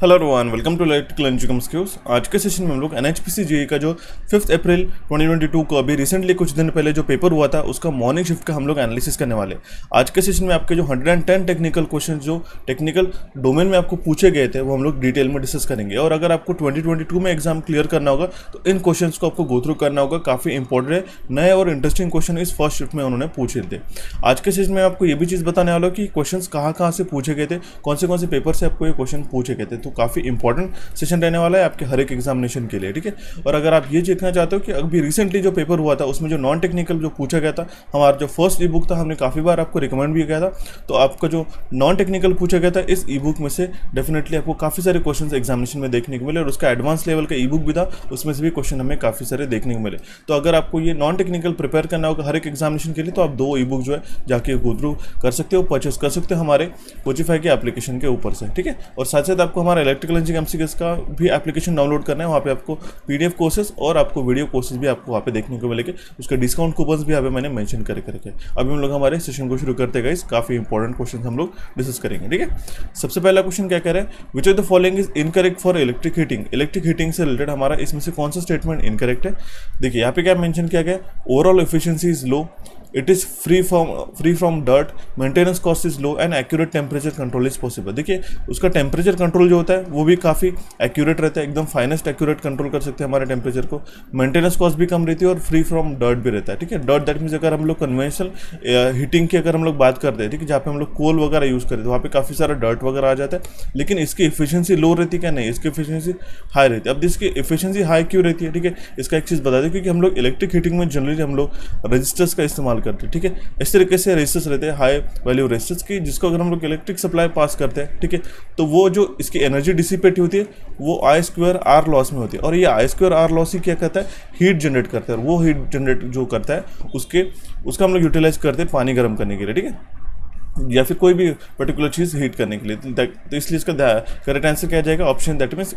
Hello everyone, welcome to electrical engineering skills. आज के session में हम लोग एनएचपीसी जेईई का जो 5 अप्रैल 2022 को अभी रिसेंटली कुछ दिन पहले जो पेपर हुआ था उसका मॉर्निंग शिफ्ट का हम लोग एनालिसिस करने वाले। आज के सेशन में आपके जो 110 टेक्निकल क्वेश्चन जो टेक्निकल डोमेन में आपको पूछे गए थे वो हम लोग डिटेल में डिस्कस करेंगे। और अगर आपको 2022 में एग्जाम क्लियर करना होगा तो इन क्वेश्चन को आपको गो थ्रू करना होगा। काफ़ी इंपॉर्टेंट है, नए और इंटरेस्टिंग क्वेश्चन इस फर्स्ट शिफ्ट में उन्होंने पूछे थे। आज के सेशन में आपको ये भी चीज़ बताने वाला हूँ कि क्वेश्चन कहाँ से पूछे गए थे, कौन से पेपर से आपको ये क्वेश्चन पूछे गए थे। तो काफ़ी इंपॉर्टेंट सेशन रहने वाला है आपके हर एक एग्जामिनेशन के लिए, ठीक है। और अगर आप ये देखना चाहते हो कि अभी रिसेंटली जो पेपर हुआ था उसमें जो नॉन टेक्निकल जो पूछा गया था, हमारा जो फर्स्ट ई बुक था हमने काफ़ी बार आपको रिकमेंड भी किया था। तो आपका जो नॉन टेक्निकल पूछा गया था इस ई बुक में से डेफिनेटली आपको काफ़ी सारे क्वेश्चन एग्जामिनेशन में देखने को मिले। और उसका एडवांस लेवल का ई बुक भी था, उसमें से भी क्वेश्चन हमें काफ़ी सारे देखने को मिले। तो अगर आपको ये नॉन टेक्निकल प्रिपेयर करना होगा हर एक एग्जामिनेशन के लिए तो आप 2 ई बुक जो है जाके गो थ्रू कर सकते हो, परचेस कर सकते हो हमारे कोचिफाई के एप्लीकेशन के ऊपर से, ठीक है। और साथ साथ आपको हमारा इलेक्ट्रिकल इंजीनियरिंग एमसीक्यूज का भी एप्लीकेशन डाउनलोड करना है। वहाँ पे आपको पीडीएफ कोर्सेज और आपको वीडियो कोर्सेज भी आपको वहाँ पे देखने को मिलेंगे। उसके डिस्काउंट कूपन्स भी यहाँ पे मैंने मेंशन करके रखे। अभी हम लोग हमारे सेशन को शुरू करते हैं गाइस। काफ़ी इंपॉर्टेंट क्वेश्चन हम लोग डिस्कस करेंगे, ठीक है। सबसे पहला क्वेश्चन क्या कह रहा है, विच of the following is incorrect for electric heating. Electric heating से रिलेटेड हमारा इसमें से कौन सा स्टेटमेंट इनकरेक्ट है। देखिए यहाँ पे क्या मेंशन किया गया, overall efficiency is low, it is free from dirt, maintenance cost is low and accurate temperature control is possible. देखिए उसका टेम्परेचर कंट्रोल जो होता है वो भी काफ़ी एक्यूरेट रहता है, एकदम फाइनेस्ट एक्यूरेट कंट्रोल कर सकते हैं हमारे टेम्परेचर को। मेंटेनेंस कॉस्ट भी कम रहती है और फ्री फ्रॉम डर्ट भी रहता है, ठीक है। डर्ट दैट मीन्स अगर हम लोग कन्वेंशनल हीटिंग की अगर हम लोग बात करते हैं, ठीक है, जहाँ पे हम लोग कोल वगैरह यूज़ करते हैं वहाँ पे काफ़ी सारा डर्ट वगैरह आ जाता है। लेकिन इसकी एफिशिएंसी लो रहती है क्या, नहीं, इसकी एफिशिएंसी हाई रहती है। अब इसकी एफिशिएंसी हाई क्यों रहती है, ठीक है, इसका एक चीज़ बता दें, क्योंकि हम लोग इलेक्ट्रिक हीटिंग में जनरली हम लोग रजिस्टर्स का इस्तेमाल करते हैं, ठीक है। इस तरीके से रेजिस्टर्स रहते हैं, हाई वैल्यू रेजिस्टर्स की, जिसको अगर हम लोग इलेक्ट्रिक सप्लाई पास करते हैं, ठीक है, तो वो जो इसकी एनर्जी डिसिपेट होती है वो I²R लॉस में होती है। और ये I²R लॉस ही क्या करता है, हीट जनरेट करता है। और वो हीट जनरेट जो करता है उसका हम लोग यूटिलाइज करते हैं पानी गर्म करने के लिए, ठीक है, या फिर कोई भी पर्टिकुलर चीज़ हीट करने के लिए। तो इसलिए इसका करेक्ट आंसर क्या जाएगा, option that means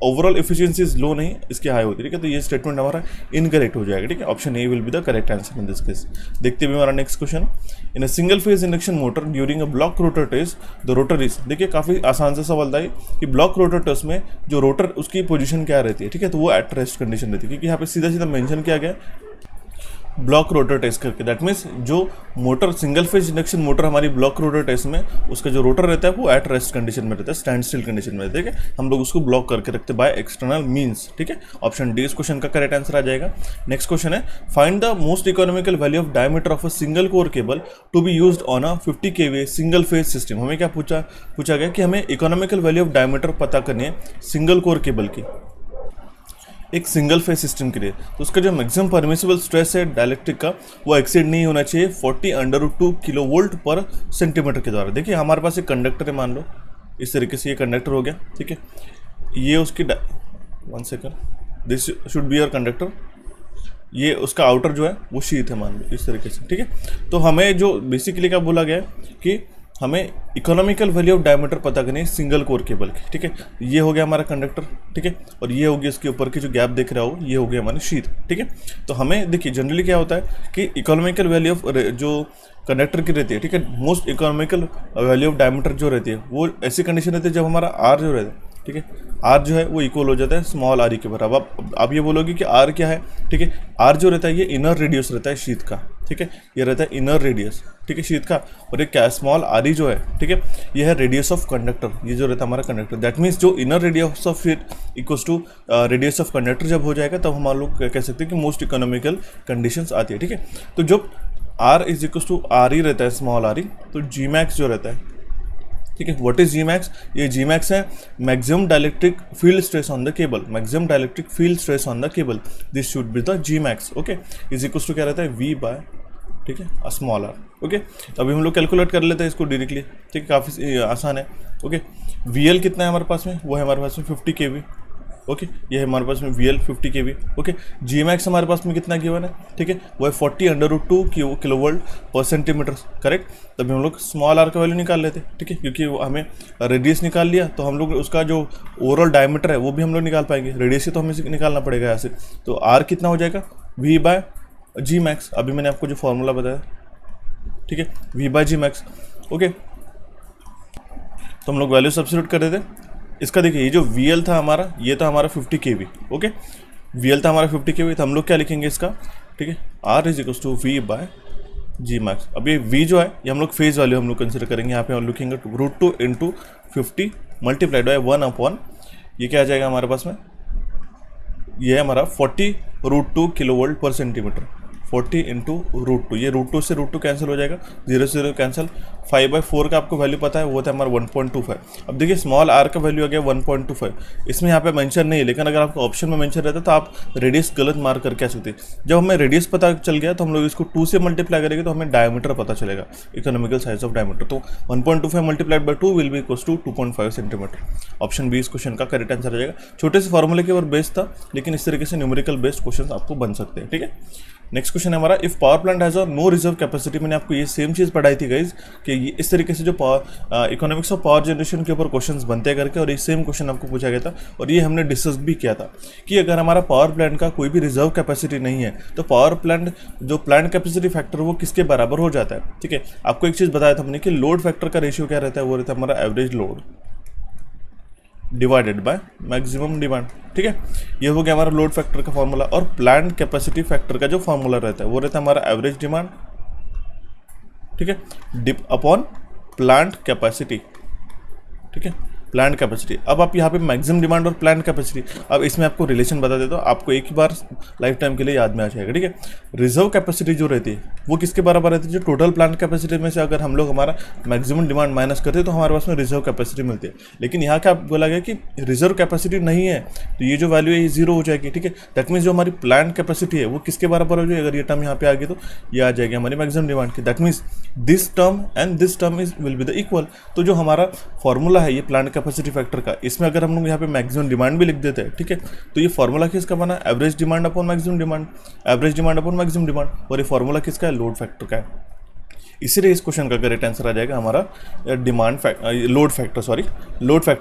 overall efficiency is low, नहीं, इसकी हाई होती है, ठीक है। तो ये स्टेटमेंट हमारा इनकरेक्ट हो जाएगा, ठीक है। Option A will be the correct answer in this case. देखते हुए हमारा next question, in a single phase induction motor during a block rotor test the rotor is. देखिए काफ़ी आसान सा सवाल था कि ब्लॉक रोटर टेस्ट में जो रोटर उसकी पोजीशन क्या रहती है, ठीक है, तो वो एट रेस्ट कंडीशन रहती है, क्योंकि यहाँ पे सीधा सीधा मेंशन किया गया ब्लॉक रोटर टेस्ट करके। दैट मीन्स जो motor single phase induction motor हमारी ब्लॉक रोटर टेस्ट में उसका जो रोटर रहता है वो एट रेस्ट कंडीशन में रहता है, स्टैंड स्टिल कंडीशन में रहता है, ठीक है। हम लोग उसको ब्लॉक करके रखते हैं बाय एक्सटर्नल मीन्स, ठीक है। ऑप्शन डी इस क्वेश्चन का करेक्ट आंसर आ जाएगा। नेक्स्ट क्वेश्चन है, find the most economical value of diameter of a single core cable to be used on a 50 kVA single phase system. हमें क्या पूछा गया कि हमें इकोनॉमिकल वैल्यू ऑफ डायमीटर पता करनी है सिंगल कोर केबल की एक सिंगल फेज सिस्टम के लिए। तो उसका जो मैक्सिमम परमिसिबल स्ट्रेस है डाइलेक्ट्रिक का वो एक्सीड नहीं होना चाहिए 40√2 किलोवोल्ट पर सेंटीमीटर के द्वारा। देखिए हमारे पास एक कंडक्टर है, मान लो इस तरीके से ये कंडक्टर हो गया, ठीक है। ये उसकी 1 second, this should be your conductor. ये उसका आउटर जो है वो शीट है, मान लो इस तरीके से, ठीक है। तो हमें जो बेसिकली क्या बोला गया है कि हमें इकोनॉमिकल वैल्यू ऑफ डायमीटर पता करनी है सिंगल कोर केबल की, ठीक है। ये हो गया हमारा कंडक्टर, ठीक है, और ये होगी इसके ऊपर की जो गैप देख रहा हो ये हो गया हमारी शीट, ठीक है। तो हमें देखिए जनरली क्या होता है कि इकोनॉमिकल वैल्यू ऑफ जो कंडक्टर की रहती है, ठीक है, most economical value of diameter जो रहती है वो ऐसी कंडीशन रहती है जब हमारा आर जो रहता है, ठीक है, आर जो है वो इक्वल हो जाता है स्मॉल आर के बराबर। अब आप ये बोलोगे कि आर क्या है, ठीक है, आर जो रहता है ये इनर रेडियस रहता है शीट का, ठीक है, ये रहता है इनर रेडियस, ठीक है, शीट का। और ये क्या स्मॉल आर ई जो है, ठीक है, ये है रेडियस ऑफ कंडक्टर, ये जो रहता है हमारा कंडक्टर। दैट मीन्स जो inner radius of sheet equals to radius of conductor जब हो जाएगा तब हम लोग कह सकते हैं कि मोस्ट इकोनॉमिकल कंडीशंस आती है, ठीक है। तो जब R is equals to R E रहता है स्मॉल आर ई, तो जी मैक्स जो रहता है, ठीक है, व्हाट इज जी मैक्स, ये जी मैक्स है maximum dielectric field stress on the cable, maximum dielectric field stress on the cable, this should be the G max, okay. Is equals to क्या रहता है वी बाय, ठीक है, small are, okay. तो अभी हम लोग कैलकुलेट कर लेते हैं इसको डायरेक्टली, ठीक है, काफ़ी आसान है, ओके। वी एल कितना है हमारे पास में, वो है हमारे पास में 50 kV, ओके, ये है हमारे पास में वी एल 50 kV, ओके। जी मैक्स हमारे पास में कितना गिवन है, ठीक है, वो है 40√2 किलोवोल्ट पर सेंटीमीटर, करेक्ट। तभी हम लोग स्मॉल आर का वैल्यू निकाल लेते हैं, ठीक है, क्योंकि हमें रेडियस निकाल लिया तो हम लोग उसका जो ओवरऑल डायमीटर है वो भी हम लोग निकाल पाएंगे, रेडियस से तो हमें निकालना पड़ेगा यहाँ से। तो आर कितना हो जाएगा, वी बाय जी मैक्स, अभी मैंने आपको जो फॉर्मूला बताया, ठीक है, V by G max, okay. तो हम लोग वैल्यू सब्स्टिट्यूट कर देते, इसका देखिए ये जो VL था हमारा, ये था हमारा 50 kV। ओके, VL था हमारा 50 kV, तो हम लोग क्या लिखेंगे इसका, ठीक है, R is equal to V by G max. अब ये V जो है ये हम लोग फेज वैल्यू हम लोग कंसिडर करेंगे, यहाँ पे हम लिखेंगे √2 इंटू 50 मल्टीप्लाइड बाय 1 अपॉन, ये क्या आ जाएगा हमारे पास में, ये है हमारा 40√2 किलोवोल्ट पर सेंटीमीटर। 40 इंटू √2, ये √2 से √2 कैंसिल हो जाएगा, 0 से 0 कैंसिल। 5/4 का आपको वैल्यू पता है, वो था हमारा 1.25। अब देखिए स्मॉल r का वैल्यू आ गया 1.25, इसमें यहाँ पे मेंशन नहीं है, लेकिन अगर आपको ऑप्शन में मेंशन रहता तो आप रेडियस गलत मार्क करके आ सकते। जब हमें रेडियस पता चल गया तो हम लोग इसको 2 से मल्टीप्लाई करेंगे तो हमें डायमीटर पता चलेगा, इकोनॉमिकल साइज ऑफ डायमीटर। तो 1.25 multiplied by 2 will be equals to 2.5 centimeter. Option B इस क्वेश्चन का करेक्ट आंसर आ जाएगा। छोटे से फॉर्मूले के ऊपर बेस्ड था, लेकिन इस तरीके से न्यूमेरिकल बेस्ड क्वेश्चन आपको बन सकते हैं, ठीक है। नेक्स्ट क्वेश्चन है हमारा, if power plant has a no reserve capacity. मैंने आपको ये सेम चीज़ पढ़ाई थी गाइज कि ये इस तरीके से जो इकोनॉमिक्स ऑफ पावर जनरेशन के ऊपर क्वेश्चंस बनते हैं करके, और ये सेम क्वेश्चन आपको पूछा गया था और ये हमने डिस्कस भी किया था कि अगर हमारा पावर प्लांट का कोई भी रिजर्व कैपेसिटी नहीं है तो पावर प्लांट जो प्लांट कैपेसिटी फैक्टर वो किसके बराबर हो जाता है, ठीक है। आपको एक चीज़ बताया था हमने कि लोड फैक्टर का रेशियो क्या रहता है, वो रहता है हमारा average load divided by maximum demand, ठीक है। ये हो गया हमारा लोड फैक्टर का फॉर्मूला। और प्लांट कैपेसिटी फैक्टर का जो फॉर्मूला रहता है वो रहता है हमारा एवरेज डिमांड, ठीक है, डिप अपॉन प्लांट कैपेसिटी, ठीक है, प्लांट कैपेसिटी। अब आप यहाँ पे मैक्सिमम डिमांड और प्लांट कैपेसिटी, अब इसमें आपको रिलेशन बता देता हूँ, आपको एक ही बार लाइफ टाइम के लिए याद में आ जाएगा, ठीक है। रिजर्व कैपेसिटी जो रहती है वो किसके बराबर रहती है, जो टोटल प्लांट कैपेसिटी में से अगर हम लोग हमारा मैक्सिमम डिमांड माइनस करते हैं तो हमारे पास में रिजर्व कैपेसिटी मिलती है। लेकिन यहाँ क्या बोला गया कि रिजर्व कैपेसिटी नहीं है तो ये जो वैल्यू है ये 0 हो जाएगी, ठीक है। दैट मीन्स जो हमारी प्लांट कैपेसिटी है वो किसके बराबर हो जाएगी, अगर ये टर्म यहाँ पे आ गई तो ये आ जाएगी हमारी मैक्सिमम डिमांड की। That means this term and this term is will be the equal. तो जो हमारा फॉर्मूला है ये प्लांट कैपेसिटी फैक्टर का, इसमें अगर हम लोग यहाँ पे मैक्सिमम डिमांड भी लिख देते हैं, ठीक है, तो ये फॉर्मूला किसका बना, average demand upon maximum demand, average demand upon maximum demand, और ये फॉर्मूला किसका है, लोड फैक्टर का है। इसीलिए इस क्वेश्चन का करेक्ट आंसर आ जाएगा हमारा लोड फैक्टर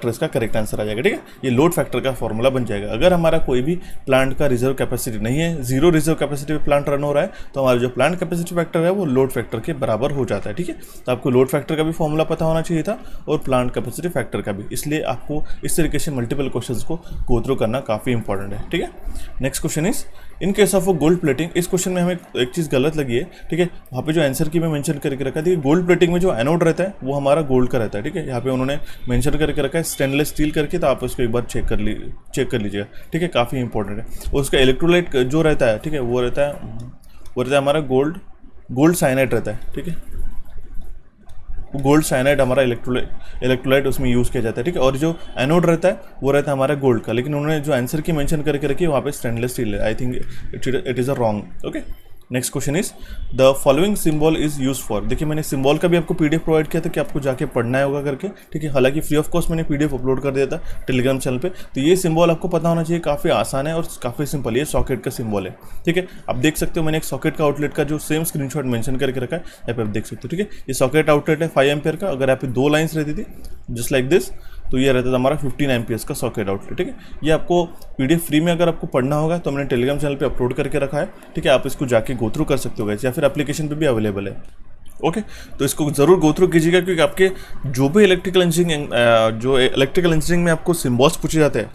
इसका करेक्ट आंसर आ जाएगा, ठीक है। ये लोड फैक्टर का फॉर्मूला बन जाएगा। अगर हमारा कोई भी प्लांट का रिजर्व कैपेसिटी नहीं है, 0 रिजर्व कैपेसिटी पे प्लांट रन हो रहा है, तो हमारा जो प्लांट कैपेसिटी फैक्टर है वो लोड फैक्टर के बराबर हो जाता है, ठीक है। तो आपको लोड फैक्टर का भी फॉर्मूला पता होना चाहिए था और प्लांट कैपेसिटी फैक्टर का भी, इसलिए आपको इस तरीके से मल्टीपल क्वेश्चन को गो थ्रू करना काफ़ी इंपॉर्टेंट है, ठीक है। Next question is in case of gold plating. इस क्वेश्चन में हमें एक चीज़ गलत लगी है, ठीक है। वहाँ पे जो आंसर की मैं मेंशन करके रखा था, गोल्ड प्लेटिंग में जो एनोड रहता है वो हमारा गोल्ड का रहता है, ठीक है। यहाँ पे उन्होंने मेंशन करके रखा है स्टेनलेस स्टील करके, तो आप उसको एक बार चेक कर लीजिएगा, ठीक है, काफ़ी इंपॉर्टेंट है। उसका इलेक्ट्रोलाइट जो रहता है, ठीक है, वो रहता है हमारा गोल्ड साइनाइड रहता है, ठीक है। गोल्ड साइनाइड हमारा इलेक्ट्रोलाइट उसमें यूज़ किया जाता है, ठीक है। और जो एनोड रहता है वो रहता है हमारा गोल्ड का, लेकिन उन्होंने जो आंसर की मेंशन करके रखी है वहाँ पे स्टेनलेस स्टील है। I think it is a wrong, okay. Next question is the following symbol is use for. देखिए मैंने सिंबल का भी आपको पीडीएफ प्रोवाइड किया था कि आपको जाके पढ़ना होगा करके, ठीक है। हालांकि फ्री ऑफ कॉस्ट मैंने पीडीएफ अपलोड कर दिया था टेलीग्राम चैनल पे। तो ये सिंबल आपको पता होना चाहिए, काफ़ी आसान है और काफ़ी सिंपल। ये सॉकेट का सिंबल है, ठीक है। आप देख सकते हो मैंने एक सॉकेट का आउटलेट का जो सेम स्क्रीनशॉट मेंशन करके रखा है, यहाँ पे आप देख सकते हो, ठीक है। ये सॉकेट आउटलेट है 5 एम्पियर का। अगर यहाँ पे 2 लाइन्स रहती थी जस्ट लाइक दिस, तो ये रहता था हमारा 15 एम्पियर्स का सॉकेट आउटलेट, ठीक है। ये आपको पीडीएफ फ्री में अगर आपको पढ़ना होगा तो मैंने टेलीग्राम चैनल पे अपलोड करके रखा है, ठीक है। आप इसको जाके गो थ्रू कर सकते हो, या फिर एप्लीकेशन पे भी अवेलेबल है, ओके। तो इसको ज़रूर गो थ्रू कीजिएगा, क्योंकि आपके जो भी इलेक्ट्रिकल इंजीनियरिंग में आपको सिम्बॉल्स पूछे जाते हैं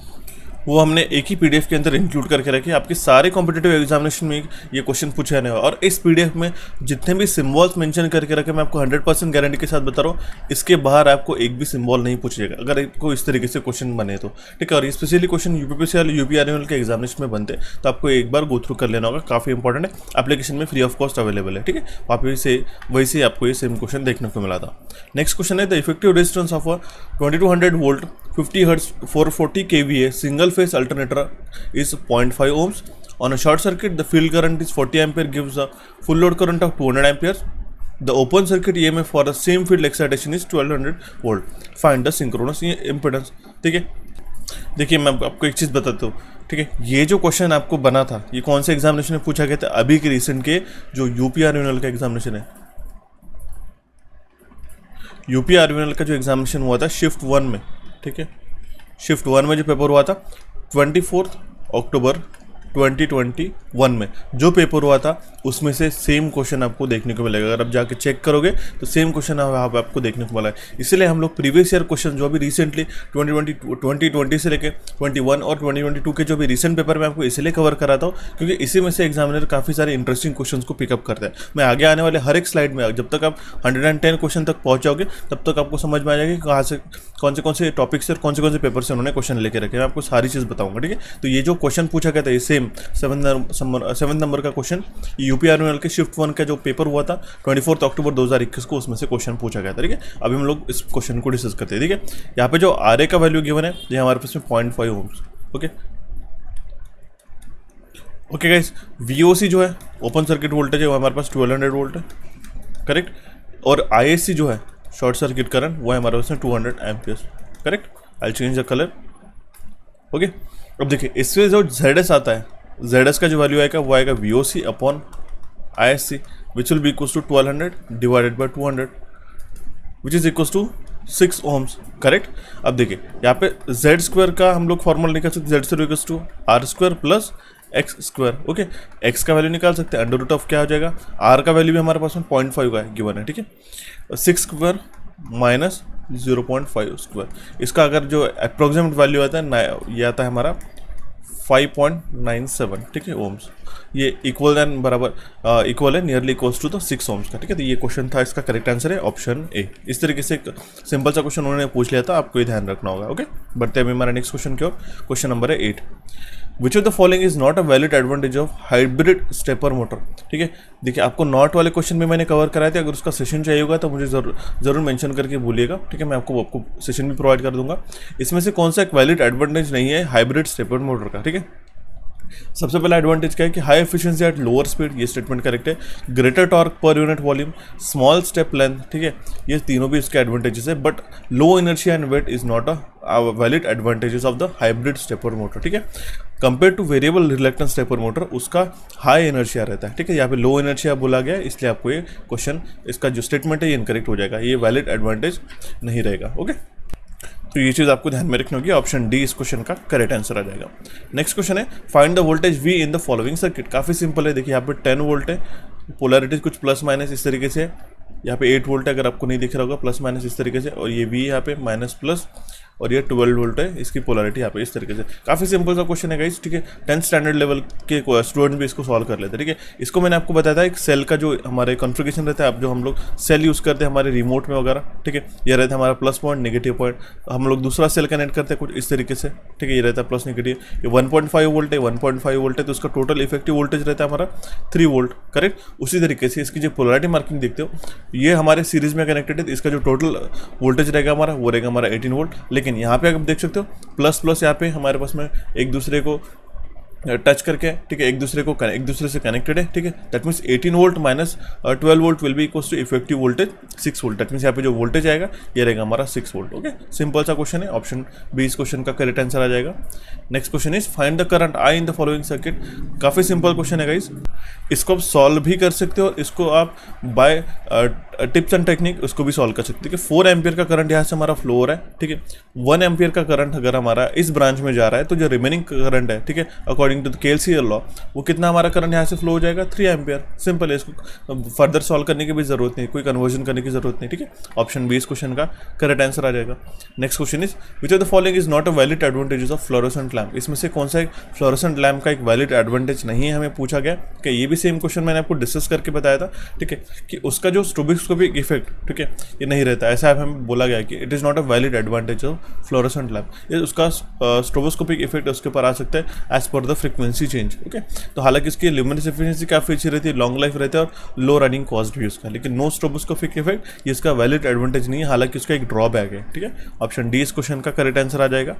वो हमने एक ही पीडीएफ के अंदर इंक्लूड करके रखे। आपके सारे कॉम्पिटिटिव एग्जामिनेशन में ये क्वेश्चन पूछे जाने वाले, और इस पीडीएफ में जितने भी सिम्बॉल्स मेंशन करके रखे मैं आपको 100% गारंटी के साथ बता रहा हूँ, इसके बाहर आपको एक भी सिम्बॉल नहीं पूछेगा अगर आपको इस तरीके से क्वेश्चन बने तो, ठीक है। और स्पेशली क्वेश्चन यूपीपीसी और यूपीआरएमएल के एग्जामिनेशन में बनते हैं, तो आपको एक बार गो थ्रू कर लेना होगा, काफ़ी इंपॉर्टेंट है। एप्लीकेशन में फ्री ऑफ कॉस्ट अवेलेबल है, ठीक है। वहाँ से वैसे ही आपको ये सेम क्वेश्चन देखने को मिला था। नेक्स्ट क्वेश्चन है the effective resistance of 2200 volt 50 hertz 440 kVA single phase alternator is 0.5 ohms. On a short circuit, the field current is 40 ampere, gives a full load current of 200 amperes. The open circuit EMF for the same field excitation is 1200 volt. Find the synchronous impedance. ठीक है, देखिए मैं आपको एक चीज़ बताता हूँ, ठीक है। ये जो क्वेश्चन आपको बना था ये कौन से एग्जामिनेशन में पूछा गया था, अभी के रिसेंट के जो यूपीआरएमएल का एग्जामिनेशन है, यूपीआरएमएल का जो एग्जामिनेशन हुआ था शिफ्ट 1 में, ठीक है। शिफ्ट 1 में जो पेपर हुआ था 24 अक्टूबर 2020 1 में जो पेपर हुआ था उसमें से सेम क्वेश्चन आपको देखने को मिलेगा। अगर आप जाके चेक करोगे तो सेम क्वेश्चन आपको देखने को मिला है। इसलिए हम लोग प्रीवियस ईयर क्वेश्चन जो अभी रिसेंटली 2020 से लेके 21 और 2022 के जो भी रिसेंट पेपर में आपको इसलिए कवर कराता हूँ क्योंकि इसी में से एग्जामिनर काफ़ी सारे इंटरेस्टिंग क्वेश्चन को पिकअप करता है। मैं आगे आने वाले हर एक स्लाइड में जब तक आप 110 क्वेश्चन तक पहुँच जाओगे तब तक आपको समझ में आ जाएगी कहाँ से कौन से टॉपिक से और कौन से पेपर से उन्होंने क्वेश्चन लेके रखे। मैं आपको सारी चीज़ बताऊंगा, ठीक है। तो ये जो क्वेश्चन पूछा गया था ये सेम 7 नंबर का क्वेश्चन यूपीआरएमएल के शिफ्ट 1 का जो पेपर हुआ था 24 अक्टूबर 2021 को, उसमें से क्वेश्चन पूछा गया था, ठीक है। अभी हम लोग इस क्वेश्चन को डिस्कस करते हैं, ठीक है। यहाँ पे जो आरए का वैल्यू गिवन है ये हमारे पास में 0.5 ohms, okay okay guys. VOC जो है ओपन सर्किट वोल्टेज है वो हमारे पास 1200 वोल्ट है, करेक्ट। और आईएससी जो है शॉर्ट सर्किट करंट वो है हमारे पास में 200 amperes, correct. I change the colour, okay. अब देखिए इसमें जो ZS आता है, ZS का जो वैल्यू आएगा वो आएगा VOC upon ISC which will be equals to 1200 divided by 200 which is equals to 6 ohms, correct. अब देखिए यहाँ पे Z स्क्वायर का हम लोग फॉर्मूला निकाल सकते हैं, Z square equals to R square plus X square, okay. X का वैल्यू निकाल सकते हैं, अंडर रूट ऑफ क्या हो जाएगा, आर का वैल्यू भी हमारे पास में 0.5 का है गिवन है, ठीक है। 6 स्क्वायर माइनस 0.5 स्क्वायर, इसका अगर जो अप्रोक्सीमेट वैल्यू आता है ये आता है हमारा 5.97, ठीक है, ओम्स। ये इक्वल एंड बराबर इक्वल है nearly equals to the 6 ohms का, ठीक है। तो ये क्वेश्चन था, इसका करेक्ट आंसर है ऑप्शन ए। इस तरीके से एक सिंपल सा क्वेश्चन उन्होंने पूछ लिया था, आपको ये ध्यान रखना होगा, ओके। बढ़ते हैं अभी हमारा नेक्स्ट क्वेश्चन की ओर। क्वेश्चन नंबर है 8, विच of the following is not a valid advantage of hybrid stepper motor, ठीक है। देखिए आपको नॉट वाले क्वेश्चन में मैंने कवर कराए थे, अगर उसका सेशन चाहिए होगा तो मुझे जरूर मेंशन करके बोलिएगा, ठीक है। मैं आपको सेशन भी प्रोवाइड कर दूंगा। इसमें से कौन सा एक वैलिड एडवांटेज नहीं है हाइब्रिड स्टेपर मोटर का, ठीक है। सबसे पहला एडवांटेज क्या है कि high efficiency at lower speed, ये स्टेटमेंट करेक्ट है। Greater torque per unit volume, small step length, ठीक है, ये तीनों भी इसके एडवांटेजेस है। But low inertia and weight is not a valid advantages of the hybrid stepper motor, ठीक है। Compare to variable reluctance stepper motor उसका हाई इनर्शिया रहता है, ठीक है। यहाँ पे लो इनर्शिया बोला गया है, इसलिए आपको ये क्वेश्चन इसका जो स्टेटमेंट है ये इनकरेक्ट हो जाएगा, ये वैलिड एडवांटेज नहीं रहेगा, ओके। तो ये चीज़ आपको ध्यान में रखनी होगी, ऑप्शन डी इस क्वेश्चन का करेक्ट आंसर आ जाएगा। नेक्स्ट क्वेश्चन है find the voltage V in the following circuit. काफ़ी सिंपल है, देखिए यहाँ पे 10 वोल्ट है, पोलैरिटीज कुछ प्लस माइनस इस तरीके से है। यहाँ पे 8 वोल्ट है, अगर आपको नहीं दिख रहा होगा प्लस माइनस इस तरीके से, और ये V यहाँ पे माइनस प्लस, और ये 12 वोल्ट है, इसकी पोलैरिटी यहाँ पे इस तरीके से। काफ़ी सिंपल सा क्वेश्चन है गाइस, ठीक है। 10th स्टैंडर्ड लेवल के स्टूडेंट भी इसको सॉल्व कर लेते हैं, ठीक है। इसको मैंने आपको बताया था एक सेल का जो हमारे कॉन्फ़िगरेशन रहता है, अब जो हम लोग सेल यूज़ करते हैं हमारे रिमोट में वगैरह, ठीक है। ये रहता है हमारा प्लस पॉइंट, नेगेटिव पॉइंट, हम लोग दूसरा सेल कनेक्ट करते हैं कुछ इस तरीके से, ठीक है। ये रहता है प्लस नेगेटिव, ये 1.5 वोल्ट है, 1.5 वोल्ट है, तो उसका टोटल इफेक्टिव वोल्टेज रहता है हमारा 3 वोल्ट, करेक्ट। उसी तरीके से इसकी जो पोलैरिटी मार्किंग देखते हो ये हमारे सीरीज में कनेक्टेड है, इसका जो टोटल वोल्टेज रहेगा हमारा वो रहेगा हमारा 18 वोल्ट। लेकिन यहाँ पे आप देख सकते हो प्लस प्लस यहाँ पे हमारे पास में एक दूसरे को टच करके, ठीक है, एक दूसरे से कनेक्टेड है, ठीक है। That means 18 volt minus 12 volt will be equals to effective voltage 6 volt. That means यहाँ पे जो वोल्टेज आएगा ये रहेगा हमारा 6 वोल्ट, ओके। सिंपल सा क्वेश्चन है, ऑप्शन बी इस क्वेश्चन का करेक्ट आंसर आ जाएगा। Next question is find the current I in the following circuit. काफ़ी सिंपल क्वेश्चन है गाइस, इसको आप सॉल्व भी कर सकते हो, इसको आप बाय टिप्स एंड टेक्निक उसको भी सॉल्व कर सकते हैं। 4 एम्पियर का करंट यहाँ से हमारा फ्लो हो रहा है, ठीक है। 1 एम्पियर का करंट अगर हमारा इस ब्रांच में जा रहा है तो जो रिमेनिंग करंट है, ठीक है, अकॉर्डिंग टू द केएलसीएल लॉ वो कितना हमारा करंट यहाँ से फ्लो हो जाएगा 3 एम्पियर। सिंपल है, इसको फर्दर सॉल्व करने की भी जरूरत नहीं, कोई कन्वर्जन करने की जरूरत नहीं, ठीक है। ऑप्शन बी इस क्वेश्चन का करेक्ट आंसर आ जाएगा। Next question is which of the following is not a valid advantages of fluorescent lamp. इसमें से कौन सा एक फ्लोरोसेंट लैम्प का एक वैलिड एडवांटेज नहीं है हमें पूछा गया, कि ये भी सेम क्वेश्चन मैंने आपको डिस्कस करके बताया था, ठीक है, कि उसका जो स्ट्रोबोस्कोपिक इफेक्ट, ठीक है, ये नहीं रहता। ऐसा हमें बोला गया कि it is not a valid advantage of fluorescent lamp, ये उसका स्ट्रोबोस्कोपिक इफेक्ट उसके ऊपर आ सकता है as per the frequency change, okay. तो हालांकि इसकी ल्यूमिनस एफिशिएंसी काफ़ी अच्छी रहती है, लॉन्ग लाइफ रहता है और लो रनिंग कॉस्ट भी उसका, लेकिन नो स्ट्रोबोस्कोपिक इफेक्ट ये इसका वैलिड एडवांटेज नहीं है, हालांकि उसका एक ड्रॉबैक है, ठीक है। ऑप्शन डी इस क्वेश्चन का करेक्ट आंसर आ जाएगा।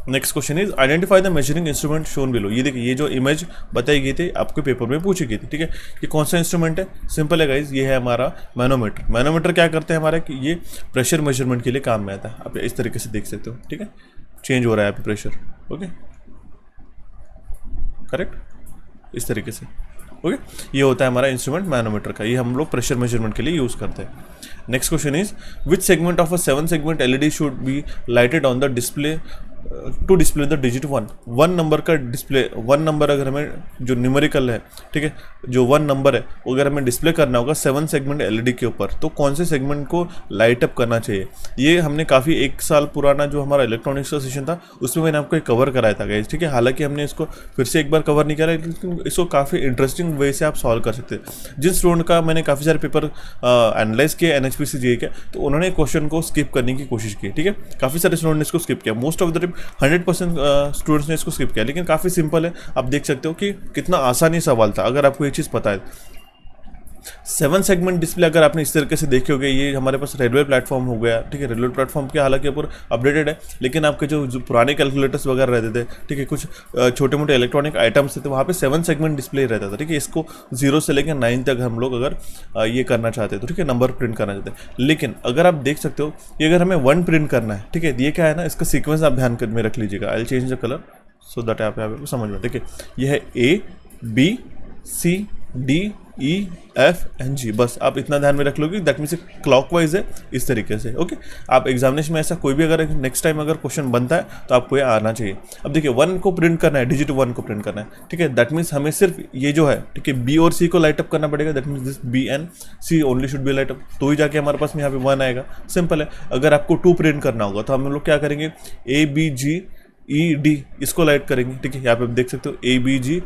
Next question is identify the measuring instrument shown below. ये देखिए, ये जो इमेज बताई गई थी आपके पेपर में पूछी गई थी, ठीक है। ये कौन सा इंस्ट्रूमेंट है? सिंपल है गाइज, ये है हमारा मैनोमीटर। मैनोमीटर क्या करते हैं हमारा कि ये प्रेशर मेजरमेंट के लिए काम में आता है। आप इस तरीके से देख सकते हो, ठीक है, चेंज हो रहा है यहाँ पे प्रेशर, ओके, करेक्ट, इस तरीके से, ओके। ये होता है हमारा इंस्ट्रूमेंट मैनोमीटर का, ये हम लोग प्रेशर मेजरमेंट के लिए यूज़ करते हैं। Next question is which segment of a 7 segment LED should be lighted on the display to display the digit 1 number का डिस्प्ले, 1 नंबर अगर हमें जो न्यूमेरिकल है, ठीक है, जो 1 नंबर है वो अगर हमें डिस्प्ले करना होगा 7 सेगमेंट एलईडी के ऊपर, तो कौन से सेगमेंट को लाइट अप करना चाहिए। ये हमने काफ़ी 1 साल पुराना जो हमारा इलेक्ट्रॉनिक्स का सेशन था उसमें मैंने आपको एक कवर कराया था गाइस, ठीक है। हालांकि हमने इसको फिर से एक बार कवर नहीं करा, लेकिन इसको काफ़ी इंटरेस्टिंग वे से आप सॉल्व कर सकते हैं। जिन स्टूडेंट का मैंने काफ़ी सारे पेपर एनालाइज किया एनएचपीसी जेईई के, तो उन्होंने क्वेश्चन को स्किप करने की कोशिश की, ठीक है। काफ़ी सारे स्टूडेंट ने इसको स्किप किया, most of the time 100% students ने इसको स्किप किया, लेकिन काफ़ी सिंपल है। आप देख सकते हो कि कितना आसानी सवाल था अगर आपको ये चीज़ पता है। 7 सेगमेंट डिस्प्ले अगर आपने इस तरीके से देखे होगे, ये हमारे पास रेलवे प्लेटफॉर्म हो गया, ठीक है। रेलवे प्लेटफॉर्म के हालांकि ऊपर अपडेटेड है, लेकिन आपके जो पुराने कैलकुलेटर्स वगैरह रहते थे, ठीक है, कुछ छोटे मोटे इलेक्ट्रॉनिक आइटम्स थे, तो वहाँ पे 7 सेगमेंट डिस्प्ले रहता था, ठीक है। इसको 0 से लेकर 9 तक हम लोग अगर ये करना चाहते हैं तो ठीक है, नंबर प्रिंट करना चाहते हैं। लेकिन अगर आप देख सकते हो ये अगर हमें 1 प्रिंट करना है, ठीक है, ये क्या है ना, इसका सीक्वेंस आप ध्यान में रख लीजिएगा। I change the colour so that आप यहाँ पे समझ में, ठीक है। ये है ABCDEFG, बस आप इतना ध्यान में रख लोगे, दैट मीन्स क्लॉकवाइज है इस तरीके से, ओके। आप एग्जामिनेशन में ऐसा कोई भी अगर नेक्स्ट टाइम अगर क्वेश्चन बनता है तो आपको ये आना चाहिए। अब देखिए 1 को प्रिंट करना है, डिजिट 1 को प्रिंट करना है, ठीक है, दैट मीन्स हमें सिर्फ ये जो है, ठीक है, बी और सी को लाइट अप करना पड़ेगा, that means this B and C only should be light up, तो ही जाके हमारे पास में यहाँ पे 1 आएगा। सिंपल है। अगर आपको 2 प्रिंट करना होगा तो हम लोग क्या करेंगे, ABGED इसको लाइट करेंगे, ठीक है। यहाँ पे आप देख सकते हो ABGED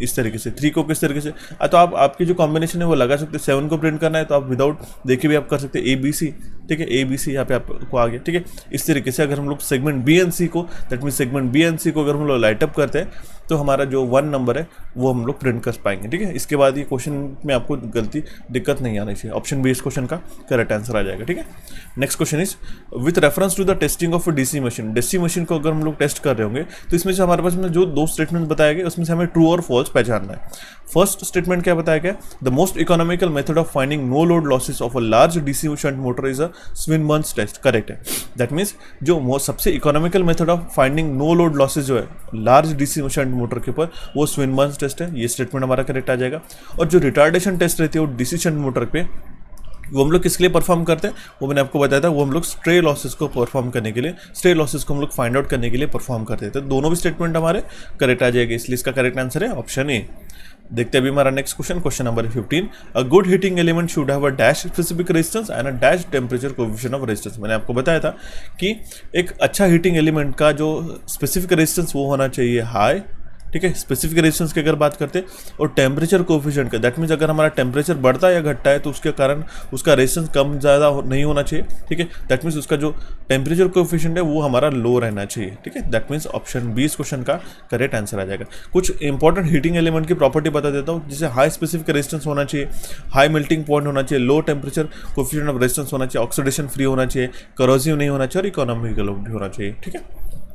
इस तरीके से। 3 को किस तरीके से, तो आप आपकी जो कॉम्बिनेशन है वो लगा सकते हैं। 7 को प्रिंट करना है तो आप विदाउट देखे भी आप कर सकते हैं ABC, ठीक है, ABC यहाँ पे आपको आ गया, ठीक है। इस तरीके से अगर हम लोग सेगमेंट बी एंड सी को, that mean segment B and C को अगर हम लोग लाइट अप करते हैं तो हमारा जो 1 नंबर है वो हम लोग प्रिंट कर पाएंगे, ठीक है। इसके बाद ये क्वेश्चन में आपको दिक्कत नहीं आनी चाहिए। ऑप्शन बी इस क्वेश्चन का करेक्ट आंसर आ जाएगा, ठीक है। Next question is with reference to the testing of DC machine. DC machine को अगर हम लोग टेस्ट कर रहे होंगे तो इसमें से हमारे पास में जो 2 स्टेटमेंट बताया गया उसमें से हमें ट्रू और फॉल्स पहचानना है। फर्स्ट स्टेटमेंट क्या बताया गया, the most economical method of finding no load losses of a large DC shunt motor is a Swinburne's test, correct है। दैट मीन्स जो सबसे economical method of finding no load losses जो है large DC shunt motor के ऊपर, वो स्विनबर्न्स test है। ये स्टेटमेंट हमारा करेक्ट आ जाएगा। और जो रिटार्डेशन टेस्ट रहती है वो डीसी शंट मोटर पे, वो हम लोग किसके लिए परफॉर्म करते हैं, वो मैंने आपको बताया था, वो हम लोग स्ट्रे लॉसेस को परफॉर्म करने के लिए, स्ट्रे लॉसेस को हम लोग फाइंड आउट करने के लिए परफॉर्म करते थे। दोनों भी स्टेटमेंट हमारे करेक्ट आ जाएंगे, इसलिए इसका करेक्ट आंसर है ऑप्शन ए। देखते हैं अभी हमारा next question number 15। A good heating element should have a dash specific resistance and a dash temperature coefficient of resistance. मैंने आपको बताया था कि एक अच्छा हीटिंग एलिमेंट का जो स्पेसिफिक रेजिस्टेंस वो होना चाहिए हाई, ठीक है, स्पेसिफिक रेजिस्टेंस की अगर बात करते हैं, और टेम्परेचर कोएफिशिएंट का, दैट मीन्स अगर हमारा टेम्परेचर बढ़ता है या घटता है तो उसके कारण उसका रेजिस्टेंस कम ज़्यादा नहीं होना चाहिए, ठीक है। दैट मीन्स उसका जो टेम्परेचर कोएफिशिएंट है वो हमारा लो रहना चाहिए, ठीक है। दैट मीन्स ऑप्शन बी इस क्वेश्चन का करेक्ट आंसर आ जाएगा। कुछ इंपॉर्टेंट हीटिंग एलिमेंट की प्रॉपर्टी बता देता हूँ, जिसे हाई स्पेसिफिक रेजिस्टेंस होना चाहिए, हाई मेल्टिंग पॉइंट होना चाहिए, low temperature coefficient of resistance होना चाहिए, ऑक्सीडेशन फ्री होना चाहिए, करोसिव नहीं होना चाहिए और इकोनॉमिकल भी होना चाहिए, ठीक है।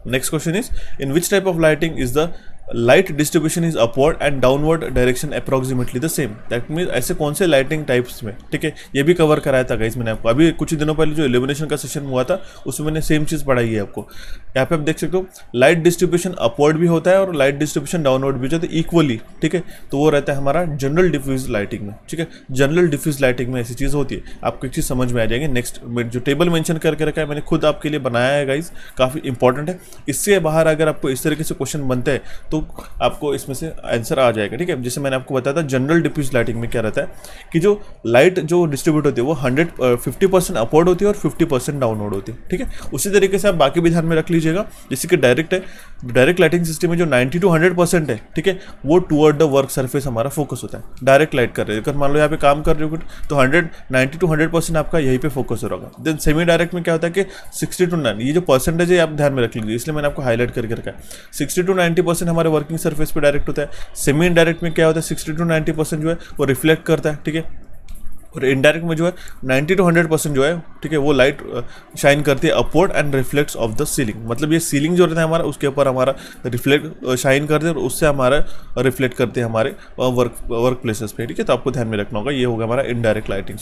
Next question is in which type of lighting is the light distribution is upward and downward direction approximately the same. That mean ऐसे कौन से लाइटिंग टाइप्स में, ठीक है, ये भी कवर कराया था गाइस मैंने आपको। अभी कुछ दिनों पहले जो इल्यूमिनेशन का सेशन हुआ था उसमें मैंने सेम चीज़ पढ़ाई है आपको। यहाँ पे आप देख सकते हो लाइट डिस्ट्रीब्यूशन अपवर्ड भी होता है और लाइट डिस्ट्रीब्यूशन डाउनवर्ड भी होता है इक्वली, ठीक है। तो वो रहता है हमारा जनरल डिफ्यूज लाइटिंग में, ठीक है। जनरल डिफ्यूज लाइटिंग में ऐसी चीज़ होती है, आपको एक चीज़ समझ में आ जाएगी। नेक्स्ट जो टेबल मेंशन करके रखा है मैंने खुद आपके लिए बनाया है गाइस, काफ़ी इंपॉर्टेंट है। इससे बाहर अगर आपको इस तरीके से क्वेश्चन बनते हैं तो आपको इसमें से आंसर आ जाएगा, ठीक है। जैसे मैंने आपको बताया था जनरल डिफ्यूज लाइटिंग में क्या रहता है कि जो लाइट जो डिस्ट्रीब्यूट होती है वो 50% अपवर्ड होती है और 50% डाउनवर्ड होती है, ठीक है। उसी तरीके से आप बाकी भी ध्यान में रख लीजिएगा। जैसे कि डायरेक्ट है, डायरेक्ट लाइटिंग सिस्टम में जो 90 to 100% है, ठीक है, वो टुवर्ड द वर्क सरफेस हमारा फोकस होता है, डायरेक्ट लाइट कर रहे हैं। अगर मान लो यहाँ पे काम कर रहे हो तो 90 to 100% आपका यहीं पे फोकस हो रहा होगा। देन सेमी डायरेक्ट में क्या होता है कि 60 to 9, ये जो परसेंटेज है आप ध्यान में रख लीजिए, इसलिए मैंने आपको हाईलाइट करके रखा है। 60 to 90% हमारे वर्किंग सरफेस पे डायरेक्ट होता है। सेमी इनडायरेक्ट में क्या होता है 60 to 90% जो है वो रिफ्लेक्ट करता है, ठीक है। और इनडायरेक्ट में जो है 90 to 100% जो है, ठीक है, वो लाइट शाइन करती है upward and reflects of the ceiling. मतलब ये सीलिंग जो रहता है हमारा उसके ऊपर हमारा रिफ्लेक्ट शाइन करते हैं और उससे हमारा रिफ्लेक्ट करते हैं हमारे वर्क प्लेसेस पे, ठीक है। तो आपको ध्यान में रखना होगा, ये होगा हमारा इनडायरेक्ट लाइटिंग।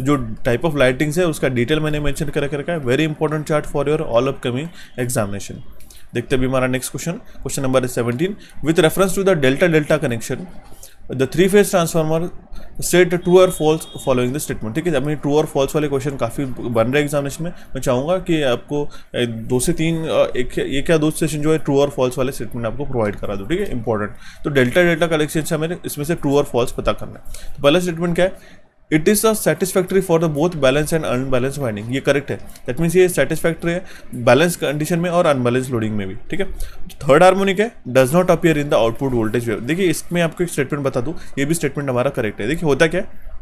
जो टाइप ऑफ लाइटिंग्स है उसका डिटेल मैंने मेंशन करके रखा है। Very important chart for your all upcoming examination. देखते हैं अभी हमारा next question number 17। With reference to the delta delta connection the three phase transformer state true और फॉल्स फॉलोइंग द स्टेटमेंट। ठीक है, अपनी ट्रू और फॉल्स वाले क्वेश्चन काफ़ी बन रहे हैं एग्जामिनेशन में। मैं चाहूँगा कि आपको 2 से 3 एक या 2 सेशन जो है ट्रू और फॉल्स वाले स्टेटमेंट आपको प्रोवाइड करा दो। ठीक है, इंपॉर्टेंट। तो डेल्टा डेल्टा कलेक्शन से हमें इसमें से ट्रू और फॉल्स पता करना है। तो पहला स्टेटमेंट क्या है, it is satisfactory for the both balance and unbalance winding. ये करेक्ट है, दैट मीन्स ये सेटिस्फैक्ट्री है बैलेंस कंडीशन में और अनबैलेंस लोडिंग में भी। ठीक है, थर्ड हार्मोनिक है, does not appear in the output voltage wave. देखिए इसमें आपको एक स्टेटमेंट बता दूं, ये भी स्टेटमेंट हमारा करेक्ट है। देखिए होता क्या है,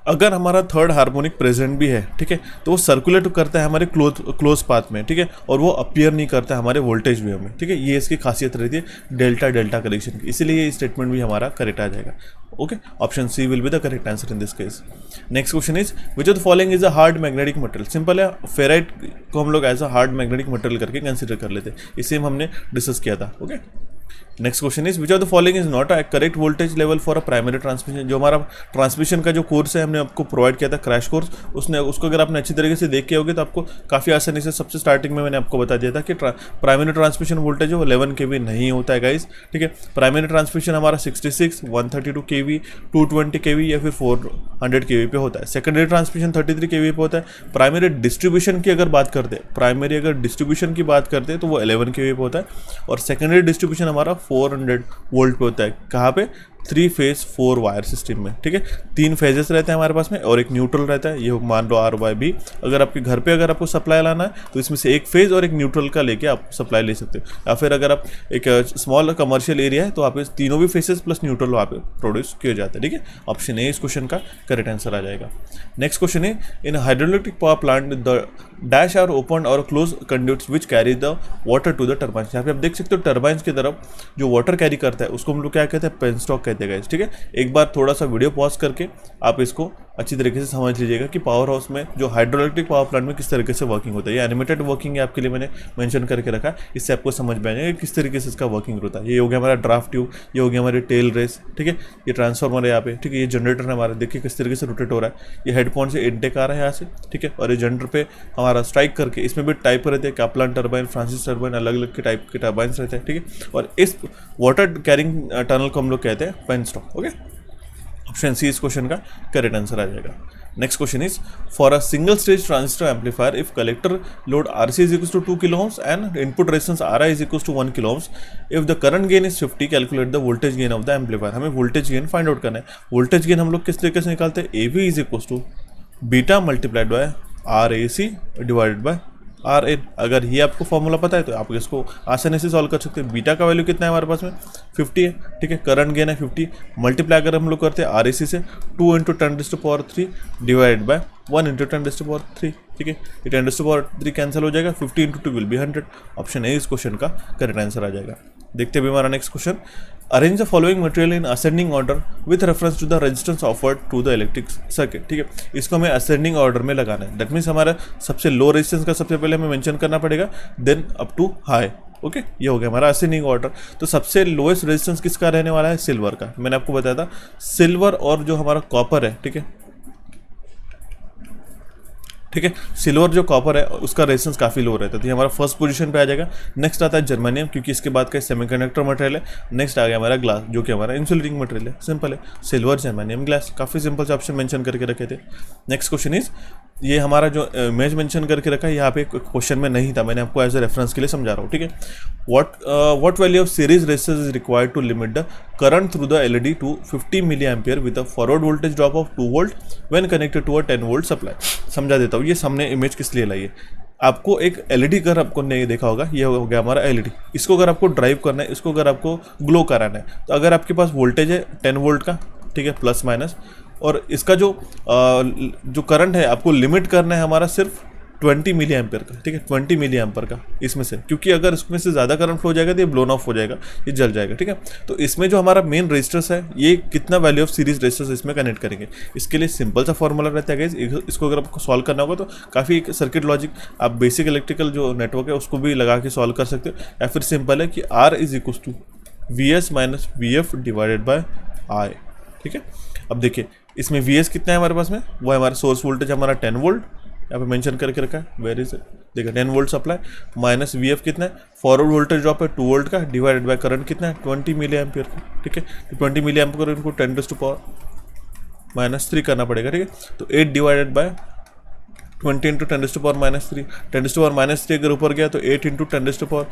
अगर हमारा थर्ड हार्मोनिक प्रेजेंट भी है, ठीक है, तो वो सर्कुलेट करता है हमारे क्लोज पाथ में, ठीक है, और वो अपीयर नहीं करता है हमारे वोल्टेज वेव में। ठीक है, ये इसकी खासियत रहती है डेल्टा डेल्टा कलेक्शन की, इसीलिए ये स्टेटमेंट भी हमारा करेक्ट आ जाएगा। Okay, option C will be the correct answer in this case. Next question is which of the following is a hard magnetic material. Simple है, फेराइट को हम लोग as a hard magnetic material करके consider कर लेते हैं, इसे हमने डिस्कस किया था। Okay, next question is which of the following is not a correct voltage level for a primary transmission. जो हमारा ट्रांसमिशन का जो कोर्स है हमने आपको प्रोवाइड किया था, क्रैश कोर्स, उसको अगर आपने अच्छी तरीके से देख के होगे तो आपको काफ़ी आसानी से, सबसे स्टार्टिंग में मैंने आपको बता दिया था कि प्राइमरी ट्रांसमिशन वोल्टेज वो 11 kV नहीं होता है गाइस। ठीक है, प्राइमरी ट्रांसमिशन हमारा 66, 132 kV, 220 kV या फिर 400 kV पे होता है। सेकेंडरी ट्रांसमिशन 33 kV पे होता है। प्राइमरी डिस्ट्रीब्यूशन की अगर बात करते हैं, प्राइमरी अगर डिस्ट्रीब्यूशन की बात करते हैं तो वो 11 kV पे होता है, और सेकेंडरी डिस्ट्रीब्यूशन हमारा 400 वोल्ट पे होता है। कहाँ पे? 3 फेज 4 वायर सिस्टम में। ठीक है, 3 फेजेस रहते हैं हमारे पास में और एक न्यूट्रल रहता है। ये मान लो RYB। अगर आपके घर पे अगर आपको सप्लाई लाना है तो इसमें से एक फेज और एक न्यूट्रल का लेके आप सप्लाई ले सकते हो, या फिर अगर आप एक स्मॉल कमर्शियल एरिया है तो आप इस तीनों भी फेसेस प्लस न्यूट्रल वहाँ पे प्रोड्यूस किए जाते हैं। ठीक है, ऑप्शन ए इस क्वेश्चन का करेक्ट आंसर आ जाएगा। नेक्स्ट क्वेश्चन है, in hydroelectric power plant the dash are open और close conduits which carry the water to the turbines. यहाँ पे आप देख सकते हो टर्बाइंस की तरफ जो वाटर कैरी करता है उसको हम लोग क्या कहते हैं? पेनस्टॉक कहते हैं गाइस। ठीक है, एक बार थोड़ा सा वीडियो पॉज करके आप इसको अच्छी तरीके से समझ लीजिएगा कि पावर हाउस में जो हाइड्रोइलेक्ट्रिक पावर प्लांट में किस तरीके से वर्किंग होता है। ये एनिमेटेड वर्किंग है, आपके लिए मैंने मेंशन करके रखा है, इससे आपको समझ में आएगा किस तरीके से इसका वर्किंग होता है। ये हो गया हमारा ड्राफ्ट ट्यूब, ये हो गया हमारी टेल रेस। ठीक है, ये ट्रांसफार्मर है यहाँ पे। ठीक है, ये जनरेटर है हमारा, देखिए किस तरीके से रोटेट हो रहा है। ये हेडफोन से इनटेक आ रहा है यहाँ से। ठीक है, और ये जनरेटर पे हमारा स्ट्राइक करके, इसमें भी टाइप रहते हैं, कैप्लान टर्बाइन, फ्रांसिस टर्बाइन, अलग अलग के टाइप के टर्बाइंस रहते हैं। ठीक है, और इस वाटर कैरिंग टनल को हम लोग कहते हैं पेनस्टॉक। ओके, ऑप्शन सी इस क्वेश्चन का करेक्ट आंसर आ जाएगा। Next question is for a single stage transistor amplifier if collector load RC is equals to 2 kilo ohms and input resistance RI is equals to 1 kilo ohms, if the current gain is 50 calculate the voltage gain of the amplifier। हमें voltage gain find out करना है। Voltage gain हम लोग किस तरीके से निकालते हैं? AV is equals to beta multiplied by RAC divided by RN। अगर ये आपको फॉर्मूला पता है तो आप इसको आसानी से सॉल्व कर सकते हैं। बीटा का वैल्यू कितना है हमारे पास में? 50 है। ठीक है, करंट गेन है 50, मल्टीप्लाई अगर हम लोग करते हैं RAC से 2 × 10⁻³ डिवाइडेड बाय 1 × 10⁻³। ठीक है, ये 10⁻³ कैंसिल हो जाएगा, 50 × 2 विल बी 100। ऑप्शन ए इस क्वेश्चन का करेक्ट आंसर आ जाएगा। देखते हुए हमारा next question, arrange the following material in ascending order with reference to the resistance offered to the electric circuit. ठीक है, इसको हमें असेंडिंग ऑर्डर में लगाना है। दैट मीन्स हमारा सबसे लो रेजिस्टेंस का सबसे पहले हमें मेंशन करना पड़ेगा, then up to high. Okay, ये हो गया हमारा असेंडिंग ऑर्डर। तो सबसे लोएस्ट रेजिस्टेंस किसका रहने वाला है? सिल्वर का। मैंने आपको बताया था सिल्वर और जो हमारा कॉपर है, ठीक है, ठीक है, सिल्वर जो कॉपर है उसका रेजिस्टेंस काफ़ी लो रहता है, तो ये हमारा फर्स्ट पोजीशन पे आ जाएगा। नेक्स्ट आता है जर्मेनियम, क्योंकि इसके बाद का सेमीकंडक्टर मटेरियल है। नेक्स्ट आ गया हमारा ग्लास, जो कि हमारा इंसुलेटिंग मटेरियल है। सिंपल है, सिल्वर, जर्मेनियम, ग्लास, काफ़ी सिंपल से ऑप्शन मेंशन करके रखे थे। नेक्स्ट क्वेश्चन इज, ये हमारा जो इमेज मेंशन करके रखा है यहाँ पे क्वेश्चन में नहीं था, मैंने आपको एज ए रेफरेंस के लिए समझा रहा हूँ। ठीक है, what value of series resistance is required to limit the current through the LED to 50 milli ampere with a forward voltage drop of 2 volt when connected to a 10 volt supply. समझा देता हूँ, ये सामने इमेज किस लिए लाई है। आपको एक LED अगर आपको नहीं देखा होगा, ये हो गया हमारा LED। इसको अगर आपको ड्राइव करना है, इसको अगर आपको ग्लो कराना है, तो अगर आपके पास वोल्टेज है 10 वोल्ट का, ठीक है, प्लस माइनस, और इसका जो करंट है आपको लिमिट करना है हमारा सिर्फ 20 मिली एम्पियर का। ठीक है, 20 मिली एम्पियर का इसमें से, क्योंकि अगर इसमें से ज़्यादा करंट फ्लो हो जाएगा तो ये ब्लोन ऑफ हो जाएगा, ये जल जाएगा। ठीक है, तो इसमें जो हमारा मेन रेजिस्टेंस है, ये कितना वैल्यू ऑफ सीरीज रेजिस्टेंस इसमें कनेक्ट करेंगे। इसके लिए सिंपल सा फॉर्मूला रहता है गाइस, इसको अगर आपको सॉल्व करना होगा तो काफ़ी सर्किट लॉजिक, आप बेसिक इलेक्ट्रिकल जो नेटवर्क है उसको भी लगा के सॉल्व कर सकते हो, या फिर सिंपल है कि R is equal to VS minus VF divided by I। ठीक है, अब देखिए इसमें VS कितना है हमारे पास में, वो है हमारा सोर्स वोल्टेज हमारा 10 वोल्ट, यहाँ पे मेंशन करके रखा है, वेर इज देखिए 10 volt supply minus V F कितना है, फॉरवर्ड वोल्टेज ड्रॉप है 2 वोल्ट का, डिवाइडेड बाय करंट कितना है 20 मिली एम्पियर का, ठीक है। तो 20 मिली एम्पियर को 10⁻³ करना पड़ेगा, ठीक है। तो 8 डिवाइडेड बाय 20 इंटू 10⁻³ 10⁻³ अगर ऊपर गया तो 8 इंटू 10⁻³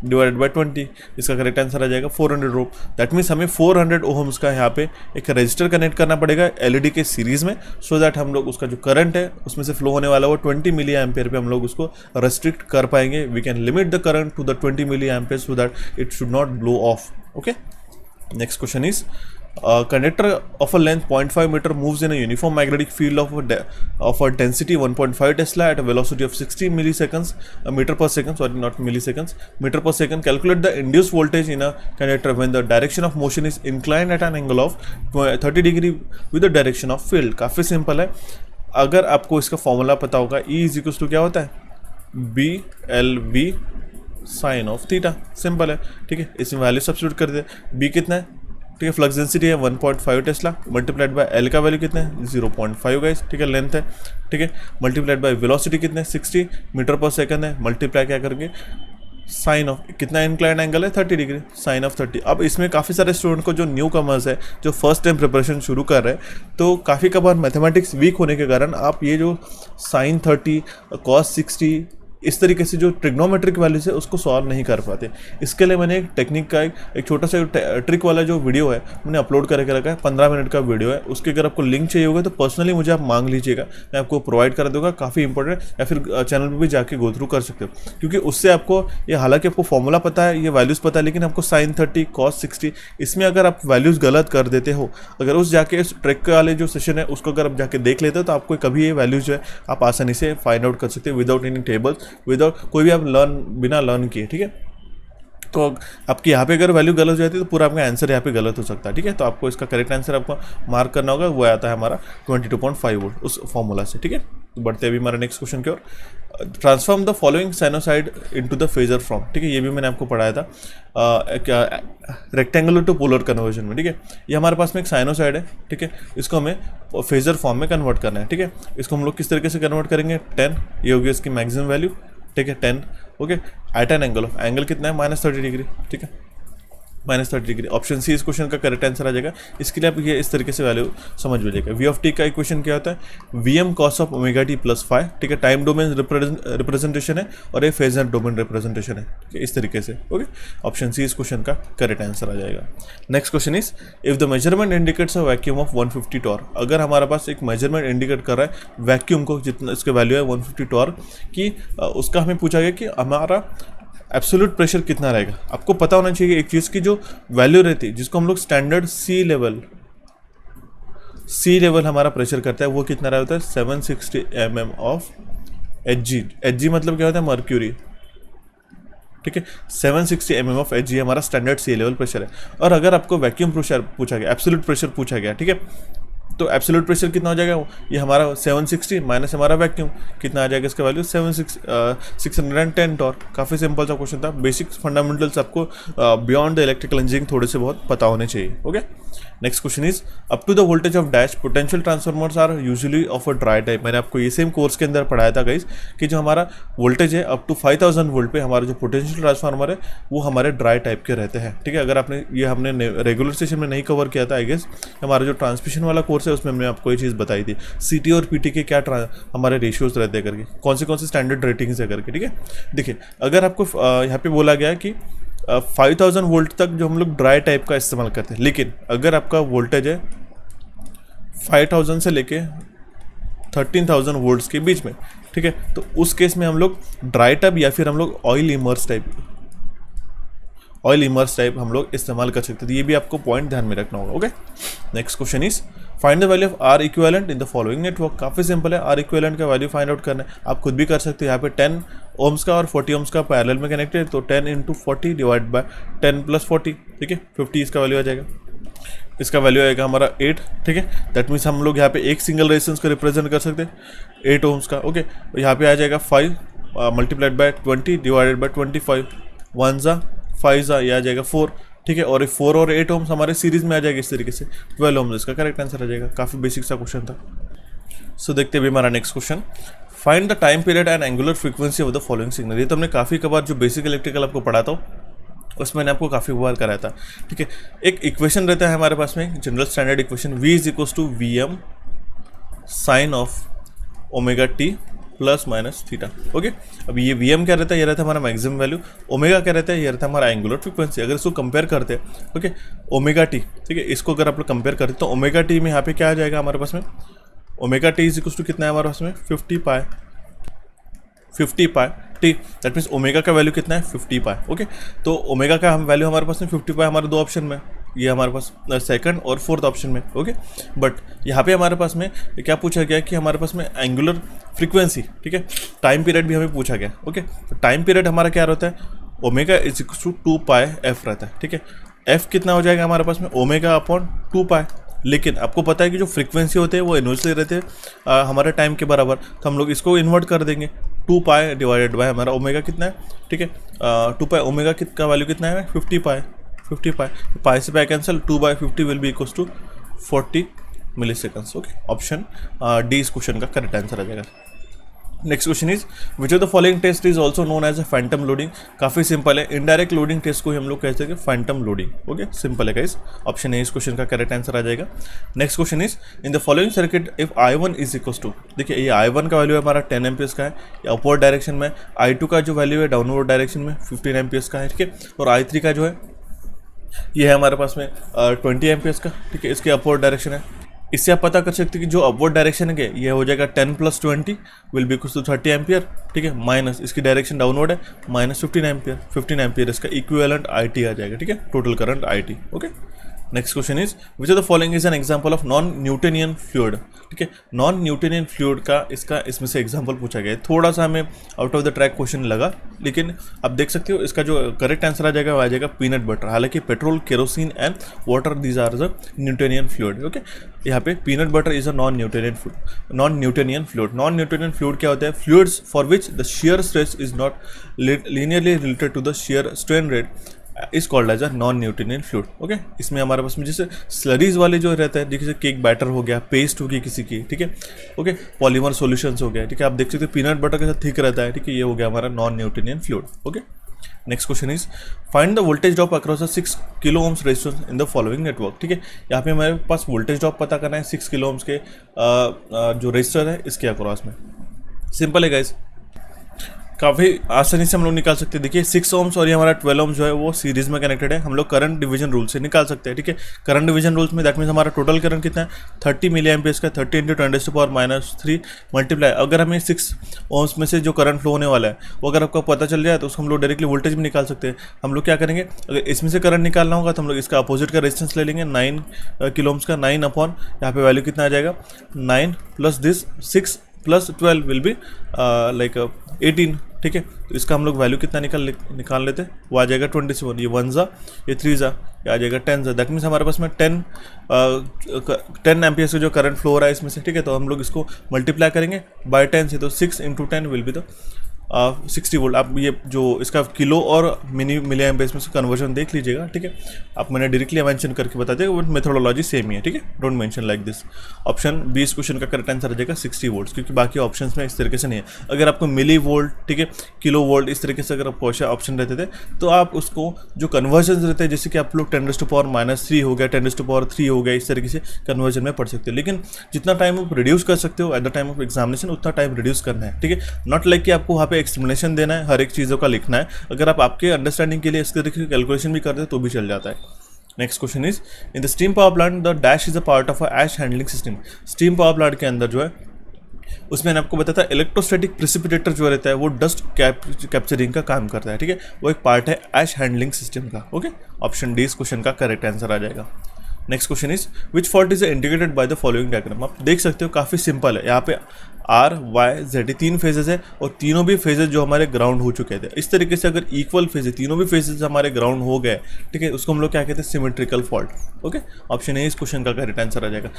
डिवाइडेड बाय 20, इसका करेक्ट आंसर आ जाएगा 400 ओम। दैट मीन्स हमें 400 ओम्स का यहाँ पे एक रजिस्टर कनेक्ट करना पड़ेगा एलईडी के सीरीज में, सो दैट हम लोग उसका जो करंट है उसमें से फ्लो होने वाला वो 20 मिली एम्पियर पे हम लोग उसको रेस्ट्रिक्ट कर पाएंगे। We can limit the current to the 20 milli ampere so that it should not blow off. Okay, next question is conductor of a length 0.5 meter moves in a uniform magnetic field of a density 1.5 Tesla at a velocity of 60 milliseconds meter per second, sorry not milliseconds, meter per second. Calculate the induced voltage in a conductor when the direction of motion is inclined at an angle of 30 degree with the direction of field. काफ़ी simple है, अगर आपको इसका formula पता होगा, E is equal to क्या होता है, BLV sine of theta, simple है, ठीक है। इसमें वैल्यू सब्स्टिट्यूट कर दे, B कितना है, ठीक है, फ्लक्स डेंसिटी है 1.5 टेस्ला, मल्टीप्लाइड बाय एल का वैल्यू कितना है 0.5 गाइस, ठीक है, लेंथ है, ठीक है, मल्टीप्लाइड बाय वेलोसिटी कितना है 60 मीटर पर सेकंड है, मल्टीप्लाई क्या करके साइन ऑफ कितना इंक्लाइंड एंगल है 30 डिग्री, साइन ऑफ 30। अब इसमें काफ़ी सारे स्टूडेंट को जो न्यू कमर्स है, जो फर्स्ट टाइम प्रिपरेशन शुरू कर रहे हैं, तो काफ़ी कबार मैथमेटिक्स वीक होने के कारण आप ये जो साइन 30 कॉस 60 इस तरीके से जो ट्रिग्नोमेट्रिक वैल्यूज है उसको सॉल्व नहीं कर पाते। इसके लिए मैंने एक टेक्निक का एक छोटा सा ट्रिक वाला जो वीडियो है मैंने अपलोड करके रखा है, 15 मिनट का वीडियो है, उसके अगर आपको लिंक चाहिए होगा तो पर्सनली मुझे आप मांग लीजिएगा, मैं आपको प्रोवाइड कर दूंगा, काफ़ी इंपॉर्टेंट, या फिर चैनल पर भी जाके गो थ्रू कर सकते हो, क्योंकि उससे आपको ये, हालांकि आपको फॉर्मूला पता है, ये वैल्यूज़ पता है, लेकिन आपको साइन 30 कॉस 60 इसमें अगर आप वैल्यूज़ गलत कर देते हो, अगर उस जाके ट्रिक वाले जो सेशन है उसको अगर आप जाके देख लेते हो तो आपको कभी ये वैल्यूज जो है आप आसानी से फाइंड आउट कर सकते हो विदाउट एनी टेबल्स, विदाउट कोई आप बिना लर्न किए, ठीक है। तो आपकी यहाँ पे अगर वैल्यू गलत हो जाती है तो पूरा आपका आंसर यहाँ पे गलत हो सकता है, ठीक है। तो आपको इसका करेक्ट आंसर आपको मार्क करना होगा, वो आता है हमारा 22.5 वोल्ट उस फॉर्मूला से, ठीक है। तो बढ़ते हैं अभी हमारा नेक्स्ट क्वेश्चन की ओर। Transform the following sinusoid into the phasor form, ठीक है, ये भी मैंने आपको पढ़ाया था रेक्टेंगुलर टू पोलर कन्वर्जन में, ठीक है। ये हमारे पास में एक साइनोसाइड है, ठीक है, इसको हमें फेजर फॉर्म में कन्वर्ट करना है, ठीक है। इसको हम लोग किस तरीके से कन्वर्ट करेंगे, 10 ये होगी इसकी मैक्सिमम वैल्यू, ठीक है, 10 okay, at an angle of, angle कितना है -30 डिग्री, ठीक है, -30 डिग्री। ऑप्शन सी इस क्वेश्चन का करेक्ट आंसर आ जाएगा। इसके लिए आप ये इस तरीके से वैल्यू समझ लीजिएगा। वी ऑफ टी का इक्वेशन क्या होता है, VM cos of omega T plus 5, ठीक है, टाइम डोमेन रिप्रेजेंटेशन है और ये फेजर डोमेन रिप्रेजेंटेशन है, ठीक है, इस तरीके से, ओके। ऑप्शन सी इस क्वेश्चन का करेक्ट आंसर आ जाएगा। Next question is, if the measurement indicates a vacuum of 150 torque, अगर हमारे पास एक मेजरमेंट इंडिकेट कर रहा है वैक्यूम को, जितना इसका वैल्यू है 150 टॉर्क की, उसका हमें पूछा गया कि हमारा एब्सोल्यूट प्रेशर कितना रहेगा। आपको पता होना चाहिए एक चीज़ की जो वैल्यू रहती है, जिसको हम लोग स्टैंडर्ड सी लेवल हमारा प्रेशर करता है, वो कितना रहा होता है 760 mm ऑफ Hg मतलब क्या होता है, मर्क्यूरी, ठीक है, 760 mm ऑफ Hg हमारा स्टैंडर्ड सी लेवल प्रेशर है। और अगर आपको वैक्यूम प्रेशर पूछा गया, एब्सोल्यूट प्रेशर पूछा गया, ठीक है, तो एब्सोल्यूट प्रेशर कितना हो जाएगा, ये हमारा 760 माइनस हमारा वैक्यूम कितना आ जाएगा, इसका वैल्यू 610 टॉर्क। काफ़ी सिंपल सा क्वेश्चन था, बेसिक फंडामेंटल्स आपको बियॉन्ड द इलेक्ट्रिकल इंजीनियरिंग थोड़े से बहुत पता होने चाहिए, okay. Next question is, up to the voltage of dash potential transformers are usually of a dry type. मैंने आपको ये सेम कोर्स के अंदर पढ़ाया था गाइस कि जो हमारा वोल्टेज है अप टू 5000 वोल्ट पे हमारा जो पोटेंशियल ट्रांसफार्मर है वो हमारे ड्राई टाइप के रहते हैं, ठीक है। अगर आपने ये हमने रेगुलर सेशन में नहीं कवर किया था, आई गेस हमारा जो ट्रांसमिशन वाला कोर्स है उसमें हमने आपको ये चीज़ बताई थी, सीटी और पीटी के क्या हमारे रेशियोज रहते हैं करके, कौन से स्टैंडर्ड रेटिंग्स है करके, ठीक है। देखिए, अगर आपको यहाँ पे बोला गया कि 5000 वोल्ट तक जो हम लोग ड्राई टाइप का इस्तेमाल करते हैं, लेकिन अगर आपका वोल्टेज है 5000 से लेके 13000 वोल्ट्स के बीच में, ठीक है, तो उस केस में हम लोग ड्राई टाइप या फिर हम लोग ऑयल इमर्स टाइप हम लोग इस्तेमाल कर सकते थे। ये भी आपको पॉइंट ध्यान में रखना होगा, okay. Next question is, find the value of R equivalent in the following network. काफ़ी सिंपल है, आर इक्विवेलेंट का वैल्यू फाइंड आउट करना है, आप खुद भी कर सकते हो। यहाँ पे 10 ओम्स का और 40 ओम्स का पैरेलल में कनेक्टेड, तो 10 × 40 डिवाइड बाय 10 + 40, ठीक है, 50 इसका वैल्यू आ जाएगा। इसका वैल्यू आएगा हमारा 8, ठीक है। दैट मीन्स हम लोग यहाँ पे एक सिंगल रेजिस्टेंस को रिप्रेजेंट कर सकते हैं 8 ओम्स का, ओके। यहाँ पे आ जाएगा 5 मल्टीप्लाइड बाय 20 डिवाइडेड बाय 25, 1 ज़ा 5 ज़ा, ये आ जाएगा 4, ठीक है। और 4 और 8 ओम्स हमारे सीरीज में आ जाएगा इस तरीके से 12 ओम्स, इसका करेक्ट आंसर आ जाएगा। काफ़ी बेसिक सा क्वेश्चन था। सो देखते हैं भी हमारा next question, find the time period and angular frequency of the following signal. ये तो हमने काफ़ी कबार जो बेसिक इलेक्ट्रिकल आपको पढ़ाता हूँ उसमें मैंने आपको काफ़ी बार कराया था, ठीक है। एक इक्वेशन रहता है हमारे पास में, general standard equation, V is equals to VM sine of omega T plus minus theta, okay. अब ये VM क्या रहता है, ये रहता है हमारा मैक्सिमम वैल्यू, ओमेगा क्या रहता है, ये रहता है हमारा एंगुलर फ्रीक्वेंसी। अगर इसको कंपेयर करते हैं, ओके, ओमेगा टी, ठीक है, इसको अगर आप लोग कंपेयर करते हैं तो ओमेगा टी में यहाँ पे क्या आ जाएगा हमारे पास में, omega T is equals to कितना है हमारे पास में 50 pi T, that means omega का वैल्यू कितना है 50 पाई, ओके। तो ओमेगा का हम वैल्यू हमारे पास में 50 पाई हमारे दो ऑप्शन में, ये हमारे पास सेकंड और फोर्थ ऑप्शन में, ओके। बट यहाँ पे हमारे पास में क्या पूछा गया कि हमारे पास में एंगुलर फ्रीक्वेंसी, ठीक है, टाइम पीरियड भी हमें पूछा गया, ओके। तो टाइम पीरियड हमारा क्या रहता है, omega is equal to 2 pi F रहता है, ठीक है। एफ कितना हो जाएगा हमारे पास में, ओमेगा अपॉन 2 पाई। लेकिन आपको पता है कि जो फ्रीक्वेंसी होते हैं वो इन्वर्सली रहते हैं हमारे टाइम के बराबर, तो हम लोग इसको इन्वर्ट कर देंगे, 2 पाई डिवाइडेड बाय हमारा ओमेगा कितना है, ठीक है, 2 पाई ओमेगा का वैल्यू कितना है 50 पाई, 50 पाई, पाई से pi cancel, 2/50 will be equals to 40 milli seconds, okay. Option D इस क्वेश्चन का करेक्ट आंसर आ जाएगा। Next question is which of the following test is also known as a phantom loading. काफी simple है, indirect loading test को ही हम लोग कहते हैं फैंटम लोडिंग, ओके, सिंपल है गाइस। ऑप्शन ए इस क्वेश्चन का करेक्ट आंसर आ जाएगा। Next question is in the following circuit if I1 is equals to, देखिए ये I1 का वैल्यू है हमारा 10 एम्पियर्स का है, ये अपवर्ड डायरेक्शन में, I2 का जो वैल्यू है डाउनवर्ड डायरेक्शन में 15 एम्पियर्स का है, ठीक है, और I3 का जो है ये है हमारे पास में 20 एम्पियर्स का, ठीक है, इसके अपवर्ड डायरेक्शन है। इससे आप पता कर सकते हैं कि जो अपवर्ड डायरेक्शन है ये हो जाएगा 10 + 20 will be equals to 30 ampere, ठीक है, माइनस इसकी डायरेक्शन डाउनवर्ड है माइनस 15 एम्पियर इसका इक्विवेलेंट IT आ जाएगा, ठीक है, total current IT, okay. Next question is which of the following is an example of non Newtonian fluid, ठीक है। नॉन न्यूटनियन फ्लूइड का इसमें से एग्जांपल पूछा गया है, थोड़ा सा हमें out of the track question लगा, लेकिन आप देख सकते हो इसका जो करेक्ट आंसर आ जाएगा वो आ जाएगा पीनट बटर। हालांकि petrol, kerosene and water these are the Newtonian fluid, okay. यहाँ पे peanut butter is a non Newtonian fluid. Non Newtonian fluid क्या होता है, fluids for which the shear stress is not linearly related to the shear strain rate is called as a non Newtonian fluid, okay. इसमें हमारे पास में जैसे स्लरीज वाले जो रहता है, जैसे केक बैटर हो गया, पेस्ट होगी किसी की, ठीक है, ओके, पॉलीमर सॉल्यूशंस हो गया, ठीक है, आप देख सकते हो पीनट बटर के साथ थिक रहता है, ठीक है, ये हो गया हमारा non Newtonian fluid, okay. Next question is find the voltage drop across the 6 kilo ohms resistance in the following network, ठीक है। यहाँ पे हमारे पास वोल्टेज ड्रॉप पता करना है 6 किलो ओम्स के जो रेजिस्टर है इसके अक्रॉस में। सिंपल है गाइस, काफ़ी आसानी से हम लोग निकाल सकते हैं। देखिए 6 ओम्स और ये हमारा 12 ओम्स जो है वो सीरीज में कनेक्टेड है, हम लोग करंट डिवीजन रूल से निकाल सकते हैं, ठीक है। करंट डिवीजन रूल्स में दैट मीन्स हमारा टोटल करंट कितना है 30 मिली एम्पियर्स का, 30 × 10⁻³ मल्टीप्लाई, अगर हमें 6 ओम्स में से जो करंट फ्लो होने वाला है वो अगर आपको पता चल जाए तो उसको हम लोग डायरेक्टली वोल्टेज भी निकाल सकते हैं। हम लोग क्या करेंगे, अगर इसमें से करंट निकालना होगा तो हम लोग इसका अपोजिट का रेजिस्टेंस ले लेंगे 9 किलो ओम्स का, 9 अपॉन यहाँ पे वैल्यू कितना आ जाएगा 9 + दिस 6 + 12 विल बी लाइक 18, ठीक है। तो इसका हम लोग वैल्यू कितना निकाल लेते हैं, वो आ जाएगा 27, ये 1 ज़ा, ये 3 ज़ा, ये आ जाएगा 10 ज़ा, दैट मीन्स हमारे पास में 10 एम्पियर से जो करंट फ्लो हो रहा है इसमें से, ठीक है। तो हम लोग इसको मल्टीप्लाई करेंगे बाय 10 से, तो 6 × 10 विल बी द 60 वोल्ट। आप ये जो इसका किलो और मिली एम्पियर्स में से कन्वर्जन देख लीजिएगा, ठीक है। आप मैंने डायरेक्टली मेंशन करके बता दिया, बट मेथोडोलॉजी सेम ही है, ठीक है, don't mention like this. Option B इस क्वेश्चन का करेक्ट आंसर आ जाएगा 60 वोल्ट, क्योंकि बाकी ऑप्शंस में इस तरीके से नहीं है। अगर आपको मिली वोल्ट, ठीक है, किलो वोल्ट इस तरीके से अगर आपको ऑप्शन रहते थे तो आप उसको जो कन्वर्जन रहते हैं, जैसे कि आप लोग 10⁻³ हो गया, 10⁻³ हो गया, इस तरीके से कन्वर्जन में पढ़ सकते हो। लेकिन जितना टाइम आप रिड्यूस कर सकते हो at the time of examination उतना टाइम रिड्यूस करना है, ठीक है। नॉट लाइक कि आपको वहाँ पे एक्सप्लेनेशन देना है, हर एक चीज़ों का लिखना है। अगर आप आपके अंडरस्टैंडिंग के लिए इस तरीके की कैलकुलेशन भी करते हैं तो भी चल जाता है। Next question is in the steam power plant the dash is a part of a ash handling system. Steam power plant के अंदर जो है उसमें मैंने आपको बताया था इलेक्ट्रोस्टैटिक प्रेसिपिटेटर जो रहता है वो डस्ट कैप्चरिंग का काम करता है, ठीक है, वो एक पार्ट है ऐश हैंडलिंग सिस्टम का, ओके। ऑप्शन डी इस क्वेश्चन का करेक्ट आंसर आ जाएगा। Next question is which fault is indicated by the following diagram. आप देख सकते हो काफ़ी सिंपल है, यहाँ पे R, Y, Z 3 फेजेस है और तीनों भी फेजेस जो हमारे ग्राउंड हो चुके थे। इस तरीके से अगर इक्वल फेज है, तीनों भी फेजेस हमारे ग्राउंड हो गए, ठीक है, उसको हम लोग क्या कहते हैं symmetrical fault, okay. Option A इस क्वेश्चन का करेक्ट आंसर आ जाएगा।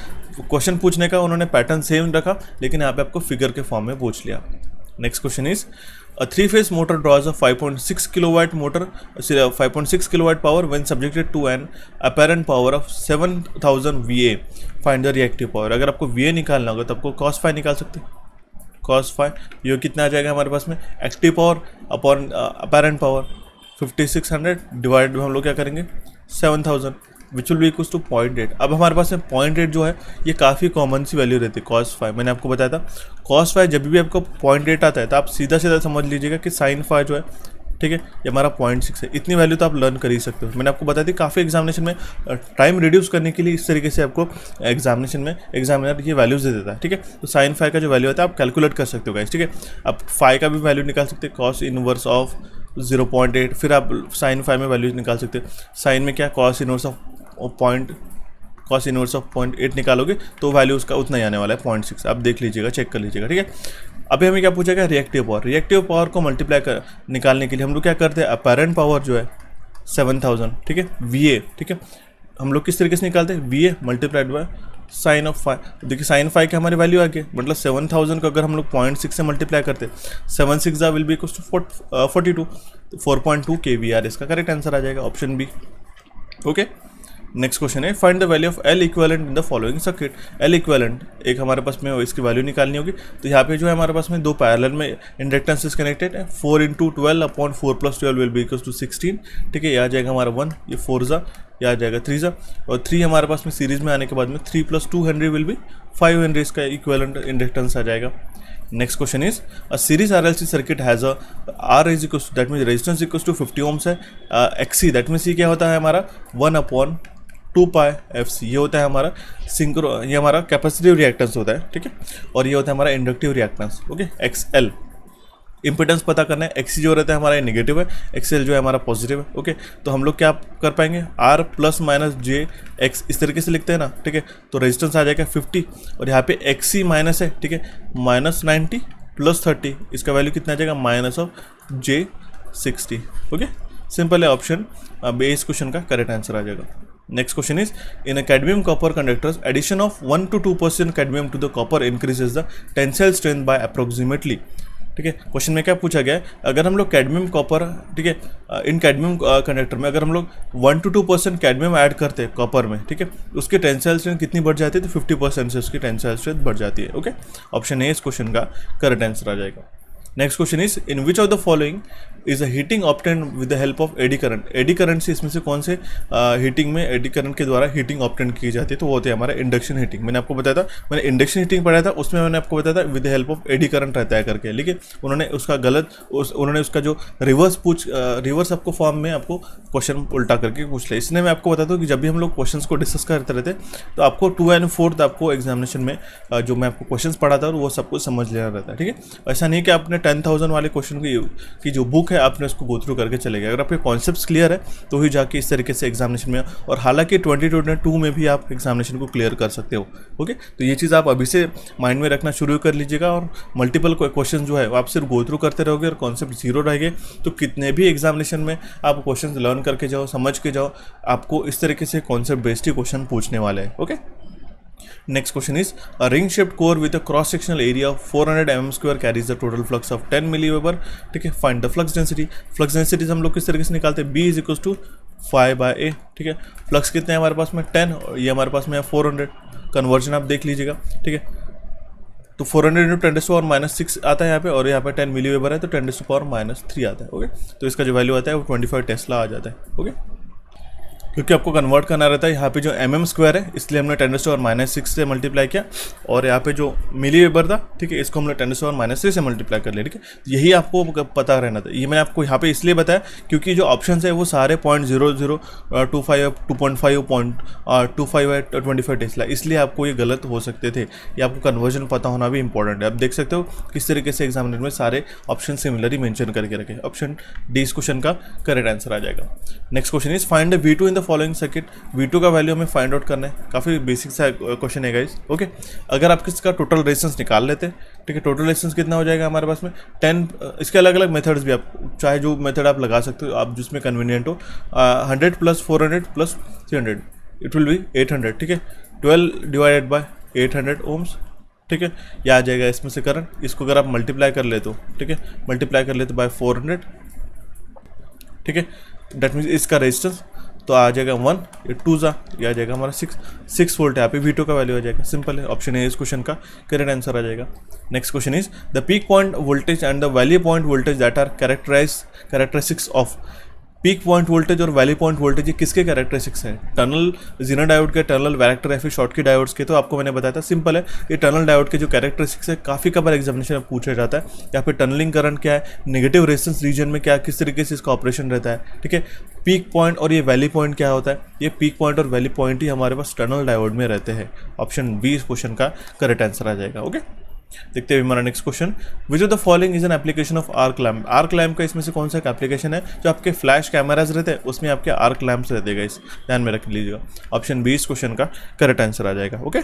क्वेश्चन पूछने का उन्होंने पैटर्न सेम रखा, लेकिन यहाँ पे आपको फिगर के फॉर्म में पूछ लिया। Next question is a 3-phase motor draws a 5.6 kilowatt motor 5.6 kilowatt power when subjected to an apparent power of 7000 VA. Find the reactive power. अगर आपको VA निकालना होगा तो आपको cos phi निकाल सकते हैं। cos phi, ये कितना आ जाएगा हमारे पास में active power upon apparent power 5600 divide में हम लोग क्या करेंगे 7000 which will be equals to 0.8। अब हमारे पास में 0.8 जो है ये काफ़ी कॉमन सी वैल्यू रहती है cos phi। मैंने आपको बताया था cos phi जब भी आपको 0.8 आता है तो आप सीधा सीधा समझ लीजिएगा कि sin phi जो है, ठीक है, ये हमारा 0.6 है। इतनी वैल्यू तो आप लर्न कर ही सकते हो। मैंने आपको बताया थी काफ़ी एग्जामिनेशन में टाइम रिड्यूस करने के लिए इस तरीके से आपको एग्जामिनेशन में एग्जामिनर ये वैल्यूज दे देता है, ठीक है। तो साइन फाई का जो वैल्यू होता है आप कैलकुलेट कर सकते हो गाइस, ठीक है। आप फाई का भी वैल्यू निकाल सकते हैं कॉस इनवर्स ऑफ 0.8, फिर आप साइन फाई में वैल्यूज निकाल सकते हो। साइन में क्या कॉस इनवर्स ऑफ 0.8 निकालोगे तो वैल्यू उसका उतना ही आने वाला है 0.6। आप देख लीजिएगा, चेक कर लीजिएगा, ठीक है। अभी हमें क्या पूछेगा रिएक्टिव पावर। रिएक्टिव पावर को मल्टीप्लाई कर निकालने के लिए हम लोग क्या करते हैं अपेरेंट पावर जो है 7000, ठीक है, VA, ठीक है, हम लोग किस तरीके से निकालते हैं VA multiplied by sine of phi. देखिए साइन फाई की हमारी वैल्यू आ गई, मतलब 7000 को अगर हम लोग 0.6 से मल्टीप्लाई करते हैं 7 6 will be equals to 42, 4.2 kVAR इसका करेक्ट आंसर आ जाएगा option B. Okay, next question है find the value of L equivalent in the following circuit. L equivalent एक हमारे पास में इसकी वैल्यू निकालनी होगी। तो यहाँ पे जो है हमारे पास में दो पैरेलल में इंडक्टेंसेस कनेक्टेड है, 4 × 12 upon 4 + 12 will be equals to 16, ठीक है। ये आ जाएगा हमारा 1, ये 4 जा, ये आ जाएगा 3 जा, और 3 हमारे पास में सीरीज में आने के बाद में 3 + 2 हेनरी विल बी 5 हेनरी इसका इक्विवेलेंट इंडक्टेंस आ जाएगा। Next question is a series RLC circuit has a R is equals to that means resistance equals to 50 ohms है, XC दैट मीन्स ये क्या होता है हमारा 1/2πfc, ये होता है हमारा सिंक्रो, ये हमारा कैपेसिटिव रिएक्टेंस होता है, ठीक है, और ये होता है हमारा inductive reactance. Okay, XL impedance पता करना है, XC जो रहता है हमारा नेगेटिव है, XL जो है हमारा पॉजिटिव है। ओके, तो हम लोग क्या कर पाएंगे R ± jX इस तरीके से लिखते हैं ना, ठीक है। तो रेजिस्टेंस आ जाएगा 50 और यहाँ पे XC माइनस है, ठीक है, -90 + 30 इसका वैल्यू कितना आ जाएगा -j60। ओके, सिंपल है ऑप्शन बी इस क्वेश्चन का करेक्ट आंसर आ जाएगा। Next question is in a cadmium copper conductors addition of 1 to 2% cadmium to the copper increases the tensile strength by approximately, ठीक है। क्वेश्चन में क्या पूछा गया है, अगर हम लोग कैडमियम कॉपर, ठीक है, इन कैडमियम कंडक्टर में अगर हम लोग 1 to 2% कैडमियम ऐड करते हैं कॉपर में, ठीक है, उसकी टेंसाइल स्ट्रेंथ कितनी बढ़ जाती है, तो 50% से उसकी टेंसाइल स्ट्रेंथ बढ़ जाती है। ओके, ऑप्शन ए इस क्वेश्चन का करेक्ट आंसर आ जाएगा। Next question is in which of the following is a heating obtain with the help of eddy current. Eddy current से इसमें से कौन से हीटिंग में एडी करंट के द्वारा हीटिंग ऑप्टेन की जाती है, तो वो होते हैं हमारा इंडक्शन हीटिंग। मैंने आपको बताया था, मैंने इंडक्शन हीटिंग पढ़ा था, उसमें मैंने आपको बताया था with the help of eddy current रहता है करके, लेकिन उन्होंने उसका गलत उन्होंने उसका जो रिवर्स आपको फॉर्म में आपको क्वेश्चन उल्टा करके पूछ लिया। इसलिए मैं आपको बताता हूँ कि जब भी हम लोग क्वेश्चन को डिस्कस करते रहते तो आपको 2 and 4 आपको एग्जामिनेशन में जो मैं आपको क्वेश्चन पढ़ा था वो सबको समझ लेना रहता है, ठीक है। ऐसा नहीं कि आपने 10,000 वाले क्वेश्चन की जो बुक है आपने उसको गो थ्रू करके चले गए। अगर आपके कॉन्सेप्ट्स क्लियर है तो ही जाके इस तरीके से एग्जामिनेशन में, और हालांकि 2022 में भी आप एग्जामिनेशन को क्लियर कर सकते हो। ओके, तो ये चीज़ आप अभी से माइंड में रखना शुरू कर लीजिएगा, और मल्टीपल क्वेश्चन जो है वो आप सिर्फ गो थ्रू करते रहोगे और कॉन्सेप्ट जीरो रहेंगे तो कितने भी एग्जामिनेशन में आप क्वेश्चन लर्न करके जाओ, समझ के जाओ, आपको इस तरीके से कॉन्सेप्ट बेस्ड ही क्वेश्चन पूछने वाले हैं। Okay, next question is a ring shaped core with a cross sectional area of 400 mm² carries the total flux of 10 milliweber, ठीक है। find the flux density। flux density हम लोग किस तरीके से निकालते हैं, B = phi/a, ठीक है। फ्लक्स कितने हैं हमारे पास में 10, और ये हमारे पास में है 400, कन्वर्जन आप देख लीजिएगा, ठीक है। तो 400 × 10⁻⁻6 आता है यहाँ पे, और यहाँ पे 10 मिलीवेबर है तो 10⁻³ आता है। ओके, तो इसका जो वैल्यू आता है वो 25 टेस्ला आ जाता है। ओके, क्योंकि आपको कन्वर्ट करना रहता है, यहाँ पे जो mm² है इसलिए हमने 10⁻⁻6 से मल्टीप्लाई किया, और यहाँ पे जो मिलीवेबर था, ठीक है, इसको हमने 10⁻³ से मल्टीप्लाई कर लिया, ठीक है। यही आपको पता रहना था। ये मैंने आपको यहाँ पे इसलिए बताया क्योंकि जो ऑप्शन है वो सारे 0.0025 2.5 0.25 25 टेस्ला, इसलिए आपको ये गलत हो सकते थे। ये आपको कन्वर्जन पता होना भी इंपॉर्टेंट है। आप देख सकते हो किस तरीके से एग्जामिनर में सारे ऑप्शन सिमिलर ही मेंशन करके रखे। ऑप्शन डी इस क्वेश्चन का करेक्ट आंसर आ जाएगा। Next question is find the V2 in the following circuit. V2 का वैल्यू हमें फाइंड आउट करना है, काफ़ी बेसिक सा क्वेश्चन है गाइस। ओके, अगर आप किसका टोटल रेजिस्टेंस निकाल लेते हैं, ठीक है, टोटल रेजिस्टेंस कितना हो जाएगा हमारे पास में 10। इसके अलग अलग मेथड्स भी आप चाहे जो मेथड आप लगा सकते हो, आप जिसमें कन्वीनियंट हो। 100 + 400 + 300 इट विल बी 800, ठीक है। 12 / 800 ohms, ठीक है, यह आ जाएगा इसमें से करंट। इसको अगर आप मल्टीप्लाई कर ले तो, ठीक है, मल्टीप्लाई कर ले तो बाय 400, ठीक है, दैट मीन्स इसका रेजिस्टेंस तो आ जाएगा 1, ये 2 जा, ये आ जाएगा हमारा 6 वोल्ट, यहाँ पे V2 का वैल्यू आ जाएगा। सिंपल है, ऑप्शन ए इस क्वेश्चन का करेक्ट आंसर आ जाएगा। Next question is the peak point voltage and the value point voltage that are characteristics of. Peak point voltage और वैल्यू पॉइंट वोल्टेज ये किसके कैरेक्टरिस्टिक्स हैं? टनल जीरो डायोड के, tunnel varactor या फिर शॉर्टकी डायोड्स के। तो आपको मैंने बताया था, सिंपल है, ये टनल डायोड के जो कैरेक्टरिस्टिक्स है काफ़ी कबार एग्जामिनेशन में पूछा जाता है। यहाँ पे टनलिंग करंट क्या है, नेगेटिव रेजिस्टेंस रीजन में क्या किस तरीके से इसका ऑपरेशन रहता है, ठीक है। पीक पॉइंट और ये वैल्यू पॉइंट क्या होता है? ये पीक पॉइंट और वैल्यू पॉइंट ही हमारे पास टनल डायोड में रहते हैं। ऑप्शन बी इस क्वेश्चन का करेक्ट आंसर आ जाएगा। ओके, देखते हैं हमारा next question. Which of the following is an application of arc lamp. Arc lamp का इसमें से कौन सा एक एप्लीकेशन है? जो आपके फ्लैश कैमराज रहते हैं उसमें आपके आर्क लैम्प्स रहते हैं, इस ध्यान में रख लीजिएगा। ऑप्शन बी इस क्वेश्चन का करेक्ट आंसर आ जाएगा। Okay,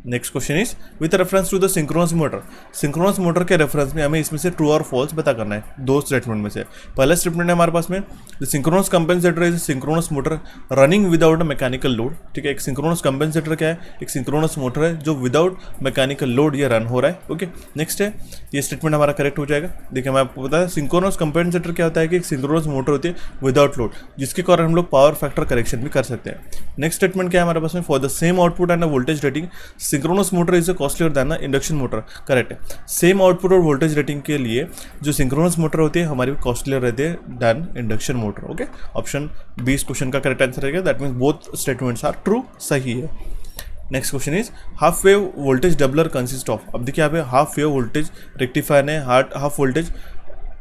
next question is with reference to the synchronous motor. Synchronous motor के रेफरेंस में हमें इसमें से ट्रू और फॉल्स पता करना है, दो स्टेटमेंट में से। पहला स्टेटमेंट है हमारे पास में the synchronous compensator is synchronous motor running without a mechanical load, ठीक है। एक सिंक्रोनस कंपेंसेटर क्या है? एक सिंक्रोनस मोटर है जो विदाउट मैकेनिकल लोड ये रन हो रहा है। ओके, नेक्स्ट है, ये स्टेटमेंट हमारा करेक्ट हो जाएगा। देखिए मैं आपको बताया सिंक्रोनस कंपेंसेटर क्या होता है कि एक सिंक्रोनस मोटर होती है विदाउट लोड, जिसके कारण हम लोग पावर फैक्टर करेक्शन भी कर सकते हैं। नेक्स्ट स्टेटमेंट क्या है हमारे पास में? For the same output and voltage rating synchronous motor is costlier than induction motor. Correct है, सेम आउटपुट और वोल्टेज रेटिंग के लिए जो सिंक्रोनस मोटर होती है हमारी कॉस्टलियर रहती है than induction motor. Okay, option B इस क्वेश्चन का करेक्ट आंसर रहेगा। That means both statements are true, सही है। Next question is half wave voltage doubler consist of. अब देखिए यहाँ पे हाफ वेव वोल्टेज रेक्टिफायर है, हाफ वोल्टेज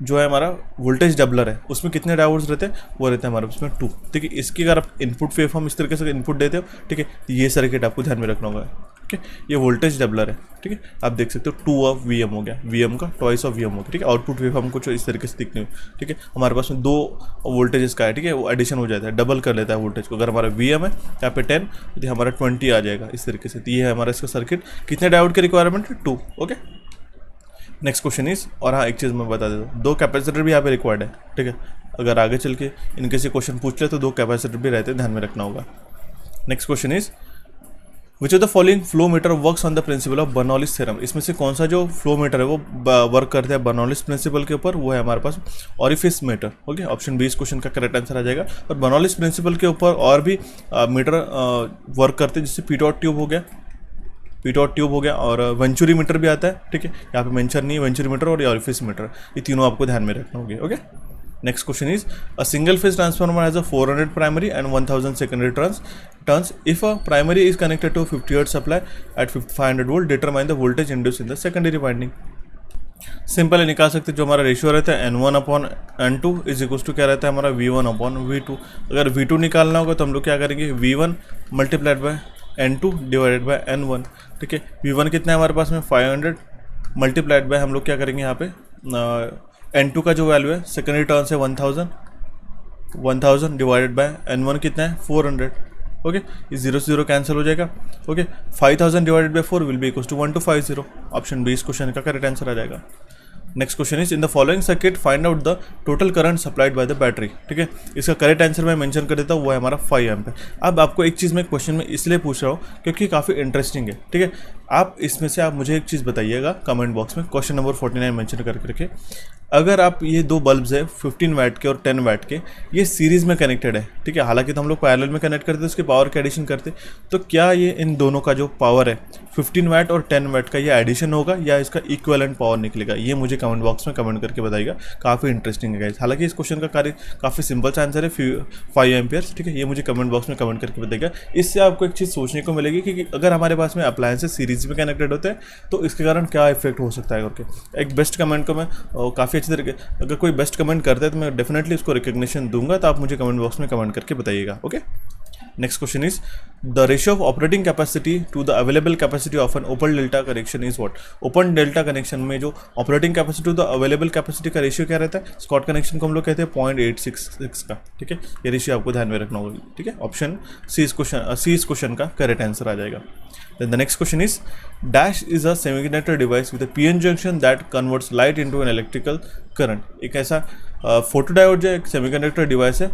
जो है हमारा वोल्टेज डबलर है, उसमें कितने डायोड्स रहते हैं? वो रहते हैं हमारे उसमें 2। ठीक है, इसकी अगर आप इनपुट वेव फॉर्म इस तरीके से इनपुट देते हो, ठीक है, ये सर्किट आपको ध्यान में रखना होगा। ठीक है, ये वोल्टेज डबलर है, ठीक है, आप देख सकते हो 2 ऑफ वीएम हो गया, वीएम का ट्वाइस ऑफ वीएम हो गया। ठीक है, आउटपुट वेव फॉर्म कुछ इस तरीके से दिखनी हो, ठीक है, हमारे पास में 2 वोल्टेजेस का है, ठीक है, वो एडिशन हो जाता है, डबल कर लेता है वोल्टेज को। अगर हमारा वीएम है यहाँ पे 10 तो हमारा 20 आ जाएगा इस तरीके से। तो ये है हमारा इसका सर्किट। कितने डायोड की रिक्वायरमेंट है? 2। ओके, नेक्स्ट क्वेश्चन इज, और हाँ एक चीज़ मैं बता देता हूँ, 2 कैपेसिटर भी यहाँ पे रिक्वायर्ड है। ठीक है, अगर आगे चल के इनके से क्वेश्चन पूछ ले तो 2 कैपेसिटर भी रहते हैं, ध्यान में रखना होगा। Next question is which of the following flow meter works on the principle of Bernoulli's theorem. इसमें से कौन सा जो फ्लो मीटर है वो वर्क करता है बर्नौलीज प्रिंसिपल के ऊपर? वो है हमारे पास orifice meter. Okay, option B इस क्वेश्चन का करेक्ट आंसर आ जाएगा। और बर्नौलीज प्रिंसिपल के ऊपर और भी मीटर वर्क करते हैं, जैसे पीटॉट ट्यूब हो गया, पीटॉट ट्यूब हो गया, और वेंचुरी मीटर भी आता है। ठीक है, यहाँ पे मेंशन नहीं है, वेंचुरी मीटर और ऑरिफिस मीटर, ये तीनों आपको ध्यान में रखना होंगे। Okay, next question is a single phase transformer has a 400 primary and 1000 secondary turns if a primary is connected to 50 hertz supply at 500 volt determine the voltage induce in the secondary winding. Simple है, निकाल सकते जो हमारा ratio रहता है N1/N2 is equal to क्या रहता है हमारा V1/V2। अगर V2 निकालना होगा तो हम लोग क्या करेंगे, V1 multiplied by N2 divided by N1। ठीक है, V1 कितना है हमारे पास में 500 मल्टीप्लाइड बाय हम लोग क्या करेंगे यहाँ पे N2 का जो वैल्यू है सेकेंडरी टर्न है 1000 डिवाइडेड बाय N1 कितना है 400। ओके, ये 0 से 0 कैंसिल हो जाएगा। Okay, 5000 divided by 4 will be equal to 1250। Option B इस क्वेश्चन का करेक्ट आंसर आ जाएगा। Next question is in the following circuit find out the total current supplied by the battery. ठीक है, इसका करेक्ट आंसर मैं मेंशन कर देता हूँ, वो है हमारा 5 एम्प है। अब आपको एक चीज़ मैं क्वेश्चन में इसलिए पूछ रहा हूँ क्योंकि काफ़ी इंटरेस्टिंग है। ठीक है, आप इसमें से आप मुझे एक चीज़ बताइएगा कमेंट बॉक्स में, क्वेश्चन नंबर 49 मेंशन करके, अगर आप ये 2 बल्ब्स है 15 वाट के और 10 वाट के, ये सीरीज़ में कनेक्टेड है। ठीक है, हालांकि तो हम लोग पैरेलल में कनेक्ट करते उसके पावर के एडिशन करते, तो क्या ये इन दोनों का जो पावर है 15 वाट और 10 वाट का ये एडिशन होगा या इसका इक्विवेलेंट पावर निकलेगा? ये मुझे कमेंट बॉक्स में कमेंट करके बताइएगा, काफ़ी इंटरेस्टिंग है गाइस। हालांकि इस क्वेश्चन का कार्य काफ़ी सिंपल सा आंसर है 5 एम्पियर्स। ठीक है, ये मुझे कमेंट बॉक्स में कमेंट करके बताइएगा। इससे आपको एक चीज़ सोचने को मिलेगी कि अगर हमारे पास में अप्लायंसेस सीरीज में कनेक्टेड होते हैं तो इसके कारण क्या इफेक्ट हो सकता है करके। एक बेस्ट कमेंट को मैं काफ़ी अच्छी तरीके, अगर कोई बेस्ट कमेंट करता है तो मैं डेफिनेटली उसको रिकग्निशन दूंगा, तो आप मुझे कमेंट बॉक्स में कमेंट करके बताइएगा। Okay, next question is the ratio of operating capacity to the available capacity of an open delta connection is what. Open delta connection में जो operating capacity to the available capacity का ratio क्या रहता है? Scott connection को हम लोग कहते हैं 0.866 का। ठीक है, ये रेशियो आपको ध्यान में रखना होगा। ठीक है, ऑप्शन सी इस क्वेश्चन का करेक्ट आंसर आ जाएगा। Then the next question is dash is a semiconductor device with a PN junction that converts light into an electrical current। एक ऐसा फोटोडायोड जो एक सेमीकंडक्टर डिवाइस है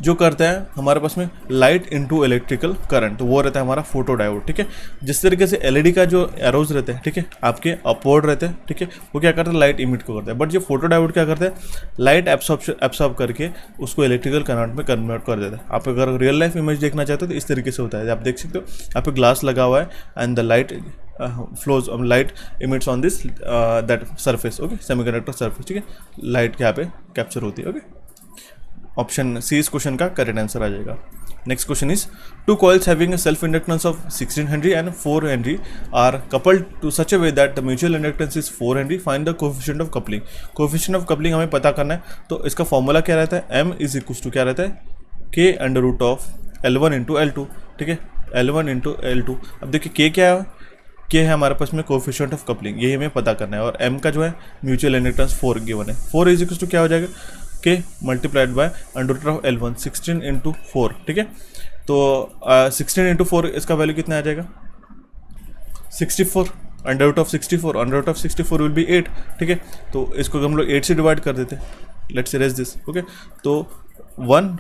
जो करता है हमारे पास में लाइट इनटू इलेक्ट्रिकल करंट, तो वो रहता है हमारा फोटो डायोड, ठीक है। जिस तरीके से एलईडी का जो एरोज रहते हैं, ठीक है, आपके अपवर्ड रहते हैं, ठीक है, वो क्या करता है, लाइट इमिट को करता है। बट जो फोटो डायोड क्या करता है, लाइट एब्सॉर्ब करके उसको इलेक्ट्रिकल करंट में कन्वर्ट कर देता है। आप अगर रियल लाइफ इमेज देखना चाहते हो तो इस तरीके से होता है, आप देख सकते हो यहाँ पे ग्लास लगा हुआ है and the light flows light emits on this that surface, okay, semiconductor surface, ठीक है, लाइट यहाँ पे कैप्चर होती है, ओके। ऑप्शन सी इस क्वेश्चन का करेक्ट आंसर आ जाएगा। Next question is two coils having a self inductance of 16 henry and 4 henry are coupled to such a way that the mutual inductance is 4 henry, find the coefficient of coupling. Coefficient of coupling हमें पता करना है, तो इसका formula क्या रहता है, m is equal to क्या रहता है, k under root of L1 into L2, ठीक है, L1 इंटू L2। अब देखिए k क्या है, के है हमारे पास में कोएफिशिएंट ऑफ कपलिंग, यही हमें पता करना है, और m का जो है म्यूचुअल इंडक्टेंस 4 गिवन है। 4 इज इक्वल टू क्या हो जाएगा, K multiplied by under root of L1, 16 into 4, ठीक है। तो 16 इंटू 4 इसका वैल्यू कितना आ जाएगा, 64, under root of 64, under root of 64 will be 8, ठीक है। तो इसको हम लोग 8 से डिवाइड कर देते हैं, लेट्स इरेज दिस, ओके। तो 1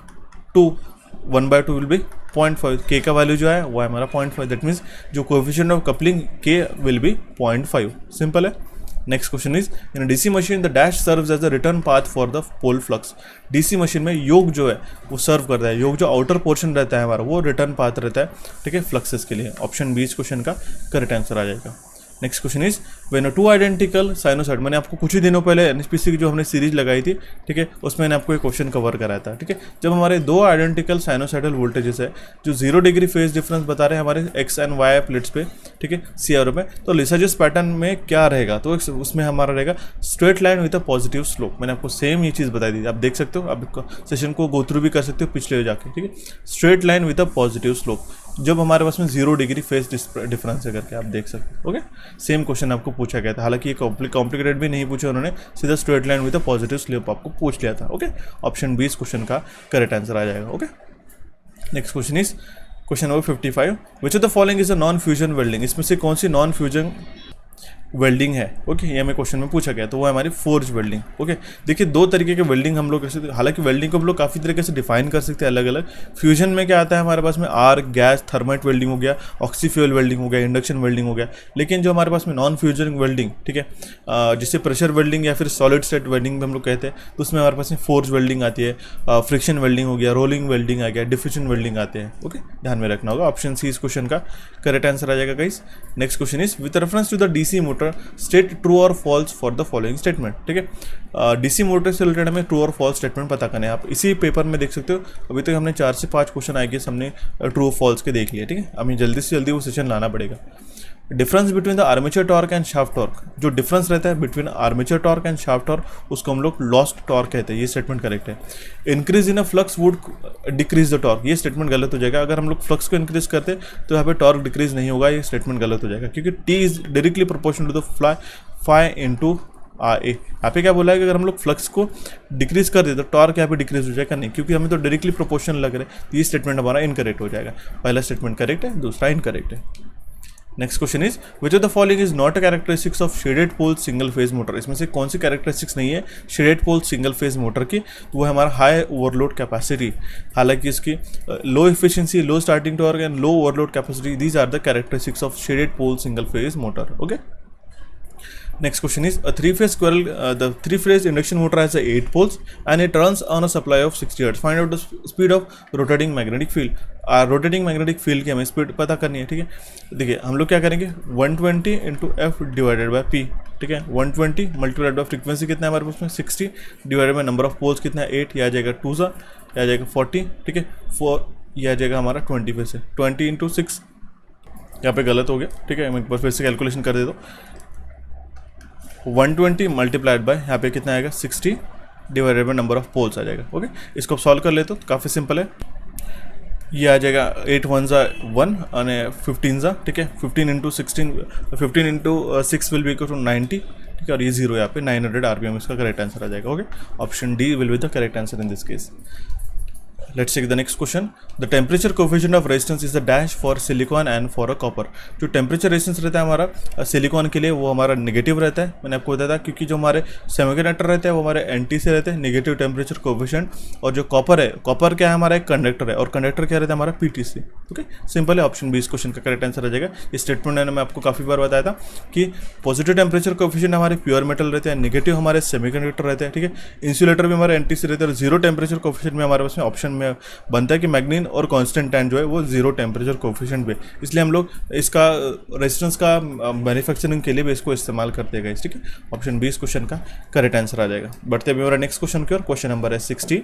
बाय 2 विल बी 0.5, के का वैल्यू जो है वो है हमारा 0.5, दैट मीन्स जो coefficient of coupling K will be 0.5, simple है। Next question is in DC machine the dash serves as the return path for the pole flux. DC machine में योग जो है वो सर्व करता है, योग जो आउटर पोर्शन रहता है हमारा वो रिटर्न पाथ रहता है, ठीक है, फ्लक्सेस के लिए। ऑप्शन बी इस क्वेश्चन का करेक्ट आंसर आ जाएगा। Next question is when two identical sinusoid, मैंने आपको कुछ ही दिनों पहले एनएचपीसी की जो हमने सीरीज लगाई थी, ठीक है, उसमें मैंने आपको एक क्वेश्चन कवर कराया था, ठीक है। जब हमारे दो आइडेंटिकल साइनोसाइडल वोल्टेजेस है जो 0 डिग्री फेज डिफरेंस बता रहे हैं हमारे एक्स एंड वाई प्लेट्स पे, ठीक है, सी आर में, तो लिसाजिस पैटर्न में क्या रहेगा, तो उसमें हमारा रहेगा straight line with a positive slope. मैंने आपको सेम ये चीज़ बताई थी, आप देख सकते हो, आप सेशन को गो थ्रू भी कर सकते हो पिछले जाके, ठीक है। Straight line with a positive slope जब हमारे पास में 0 डिग्री फेस डिफरेंस है करके आप देख सकते हो, ओके। सेम क्वेश्चन आपको पूछा गया था, हालांकि ये कॉम्प्लिकेटेड भी नहीं पूछा उन्होंने, सीधा straight line with a positive slope आपको पूछ लिया था, ओके। ऑप्शन बी इस क्वेश्चन का करेक्ट आंसर आ जाएगा, okay. Next question is question number 55, which of the following is a non fusion welding, इसमें से कौन सी नॉन फ्यूजन वेल्डिंग है, ओके, ये हमें क्वेश्चन में पूछा गया, तो वो है हमारी फोर्ज वेल्डिंग, ओके। देखिए दो तरीके के वेल्डिंग हम लोग कर सकते हैं, हालांकि वेल्डिंग को हम लोग काफ़ी तरीके से डिफाइन कर सकते हैं अलग अलग। फ्यूजन में क्या आता है हमारे पास में आर गैस थर्माइट वेल्डिंग हो गया, ऑक्सीफ्यूल वेल्डिंग हो गया, इंडक्शन वेल्डिंग हो गया। लेकिन जो हमारे पास में नॉन फ्यूजन वेल्डिंग, ठीक है, जिससे प्रेशर वेल्डिंग या फिर सॉलिड स्टेट वेल्डिंग हम लोग कहते हैं, तो उसमें हमारे पास में फोर्ज वेल्डिंग आती है, फ्रिक्शन वेल्डिंग हो गया, रोलिंग वेल्डिंग आ गया, डिफ्यूजन वेल्डिंग आते हैं, ओके, ध्यान में रखना होगा। ऑप्शन सी इस क्वेश्चन का करेक्ट आंसर आ जाएगा guys. Next question is with reference to the DC motor state true और false for the following statement, ठीक है। डीसी मोटर से रिलेटेड हमें ट्रू और फॉल्स स्टेटमेंट पता करना है, आप इसी पेपर में देख सकते हो। अभी तक हमने 4 से 5 क्वेश्चन आए हमने ट्रू फॉल्स के देख लिए, ठीक है। हमें जल्दी से जल्दी वो सेशन लाना पड़ेगा। Difference between the armature torque and shaft torque, जो डिफरेंस रहता है between armature torque and shaft torque उसको हम लोग लॉस्ट टॉर्क कहते हैं, ये स्टेटमेंट करेक्ट है। Increase in a flux would decrease the torque, ये स्टेटमेंट गलत हो जाएगा। अगर हम लोग फ्लक्स को इंक्रीज करते तो यहाँ पे टॉर्क डिक्रीज नहीं होगा, ये स्टेटमेंट गलत हो जाएगा, क्योंकि T is directly proportional to the phi into A. यहाँ पे क्या बोला है कि अगर हम लोग फ्लक्स को डिक्रीज कर दे तो टॉर्क यहाँ पे डिक्रीज हो जाएगा, नहीं, क्योंकि हमें तो डायरेक्टली प्रोपोर्शनल लग रहा है, तो ये स्टेटमेंट हमारा इनकरेक्ट हो जाएगा। पहला स्टेटमेंट करेक्ट है, दूसरा इनकरेक्ट है। Next question is which of the following is not a characteristics of shaded pole single phase motor, इसमें से कौन सी कैरेक्टरिस्टिक्स नहीं है shaded pole single phase motor की, तो वो है हमारा हाई ओवरलोड कैपेसिटी। हालांकि इसकी low efficiency, low starting torque and low overload capacity, these are the characteristics of shaded pole single phase motor, okay. Next question is a the three-phase induction motor has 8 poles and it runs on a supply of 60 Hz. Find out the speed of rotating magnetic field. Rotating magnetic field की हमें speed पता करनी है, ठीक है। देखिए हम लोग क्या करेंगे 120 into F divided by P, ठीक है। 120 मल्टीप्लाइड बाई फ्रीक्वेंसी कितना है हमारे पास में 60 divided by number of poles कितना है 8, यह आ जाएगा 2 सा, यह आ जाएगा 40, ठीक है। 4 यह आ जाएगा हमारा 20 पे से 20 इंटू 6, यहाँ पे गलत हो गया, ठीक है। मैं एक बार फिर से कैलकुलेशन कर देता हूँ। 120 मल्टीप्लाइड बाय यहाँ पे कितना आएगा 60 divided by number of poles आ जाएगा, ओके। इसको आप सॉल्व कर लेते हो तो काफ़ी सिंपल है, ये आ जाएगा 8 1 1 और 15 ज़ा, ठीक है। 15 into 6 will be equal to 90, ठीक है, और ये 0 यहाँ पे 900 RPM इसका करेक्ट आंसर आ जाएगा, okay. Option D will be the correct answer in this case. Let's take the next question. The temperature coefficient of resistance is the dash for silicon and for a copper. जो temperature resistance रहता है हमारा silicon के लिए वो हमारा negative रहता है, मैंने आपको बताया था, क्योंकि जो हमारे सेमीकंडक्टर रहते हैं वो हमारे एंटी से रहते हैं, नेगेटिव टेम्परेचर कोफिशिएंट। और जो कॉपर है, कॉपर क्या है हमारा एक कंडक्टर है, और कंडक्टर क्या रहता है हमारा पीटीसी। ओके, सिंपल है, ऑप्शन बी इस क्वेश्चन का करेक्ट आंसर आ जाएगा। इस स्टेटमेंट ने मैं आपको काफ़ी बार बताया था कि पॉजिटिव टेम्परेचर कोफिशिएंट हमारे प्योर मेटल रहते हैं, नेगेटिव हमारे सेमीकंडक्टर रहते हैं, ठीक है। इंसुलेटर भी हमारे एंटी से रहते हैं, और जीरो टेम्परेचर कोफिशिएंट में हमारे पास में ऑप्शन में बनता है कि मैग्नीन और कांस्टेंटाइन जो है वो जीरो टेम्परेचर कोफिशिएंट पे, इसलिए हम लोग इसका रेजिस्टेंस का मैन्युफैक्चरिंग के लिए भी इसको इस्तेमाल करते हैं, ठीक है। ऑप्शन बी इस क्वेश्चन का करेक्ट आंसर आ जाएगा। बढ़ते हैं हमारा नेक्स्ट क्वेश्चन की ओर। क्वेश्चन नंबर है 60।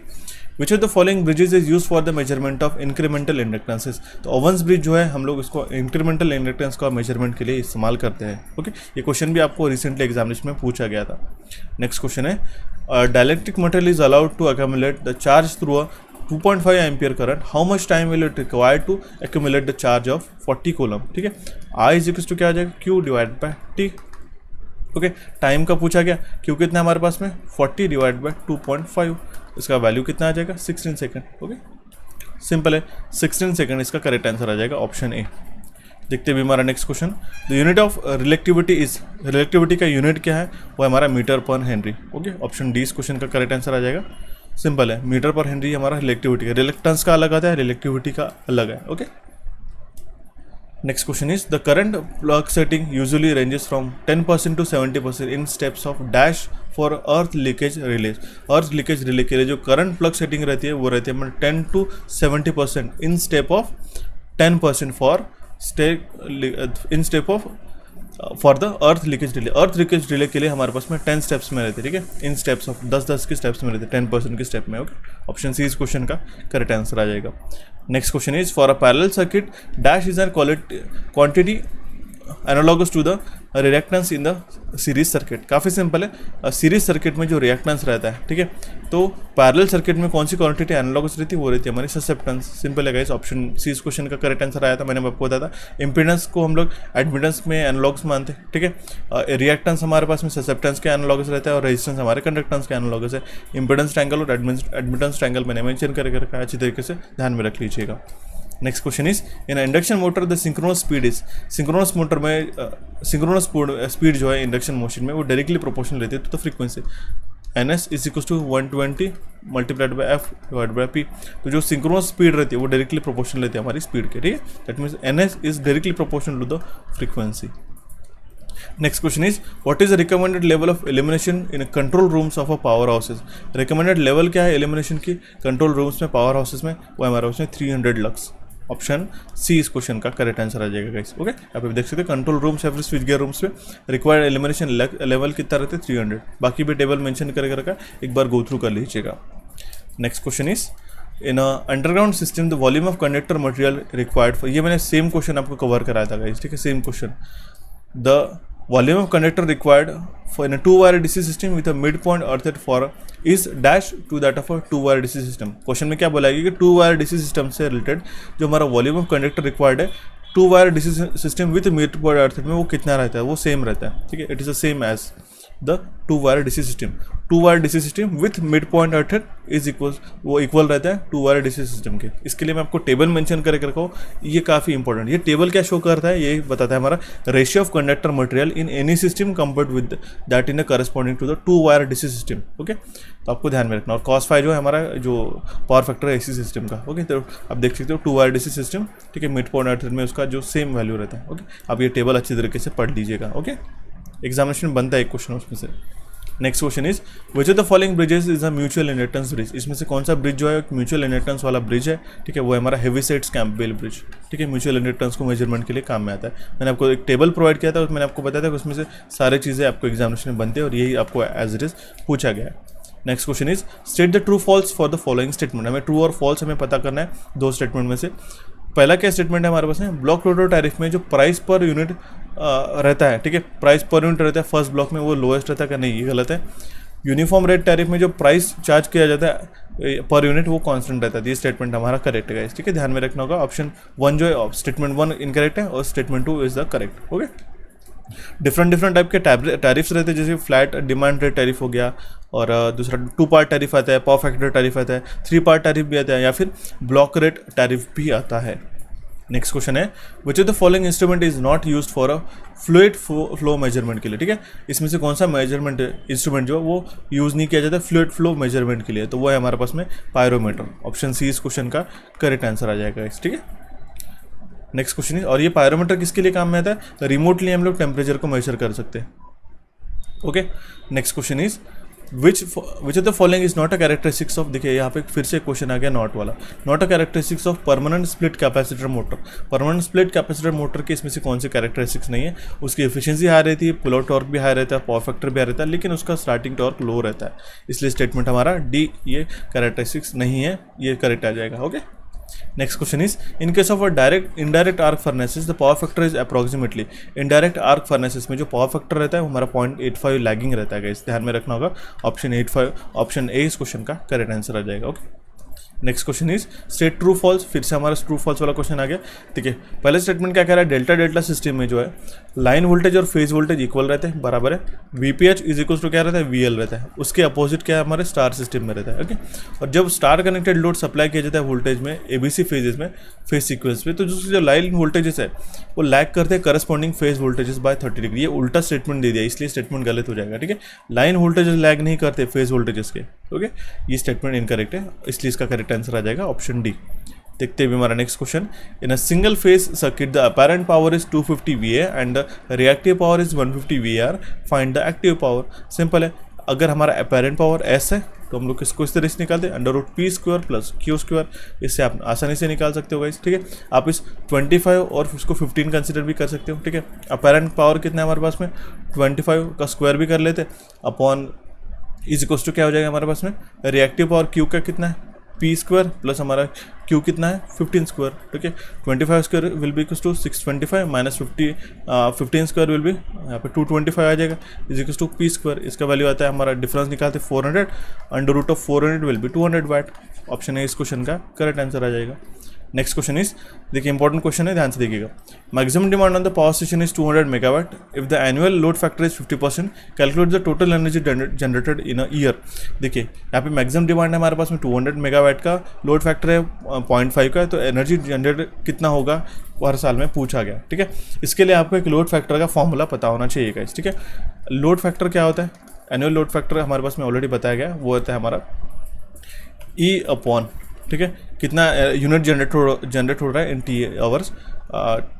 Which of the following bridges is use for the measurement of incremental inductances. तो ओवंस ब्रिज जो है हम लोग इसको इंक्रीमेंटल इंडक्टेंस का मेजरमेंट के लिए इस्तेमाल करते हैं। ओके, ये क्वेश्चन भी आपको रिसेंटली एग्जामिनेशन में पूछा गया था। नेक्स्ट क्वेश्चन है dielectric material is allowed to accumulate the charge through a 2.5 ampere current, how much time will it require to accumulate the charge of 40 coulomb, ठीक है। आई इज इक्वल टू क्या आ जाएगा, Q divide by T. Okay, time का पूछा गया, Q कितना हमारे पास में 40 डिवाइड बाय 2.5, इसका वैल्यू कितना आ जाएगा 16 सेकेंड। ओके, सिंपल है, 16 सेकेंड इसका करेक्ट आंसर आ जाएगा, ऑप्शन ए। देखते भी हमारा next question. The unit of reluctivity is, reluctivity का यूनिट क्या है, वो हमारा मीटर पर हेनरी। ओके, ऑप्शन डी इस क्वेश्चन का करेक्ट आंसर आ जाएगा। सिंपल है, मीटर पर हेनरी हमारा रिलेक्टिविटी है, रिलेक्टेंस का अलग आता है, रिलेक्टिविटी का अलग है। Okay, next question is the current plug setting usually ranges from 10% to 70% in steps of dash for earth leakage relay. Earth leakage relay के लिए जो करंट प्लग सेटिंग रहती है वो रहती है 10 to 70% in step of 10% for in step of for the earth leakage relay. Earth leakage relay के लिए हमारे पास में 10 स्टेप्स में रहते हैं, ठीक है, इन स्टेप्स ऑफ 10 के स्टेप्स में रहते हैं, 10% के स्टेप में। ओके, ऑप्शन सी इस क्वेश्चन का करेक्ट आंसर आ जाएगा। Next question is for a parallel circuit dash is an quantity analogous to the reactance in the series circuit. काफ़ी सिंपल है, सीरीज सर्किट में जो रिएक्टेंस रहता है, ठीक है, तो पैरेलल सर्किट में कौन सी क्वांटिटी एनालॉगस रहती है, वो रहती है हमारी ससेप्टेंस। सिंपल है गाइस, ऑप्शन सी इस क्वेश्चन का करेक्ट आंसर आया था, मैंने आपको बताया था। इंपीडेंस को हम लोग एडमिटेंस में एनालॉगस मानते हैं, ठीक है। रिएक्टेंस हमारे पास में ससेप्टेंस के एनालॉगस रहता है, और रेजिस्टेंस हमारे कंडक्टेंस के एनालॉगस है। इंपीडेंस ट्रायंगल और एडमिटेंस ट्रायंगल मैंने मेंशन करके रखा है, अच्छी तरीके से ध्यान में रख लीजिएगा। Next question is in induction motor the synchronous speed is, synchronous motor में सिंक्रोनस स्पीड जो है इंडक्शन मोशन में वो डायरेक्टली प्रोपोर्शनल रहती है तो frequency NS is equal to 120 multiplied by F divide by P। तो जो सिंक्रोनस स्पीड रहती है वो डायरेक्टली प्रोपोर्शनल रहती है हमारी स्पीड के, ठीक है। That means NS is directly proportional to the frequency. Next question is what is the recommended level of elimination in control rooms of a power houses. Recommended level क्या है elimination की control rooms में, power houses में, वो हमारे उसमें 300 lux. Option C इस question का करेक्ट आंसर आ जाएगा गाइस। ओके, आप देख सकते हैं कंट्रोल रूम्स या फिर स्विच गियर रूम्स में रिक्वायर्ड एलिमिनेशन लेवल कितना रहते हैं 300। बाकी भी टेबल मेंशन करके रखा, एक बार गो थ्रू कर लीजिएगा। Next question is in underground system the volume of conductor material required for, ये मैंने सेम क्वेश्चन आपको कवर कराया था गाइस, ठीक है, same question. The volume of conductor required for in a 2-wire DC system with a midpoint earthed for is dash to that of a 2-wire DC system। Question में क्या बोला गया कि 2-wire DC सिस्टम से related जो हमारा volume of conductor required है 2-wire DC system with midpoint earthed में वो कितना रहता है, वो सेम रहता है, ठीक है। It is the same as the 2-wire DC system. 2-wire DC system with mid point earthed is equal, वो इक्वल रहता है 2-wire DC सिस्टम के। इसके लिए मैं आपको टेबल मेंशन करके रखा हूँ, ये काफ़ी इंपॉर्टेंट। ये टेबल क्या शो करता है, ये बताता है हमारा ratio of conductor material in any system compared with that in corresponding to the 2-wire DC system. Okay, तो आपको ध्यान में रखना। और cos फाई जो है हमारा जो पावर फैक्टर है AC सिस्टम का। ओके, तो आप देख सकते हो 2-wire DC सिस्टम, ठीक है, मिड पॉइंट earthed में उसका जो सेम वैल्यू रहता है। ओके, आप ये टेबल अच्छी तरीके से पढ़ लीजिएगा। ओके, एग्जामिनेशन बनता है एक क्वेश्चन उसमें से। Next question is which of the following bridges is a mutual inductance bridge. इसमें से कौन सा ब्रिज जो है एक म्यूचुअल इंडक्टेंस वाला ब्रिज है, ठीक है, वो है हमारा हेवीसेट्स कैंपबेल ब्रिज, ठीक है। म्यूचुअल इंडक्टेंस को मेजरमेंट के लिए काम में आता है। मैंने आपको एक टेबल प्रोवाइड किया था, उसमें मैंने आपको बताया था कि उसमें से सारी चीज़ें आपको एग्जामिनेशन में बनती है और यही आपको एज इट इज पूछा गया है। Next question is state the true false for the following statement. हमें ट्रू और फॉल्स हमें पता करना है दो स्टेटमेंट में से। पहला क्या स्टेटमेंट है हमारे पास में, ब्लॉक रोटर टैरिफ में जो प्राइस पर यूनिट रहता है, ठीक है, प्राइस पर यूनिट रहता है फर्स्ट ब्लॉक में, वो लोएस्ट रहता है क्या, नहीं, ये गलत है। यूनिफॉर्म रेट टैरिफ में जो प्राइस चार्ज किया जाता है पर यूनिट वो कांस्टेंट रहता है। ये स्टेटमेंट हमारा करेक्ट है, ठीक है, ध्यान में रखना होगा। ऑप्शन 1 जो है स्टेटमेंट 1 इनकरेक्ट है और statement 2 is the correct. Okay, different type के टैरिफ्स रहते हैं, जैसे फ्लैट डिमांड रेट टैरिफ हो गया, और दूसरा 2 पार्ट टैरिफ आता है, पावर फैक्टर टैरिफ आता है, 3 पार्ट टैरिफ भी आता है, या फिर ब्लॉक रेट टैरिफ भी आता है। नेक्स्ट क्वेश्चन है विच of the following instrument is not used for a fluid flow measurement के लिए, ठीक है। इसमें से कौन सा मेजरमेंट इंस्ट्रूमेंट जो है वो यूज़ नहीं किया जाता फ्लूइड फ्लो मेजरमेंट के लिए, तो वो है हमारे पास में पायरोमीटर। ऑप्शन सी इस क्वेश्चन का करेक्ट आंसर आ जाएगा, ठीक है। नेक्स्ट क्वेश्चन है, और ये पायरोमीटर किसके लिए काम में आता है, रिमोटली हम लोग टेम्परेचर को मेजर कर सकते हैं। Okay, next question is which of the following is not a characteristics of, देखिए यहाँ पे फिर से क्वेश्चन आ गया नॉट वाला, not a characteristics of permanent split capacitor motor. Permanent split capacitor motor के इसमें से कौन सी कैरेक्टरिस्टिक्स नहीं है, उसकी एफिशिएंसी हाई रहती है, पुल आउट टॉर्क भी हाई रहता है, पावर फैक्टर भी हाई रहता है, लेकिन उसका स्टार्टिंग टॉर्क लो रहता है, इसलिए स्टेटमेंट हमारा डी ये कैरेक्टरिस्टिक्स नहीं है, ये करेक्ट आ जाएगा। Okay, next question is in case of a direct indirect arc furnaces the power factor is approximately, indirect arc furnaces में जो पावर फैक्टर रहता है वो हमारा 0.85 लैगिंग रहता है, इस ध्यान में रखना होगा। ऑप्शन ए इस क्वेश्चन का करेक्ट आंसर आ जाएगा। Okay, next question is state true false, फिर से हमारा ट्रू फॉल्स वाला क्वेश्चन आ गया। ठीक है, पहले स्टेटमेंट क्या कह रहा है, डेल्टा डेल्टा सिस्टम में जो है लाइन वोल्टेज और फेज वोल्टेज इक्वल रहते हैं, बराबर है। वीपीएच इज इक्वल टू क्या रहता है, वीएल रहता है। उसके अपोजिट क्या है, हमारे स्टार सिस्टम में रहता है। ओके, और जब स्टार कनेक्टेड लोड सप्लाई किया जाता है वोल्टेज में एबीसी फेजेस में, फेज सीक्वेंस में, तो जो लाइन वोल्टेजेस है वो लैग करते हैं corresponding phase voltages by 30 degree. ये उल्टा स्टेटमेंट दे दिया, इसलिए स्टेटमेंट गलत हो जाएगा। ठीक है, लाइन वोल्टेजेस लैग नहीं करते फेज वोल्टेजेस के। ओके, ये स्टेटमेंट इनकरेक्ट है, इसलिए इसका करेक्ट आंसर आ जाएगा ऑप्शन डी। देखते हुए हमारा next question, in a single phase circuit the apparent power is 250 VA and the reactive power is 150 VAR, find the active power. Simple है, अगर हमारा अपैरेंट पावर एस है तो हम लोग इसको इस तरह से निकालते हैं, √P² + Q²। इससे आप आसानी से निकाल सकते हो गाइस। ठीक है, आप इस 25 और उसको 15 कंसिडर भी कर सकते हो। ठीक है, अपैरेंट पावर कितना है हमारे पास में, 25 का स्क्वायर भी कर लेते अपॉन इज इक्वल टू क्या हो जाएगा हमारे पास में, रिएक्टिव पावर Q का कितना है, P² प्लस हमारा Q कितना है 15²। ठीक है, 25² will be equal to 625 minus 15² will be यहाँ पे 225 आ जाएगा, इज इक्वल टू P²। इसका वैल्यू आता है हमारा डिफरेंस निकालते 400, √400 विल बी 200 वाट। ऑप्शन है इस क्वेश्चन का करेक्ट आंसर आ जाएगा। नेक्स्ट क्वेश्चन इज, देखिए इंपॉर्टेंट क्वेश्चन है, ध्यान से देखिएगा। Maximum demand on the power station is 200 megawatt, if the annual load factor is 50%, calculate the total energy generated in a year. देखिए यहाँ पे मैक्सिमम डिमांड है हमारे पास में 200 मेगावाट का, लोड फैक्टर है 0.5 का, तो एनर्जी जनरेट कितना होगा हर साल में पूछा गया। ठीक है, इसके लिए आपको एक लोड फैक्टर का फॉर्मूला पता होना चाहिए गाइस। ठीक है, लोड फैक्टर क्या होता है, एनुअल लोड फैक्टर हमारे पास में ऑलरेडी बताया गया, वो होता है हमारा E अपॉन, ठीक है, कितना यूनिट जनरेट हो रहा है इन टी आवर्स,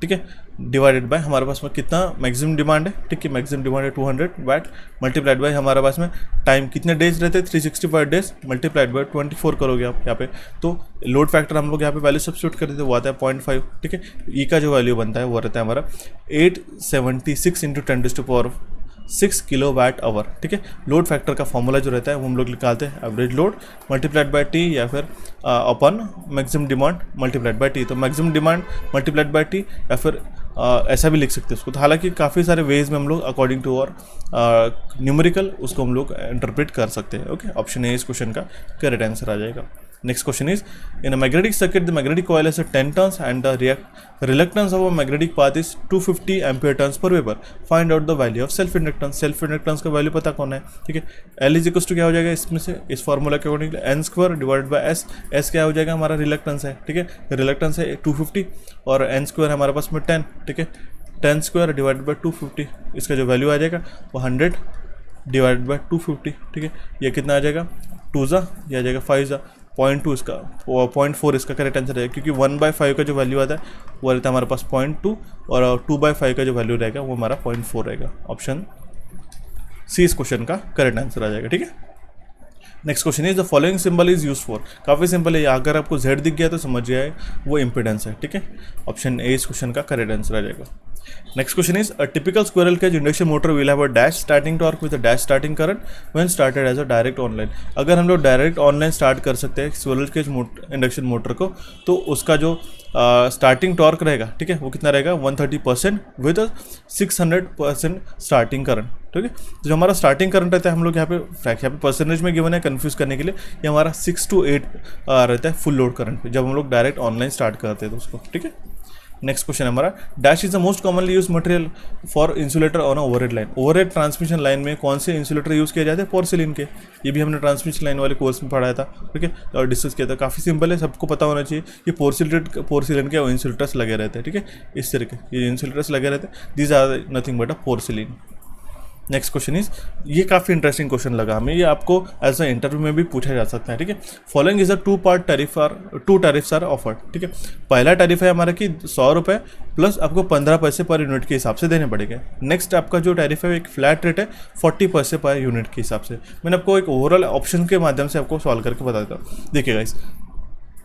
ठीक है, डिवाइडेड बाय हमारे पास में कितना मैक्सिमम डिमांड है। ठीक है, मैक्सिमम डिमांड है 200 वाट, मल्टीप्लाइड बाय हमारे पास में टाइम कितने डेज रहते हैं 365 डेज, मल्टीप्लाइड बाय 24 करोगे आप यहाँ पे, तो लोड फैक्टर हम लोग यहाँ पे वैल्यू सब्स्टिट्यूट कर देते हैं, वो आता है 0.5। ठीक है, ई का जो वैल्यू बनता है वो रहता है हमारा 876 × 10⁻6 किलोवाट आवर। ठीक है, लोड फैक्टर का फॉर्मूला जो रहता है वो हम लोग निकालते हैं average load multiplied by T, या फिर अपन maximum demand multiplied by T. तो maximum demand multiplied by T, या फिर ऐसा भी लिख सकते हैं उसको। तो हालांकि काफ़ी सारे वेज में हम लोग अकॉर्डिंग टू और न्यूमेरिकल उसको हम लोग इंटरप्रेट कर सकते हैं। ओके, ऑप्शन ए इस क्वेश्चन का करेक्ट आंसर आ जाएगा। Next question is, in a magnetic circuit, the magnetic coil has a 10 turns and the reluctance of a magnetic path is 250 ampere turns per Weber. Find out the value of self inductance. Self inductance का value पता कौन है, ठीक है। L is equal to क्या हो जाएगा इसमें से, इस फार्मूला के according n² divided by s। s क्या हो जाएगा हमारा रिलक्टेंस है, ठीक है, रिलक्टेंस है 250 और n² हमारे पास में 10। ठीक है, 10² डिवाइडेड बाय 250, इसका जो वैल्यू आ जाएगा वो 100 डिवाइडेड बाय 250। ठीक है, ये कितना आ जाएगा 2 ज़ा, ये आ जाएगा 5 ज़ा, 0.2 इसका 0.4 इसका करेक्ट आंसर है, क्योंकि 1/5 का जो वैल्यू आता है वो रहता है हमारे पास 0.2 और 2/5 का जो वैल्यू रहेगा वो हमारा 0.4 रहेगा। ऑप्शन सी इस क्वेश्चन का करेक्ट आंसर आ जाएगा। ठीक है, next question is the following symbol is use for. काफ़ी सिंपल है, अगर आपको Z दिख गया तो समझ जाए वो इम्पिडेंस है। ठीक है, ऑप्शन ए इस क्वेश्चन का करेक्ट आंसर आ जाएगा। Next question is, a typical squirrel cage induction motor will have a dash starting torque with a dash starting current when started as a direct online. अगर हम लोग direct online start कर सकते हैं squirrel cage induction motor को, तो उसका जो स्टार्टिंग टॉर्क रहेगा, ठीक है, वो कितना रहेगा 130% विद 600% स्टार्टिंग करंट। ठीक है, तो जो हमारा स्टार्टिंग करंट रहता है, हम लोग यहाँ पे परसेंटेज में गिवन है कंफ्यूज करने के लिए, ये हमारा 6 to 8 रहता है फुल लोड करंट पे, जब हम लोग डायरेक्ट ऑनलाइन स्टार्ट करते हैं तो उसको। ठीक है, नेक्स्ट क्वेश्चन है हमारा, dash is the most commonly use material for insulator on overhead line. Overhead transmission line में कौन से इंसुलेटर यूज़ किए जाते हैं? पोर्सिलिन के। ये भी हमने ट्रांसमिशन लाइन वाले कोर्स में पढ़ाया था, ठीक है, और डिस्कस किया था। काफ़ी सिंपल है, सबको पता होना चाहिए कि पोर्सिलिन के इंसुलेटर्स लगे रहते हैं, ठीक है, इस तरह के ये इंसुलेटर्स लगे रहते हैं। These are nothing but a porcelain. Next question is, ये काफ़ी इंटरेस्टिंग क्वेश्चन लगा हमें, ये आपको एज अ इंटरव्यू में भी पूछा जा सकता है, ठीक है। Following is a two tariffs are offered, ठीक है। पहला टैरिफ है हमारा कि 100 रुपये प्लस आपको 15 पैसे पर यूनिट के हिसाब से देने पड़ेंगे। नेक्स्ट आपका जो टैरिफ है एक फ्लैट रेट है 40 पैसे पर यूनिट के हिसाब से। मैंने आपको एक ओवरऑल ऑप्शन के माध्यम से आपको सॉल्व करके बता देता हूँ। देखिए गाइस,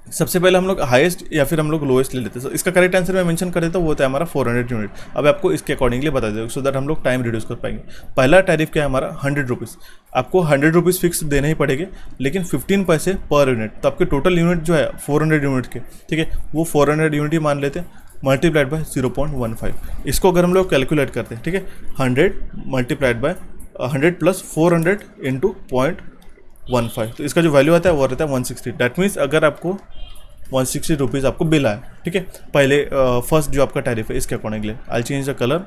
सबसे पहले हम लोग हाईएस्ट या फिर हम लोग लोएस्ट ले लेते हैं। इसका करेक्ट आंसर मैं मेंशन कर देता हूँ, वो होता है हमारा 400 यूनिट। अब आपको इसके अकॉर्डिंगली बता देगा सो दैट हम लोग टाइम रिड्यूस कर पाएंगे। पहला टैरिफ क्या है हमारा 100 रुपीज़, आपको 100 रुपीज़ फिक्स देने ही पड़ेंगे, लेकिन 15 पैसे पर यूनिट। तो आपके टोटल यूनिट जो है 400 यूनिट के, ठीक है, वो 400 यूनिट ही मान लेते हैं, मल्टीप्लाइड बाय 0.15। इसको अगर हम लोग कैलकुलेट करते हैं, ठीक है, 100 मल्टीप्लाइड बाय 100 प्लस 400 इंटू 0.15, तो इसका जो वैल्यू आता है वो रहता है 160। डैट मीन्स अगर आपको 160 रुपीज़ आपको बिल आया, ठीक है, पहले फर्स्ट जो आपका टैरिफ है इसके accordingly. I change the colour,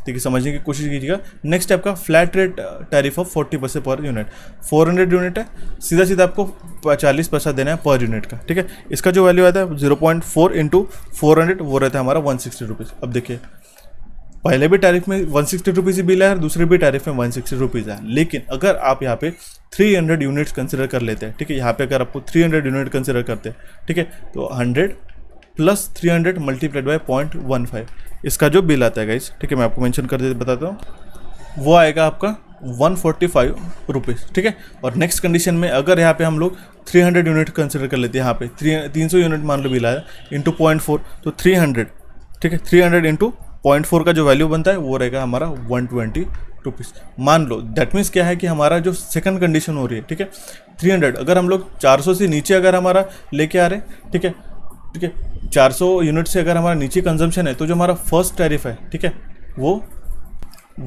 ठीक है, समझने की कोशिश कीजिएगा। नेक्स्ट आपका फ्लैट रेट टैरिफ ऑफ 40 पैसे पर यूनिट, 400 यूनिट है, सीधा सीधा आपको 40 पैसा देना है पर यूनिट का, ठीक है। इसका जो वैल्यू आता है 0.4 इंटू 400, वो रहता है हमारा 160 रुपीज़। अब देखिए, पहले भी टैरिफ में 160 रुपीज़ ही बिल है और दूसरे भी टैरिफ में 160 रुपीज़ है, लेकिन अगर आप यहाँ पे 300 यूनिट्स कंसिडर कर लेते हैं, ठीक है, यहाँ पे अगर आपको 300 यूनिट कंसिडर करते हैं, ठीक है, तो 100 प्लस 300 मल्टीप्लाइड बाय 0.15, इसका जो बिल आता है गाइस, ठीक है, मैं आपको मेंशन कर दे बताता हूँ, वो आएगा आपका 145 रुपीज़, ठीक है। और नेक्स्ट कंडीशन में अगर यहाँ पे हम लोग 300 यूनिट कंसिडर कर लेते हैं, यहाँ पे 300 यूनिट मान लो बिल आया इंटू 0.4, तो 300, ठीक है, 300 इंटू 0.4 का जो वैल्यू बनता है वो रहेगा हमारा 120 रुपीज़। मान लो दैट मीन्स क्या है कि हमारा जो सेकंड कंडीशन हो रही है, ठीक है, 300 अगर हम लोग 400 से नीचे अगर हमारा लेके आ रहे हैं, ठीक है, 400 यूनिट से अगर हमारा नीचे कंजम्पशन है, तो जो हमारा फर्स्ट टैरिफ है, ठीक है, वो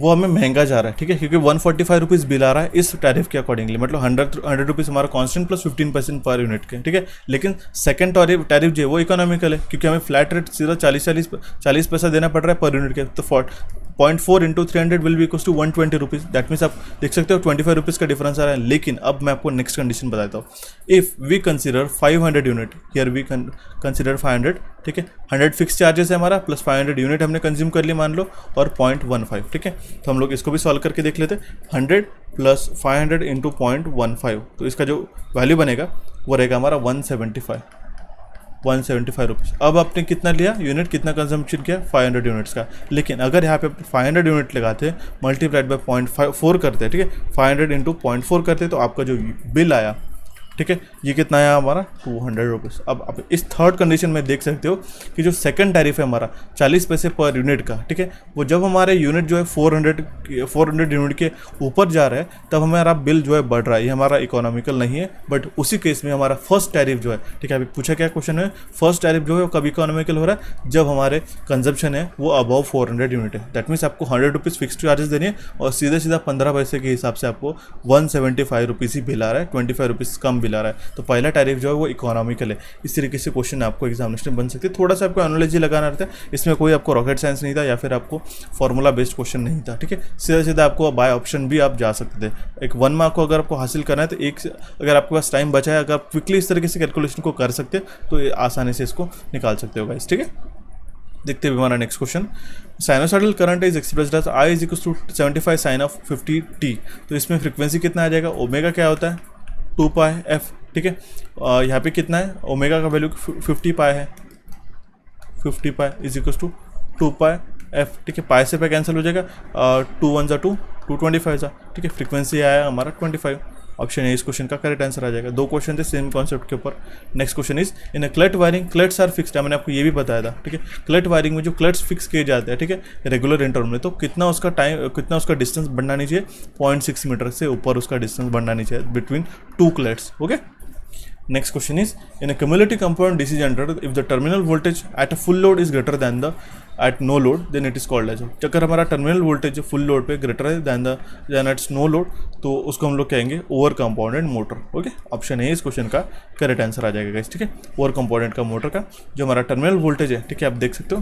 हमें महंगा जा रहा है, ठीक है, क्योंकि 145 रुपीज़ बिल आ रहा है इस टैरिफ के अकॉर्डिंगली, मतलब 100 रुपीज़ हमारा कांस्टेंट प्लस 15% पर यूनिट के, ठीक है। लेकिन सेकंड टैरिफ जो है वो इकोनॉमिकल है, क्योंकि हमें फ्लैट रेट सीधा 40 पैसा देना पड़ रहा है पर यूनिट के। तो 0.4 into 300 will be equals to 120 rupees. That means आप देख सकते हो 25 रुपीज़ का डिफरेंस आ रहा है। लेकिन अब मैं आपको नेक्स्ट कंडीशन बताता हूँ, if we consider 500 unit, here we consider 500, ठीक है, 100 फिक्स चार्जेस है हमारा, प्लस 500 यूनिट हमने कंज्यूम कर लिया मान लो, और 0.15, ठीक है। तो हम लोग इसको भी सॉल्व करके देख लेते हैं, 100 प्लस 500 इंटू 0.15, तो इसका जो वैल्यू बनेगा वो रहेगा हमारा 175 रुपीज़। अब आपने कितना लिया यूनिट, कितना कंजम्पशन किया 500 यूनिट्स का। लेकिन अगर यहाँ पे 500 यूनिट लगाते हैं, मल्टीप्लाइड बाय 0.4 करते हैं, ठीक है, 500 इंटू 0.4 करते हैं, तो आपका जो बिल आया, ठीक है, ये कितना आया हमारा 200 रुपीज़। अब आप इस थर्ड कंडीशन में देख सकते हो कि जो सेकंड टैरिफ है हमारा 40 पैसे पर यूनिट का, ठीक है, वो जब हमारे यूनिट जो है 400 यूनिट के ऊपर जा रहा है, तब हमारा बिल जो है बढ़ रहा है। ये हमारा इकोनॉमिकल नहीं है, बट उसी केस में हमारा फर्स्ट टैरिफ जो है, ठीक है, अभी पूछा क्या क्वेश्चन है, फर्स्ट टैरिफ जो है वो कब इकोनॉमिकल हो रहा है, जब हमारे कंजम्पशन है वो अबव 400 यूनिट है। दैट मीन्स आपको 100 रुपीज़ फिक्स चार्जेस देनी है, और सीधा 15 पैसे के हिसाब से आपको 175 रुपीज़ ही बिल आ रहा है, 25 रुपीज़ कम बिल आ रहा है। तो पहला टैरिफ जो है वो इकोनॉमिकल है। इस तरीके से क्वेश्चन आपको एग्जामिनेशन में बन सकते हैं। थोड़ा सा आपको एनालॉजी लगाना रहता है, इसमें कोई आपको रॉकेट साइंस नहीं था या फिर आपको फॉर्मूला बेस्ड क्वेश्चन नहीं था, ठीक है। सीधा आपको बाय ऑप्शन भी आप जा सकते थे। एक 1 मार्क को अगर आपको हासिल करना है, तो अगर आपके पास टाइम बचा है, अगर आप क्विकली इस तरीके से कैलकुलेशन को कर सकते हैं, तो आसानी से इसको निकाल सकते हो गाइस, ठीक है। देखते हैं हमारा next question, sinusoidal current is expressed as I is equal to 75 sine of 50t। तो इसमें फ्रीक्वेंसी कितना आ जाएगा, ओमेगा क्या होता है 2 पाई f, ठीक है। यहाँ पे कितना है, ओमेगा का वैल्यू 50 पाई है, 50 pi is equal to 2 pi f, ठीक है। पाई से पे कैंसिल हो जाएगा, 2 1 जा 2, 225 जा, ठीक है। फ्रीक्वेंसी आया हमारा 25। ऑप्शन है इस क्वेश्चन का करेक्ट आंसर आ जाएगा। 2 क्वेश्चन थे सेम कॉन्सेप्ट के ऊपर। Next question is in a cleat wiring cleats are fixed, मैंने आपको ये भी बताया था, ठीक है। क्लट वायरिंग में जो क्लट्स फिक्स किए जाते हैं, ठीक है, रेगुलर इंटरवल में, तो कितना उसका डिस्टेंस बढ़ना नहीं चाहिए, 0.6 मीटर से ऊपर उसका डिस्टेंस बढ़ना नहीं चाहिए between 2 cleats, okay. Next question is in a cumulative component DC generator, if the terminal voltage at a full load is greater than the at no load, then it is called as। अगर हमारा terminal voltage full load पे greater है then एट्स no load, तो उसको हम लोग कहेंगे over compounded motor, okay. Option है इस क्वेश्चन का करेक्ट आंसर आ जाएगा गाइस, ठीक है। ओवर कंपाउंडेड का मोटर का जो हमारा टर्मिनल वोल्टेज है, ठीक है, आप देख सकते हो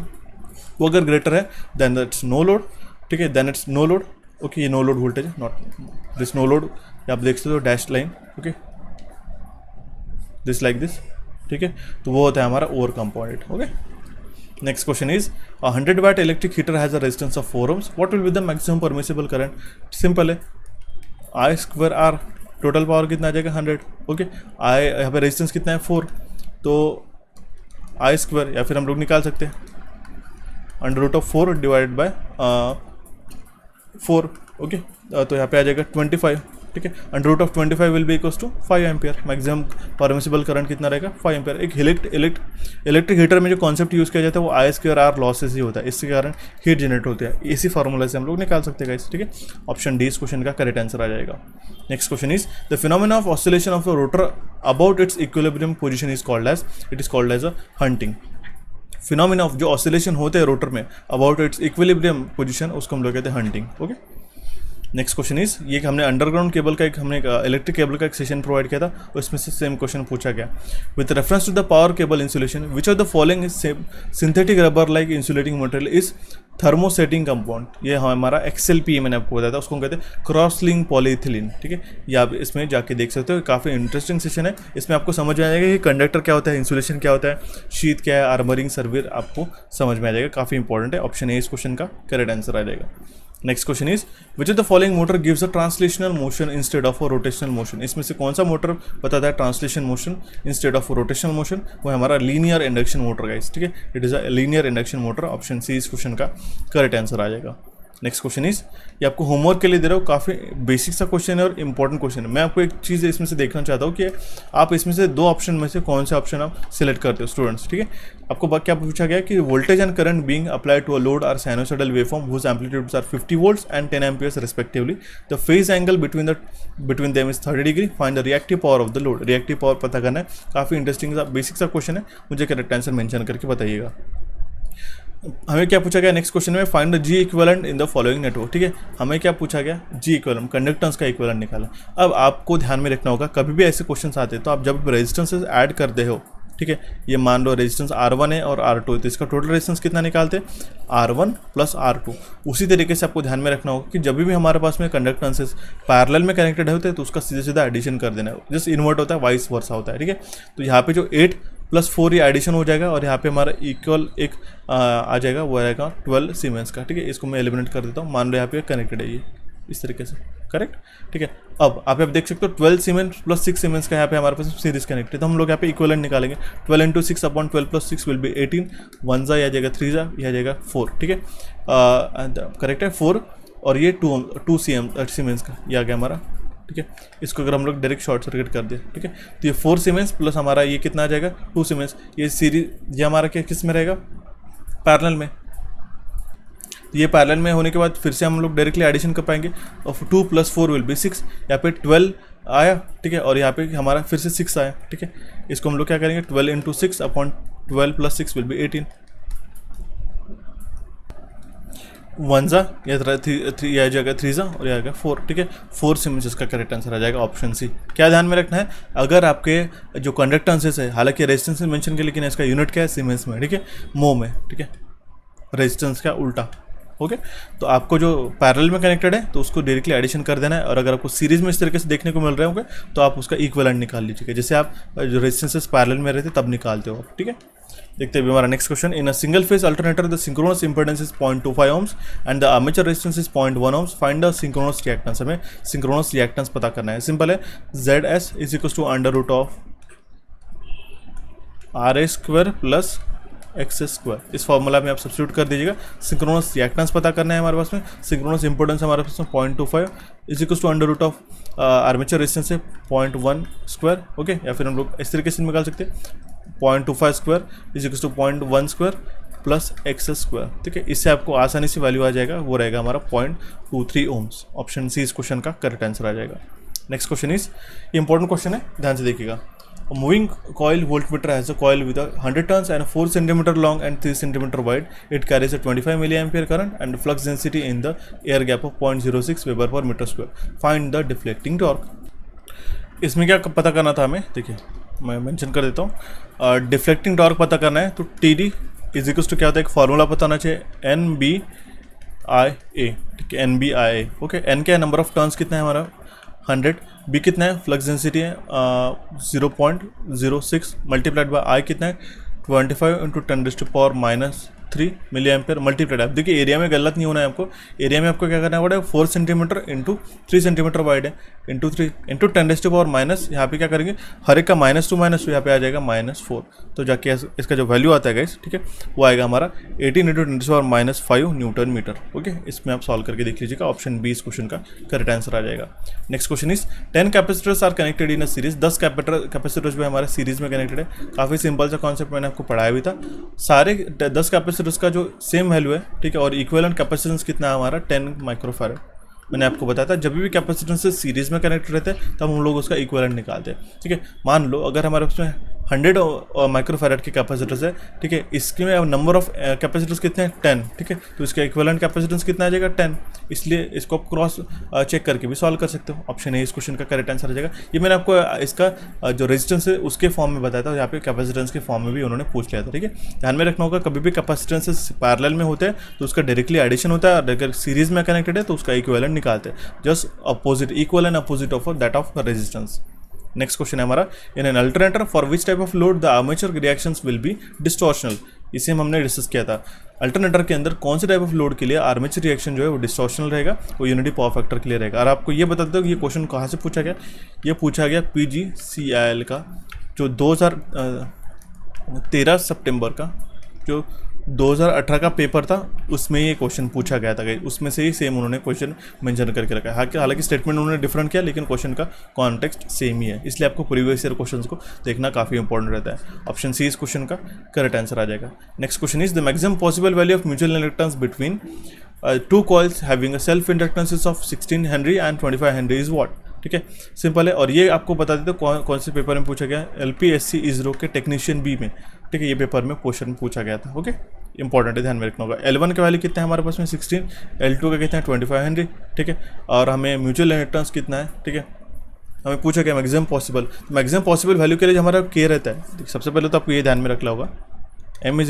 वो अगर ग्रेटर है देन इट्स नो लोड, ठीक है, then it's no load, okay, ये नो लोड वोल्टेज है, नॉट दिस नो लोड, आप देख सकते हो dash line, okay, this like this, ठीक है, तो वो होता है हमारा over component, okay. Next question is 100 watt electric heater has a resistance of 4 ohms, what will be the maximum permissible current? Simple है, I square R, total power कितना आ जाएगा 100, ओके, आई यहाँ पे रेजिस्टेंस कितना है 4, तो आई स्क्वायर या फिर हम लोग निकाल सकते हैं √4 डिवाइडेड बाय 4, ओके, तो यहाँ पे आ जाएगा 25, ठीक है, √25 will be equals to 5 ampere. Maximum permissible current कितना रहेगा 5 एम्पियर। एक इलेक्ट्रिक हीटर में जो कॉन्सेप्ट यूज़ किया जाता है वो I2R लॉसेस ही होता है, इसके कारण हीट जनरेट होती है, इसी फार्मूला से हम लोग निकाल सकते हैं, ठीक है। ऑप्शन डी इस क्वेश्चन का करेक्ट आंसर आ जाएगा। Next question is the phenomena of oscillation of a rotor about its equilibrium position is called as a hunting. Phenomena of जो ऑसिलेशन होते हैं रोटर में अबाउट इट्स इक्विलिब्रियम पोजीशन, उसको हम लोग कहते हैं hunting, okay. Next question is ये हमने अंडरग्राउंड केबल का हमने इलेक्ट्रिक केबल का एक सेशन प्रोवाइड किया था, उसमें से सेम क्वेश्चन पूछा गया। With reference to the power cable insulation which of the following synthetic rubber like insulating material is thermosetting compound. ये हमारा XLPE मैंने आपको बताया था, उसको हम कहते हैं क्रॉस लिंक पॉलीइथिलीन, ठीक है। ये आप इसमें जाके देख सकते हो, काफ़ी इंटरेस्टिंग सेशन है, इसमें आपको समझ में आ जाएगा कि कंडक्टर क्या होता है, इंसुलेशन क्या होता है, शीट क्या है, आर्मरिंग सर्वियर आपको समझ में आ जाएगा, काफ़ी इंपॉर्टेंट है। ऑप्शन ए इस क्वेश्चन का करेक्ट आंसर आ जाएगा। Next question is which of the following motor gives a translational motion instead of a rotational motion. इसमें से कौन सा मोटर बताता है translation motion instead of rotational motion? वो है हमारा लीनियर इंडक्शन मोटर गाइस, ठीक है, it is a linear induction motor. Option C इस क्वेश्चन का करेक्ट आंसर आ जाएगा। नेक्स्ट क्वेश्चन इज ये आपको होमवर्क के लिए दे रहा हूँ, काफ़ी बेसिक सा क्वेश्चन है और इंपॉर्टेंट क्वेश्चन है। मैं आपको एक चीज़ इसमें से देखना चाहता हूँ कि आप इसमें से दो ऑप्शन में से कौन से ऑप्शन आप सिलेक्ट करते हो स्टूडेंट्स, ठीक है। आपको क्या पूछा गया कि voltage and current being applied to a load are sinusoidal waveform whose amplitudes are 50 volts and 10 amperes respectively. The phase angle between them is 30 degree. Find the reactive power of the load. Reactive power पता करना है, काफ़ी interesting सा basic सा question है, मुझे correct answer mention करके बताइएगा। हमें क्या पूछा गया नेक्स्ट क्वेश्चन में, find the G equivalent in the following network, ठीक है। हमें क्या पूछा गया, जी इक्विवेलेंट, कंडक्टेंस का इक्विवेलेंट निकाला। अब आपको ध्यान में रखना होगा, कभी भी ऐसे क्वेश्चन आते हैं तो आप जब रेजिस्टेंसेस ऐड करते हो, ठीक है, ये मान लो रेजिस्टेंस R1 है और R2 है, तो इसका टोटल रेजिस्टेंस कितना निकालते हैं, R1 + R2। उसी तरीके से आपको ध्यान में रखना होगा कि जब भी हमारे पास में कंडक्टेंसेस पैरेलल में कनेक्टेड होते हैं तो उसका सीधा सीधा एडिशन कर देना है, जस्ट इन्वर्ट होता है, वाइस वर्सा होता है, ठीक है। तो यहाँ पे जो 8 + 4 ये एडिशन हो जाएगा और यहाँ पे हमारा इक्वल एक आ जाएगा, वो आएगा 12 सीमेंस का, ठीक है। इसको मैं एलिमिनेट कर देता हूँ, मान लो यहाँ पे कनेक्टेड है ये इस तरीके से, करेक्ट, ठीक है। अब आप देख सकते हो 12 सीमेंस + 6 सीमेंस का यहाँ पे हमारे पास सीरीज कनेक्ट है, तो हम लोग यहाँ पे इक्विवेलेंट निकालेंगे। 12 × 6 / 12 + 6 विल बी 18, 1 जा, यह आ जाएगा 3 जा, यह आ जाएगा 4, ठीक है, करेक्ट है 4, और ये 2 सीमेंस का ये आ गया हमारा, ठीक है। इसको अगर हम लोग डायरेक्ट शॉर्ट सर्किट कर दे, ठीक है, तो ये 4 सीमेंस प्लस हमारा ये कितना आ जाएगा 2 सीमेंस, ये सीरीज ये हमारा क्या किस में रहेगा, पैरेलल में। ये पैरेलल में होने के बाद फिर से हम लोग डायरेक्टली एडिशन कर पाएंगे, और 2 + 4 विल बी 6, यहाँ पे 12 आया, ठीक है, और यहाँ पे हमारा फिर से 6 आया, ठीक है। इसको हम लोग क्या करेंगे, 12 × 6 / 12 + 6 विल बी 18, 1 जा, यह आ जाएगा 3 जा, और यह आएगा 4, ठीक है। 4 सीमेंस इसका करेक्ट आंसर आ जाएगा, ऑप्शन सी। क्या ध्यान में रखना है, अगर आपके जो कंडक्टेंसेस है, हालांकि रेजिस्टेंस मेंशन किया लेकिन इसका यूनिट क्या है, सीमेंस में, ठीक है, मो में, ठीक है, रेजिस्टेंस का उल्टा, ओके। तो आपको जो पैरेलल में कनेक्टेड है तो उसको डायरेक्टली एडिशन कर देना है, और अगर आपको सीरीज में इस तरीके से देखने को मिल रहे होंगे तो आप उसका इक्विवेलेंट निकाल लीजिएगा, जैसे आप जो रेजिस्टेंसेस पैरेलल में रहते तब निकालते हो, ठीक है। देखते हैं हमारा next question, in a single phase alternator the synchronous impedance is 0.25 ohms and the armature resistance is 0.1 ohms, find the synchronous reactance. हमें सिंक्रोनस रिएक्टेंस पता करना है, सिंपल है, ZS = √RA² + XS²। इस फॉर्मूला में आप सब्स्टिट्यूट कर दीजिएगा। सिंक्रोनस रिएक्टेंस पता करना है हमारे पास में, सिंक्रोनस इंपोर्टेंस हमारे पास में 0.25 = आर्मेचर रेजिस्टेंस है 0.1², ओके, या फिर हम लोग इस तरीके से निकाल सकते हैं 0.25² = 0.1² + XS², ठीक है। इससे आपको आसानी से वैल्यू आ जाएगा, वो रहेगा हमारा 0.23 ohms। ऑप्शन सी इस क्वेश्चन का करेक्ट आंसर आ जाएगा। Next question is important question है, ध्यान से देखिएगा। A moving coil voltmeter has a coil with 100 turns and 4 cm long and 3 cm wide. It carries a 25 milliampere current and flux density in the air gap of 0.06 Wb/m². Find the deflecting torque. इसमें क्या पता करना था हमें, देखिए मैं mention कर देता हूँ, डिफ्लेक्टिंग टॉर्क पता करना है, तो TD इज इक्वल्स टू क्या होता है, एक फॉर्मूला पता होना चाहिए, एन बी आई ए, ठीक है, N B I A. Okay, N क्या है, नंबर ऑफ टर्न्स कितना है हमारा 100, बी कितना है, फ्लक्स डेंसिटी है 0.06 मल्टीप्लाइड बाय आई कितना है 25 इंटू 10⁻³ मिली एम्पेयर मल्टीप्लाइड। अब देखिए एरिया में गलत नहीं होना है आपको, एरिया में आपको क्या करना पड़ेगा 4 सेंटीमीटर इंटू 3 सेंटीमीटर वाइड है, इंटू 3 इंटू 10⁻⁻, यहाँ पे क्या करेंगे हर एक का -2 यहाँ पे आ जाएगा -4, तो जाके इसका जो वैल्यू आता है गाइस, ठीक है, वो आएगा हमारा 18 इंटू 10⁻⁵ न्यूटन मीटर। ओके, इसमें आप सॉल्व करके देख लीजिएगा, ऑप्शन बी इस क्वेश्चन का करेक्ट आंसर आ जाएगा। Next question is 10 capacitors are connected in a series, 10 capacitors भी हमारे सीरीज में कनेक्टेड है। काफ़ी सिंपल सा कॉन्सेप्ट मैंने आपको पढ़ाया भी था। सारे 10 कैपेसिटर्स का जो सेम वैल्यू है, ठीक है, और इक्विवेलेंट कैपेसिटेंस कितना है हमारा 10 माइक्रोफैरड। मैंने आपको बताया था जब भी कैपेसिटेंस से सीरीज में कनेक्ट रहते हैं तब हम लोग उसका इक्विवेलेंट निकालते हैं। ठीक है, मान लो अगर हमारे उसमें 100 माइक्रोफैरड के कैपेसिटर्स है, ठीक है, इसके में नंबर ऑफ कैपेसिटर्स कितने हैं 10, ठीक है, तो इसका इक्विवेलेंट कैपेसिटेंस कितना आ जाएगा 10, इसलिए इसको आप क्रॉस चेक करके भी सॉल्व कर सकते हो। ऑप्शन ए इस क्वेश्चन का करेक्ट आंसर आ जाएगा। ये मैंने आपको इसका जो रेजिस्टेंस है उसके फॉर्म में बताया था, यहाँ पे कैपेसिटेंस के फॉर्म में भी उन्होंने पूछ लिया था। ठीक है, ध्यान में रखना होगा कभी भी कैपेसिटेंस पैरेलल में होते हैं तो उसका डायरेक्टली एडिशन होता है, और अगर सीरीज में कनेक्टेड है तो उसका इक्विवेलेंट निकालते हैं, just opposite, equal and opposite of that of resistance. Next question है हमारा, in an alternator for which type of load the armature reactions will be distortional. इसे हमने डिस्कस किया था, अल्टरनेटर के अंदर कौन से टाइप ऑफ लोड के लिए आर्मेचर रिएक्शन जो है वो डिस्टॉर्शनल रहेगा, वो यूनिटी पावर फैक्टर के लिए रहेगा। और आपको ये बता देता हूँ कि ये क्वेश्चन कहाँ से पूछा गया, ये पूछा गया PGCIL का जो 2013 सितंबर का जो 2018 का पेपर था उसमें ये क्वेश्चन पूछा गया था, उसमें से ही सेम उन्होंने क्वेश्चन मेंशन करके रखा है। हालांकि स्टेटमेंट उन्होंने डिफरेंट किया लेकिन क्वेश्चन का कॉन्टेक्स्ट सेम ही है, इसलिए आपको प्रीवियस ईयर क्वेश्चंस को देखना काफ़ी इंपॉर्टेंट रहता है। ऑप्शन सी इस क्वेश्चन का करेक्ट आंसर आ जाएगा। Next question is the maximum possible value of mutual inductance between two coils having a self inductances of 16 henry and 25 henry is what. ठीक है, सिंपल है, और ये आपको बता देते कौन से पेपर में पूछा गया, LPSC इसरो के टेक्नीशियन बी में। ठीक है, ये पेपर में क्वेश्चन पूछा गया था। ओके, इंपॉर्टेंट है, ध्यान में रखना होगा। L1 का वैल्यू कितना है हमारे पास में 16, L2 का कितना है 25 हेनरी। ठीक है, और हमें म्यूचुअल इंडक्टेंस कितना है, ठीक है, हमें पूछा गया मैक्सिमम पॉसिबल वैल्यू के लिए हमारा K रहता है। सबसे पहले तो आपको ये ध्यान में रखना होगा, M =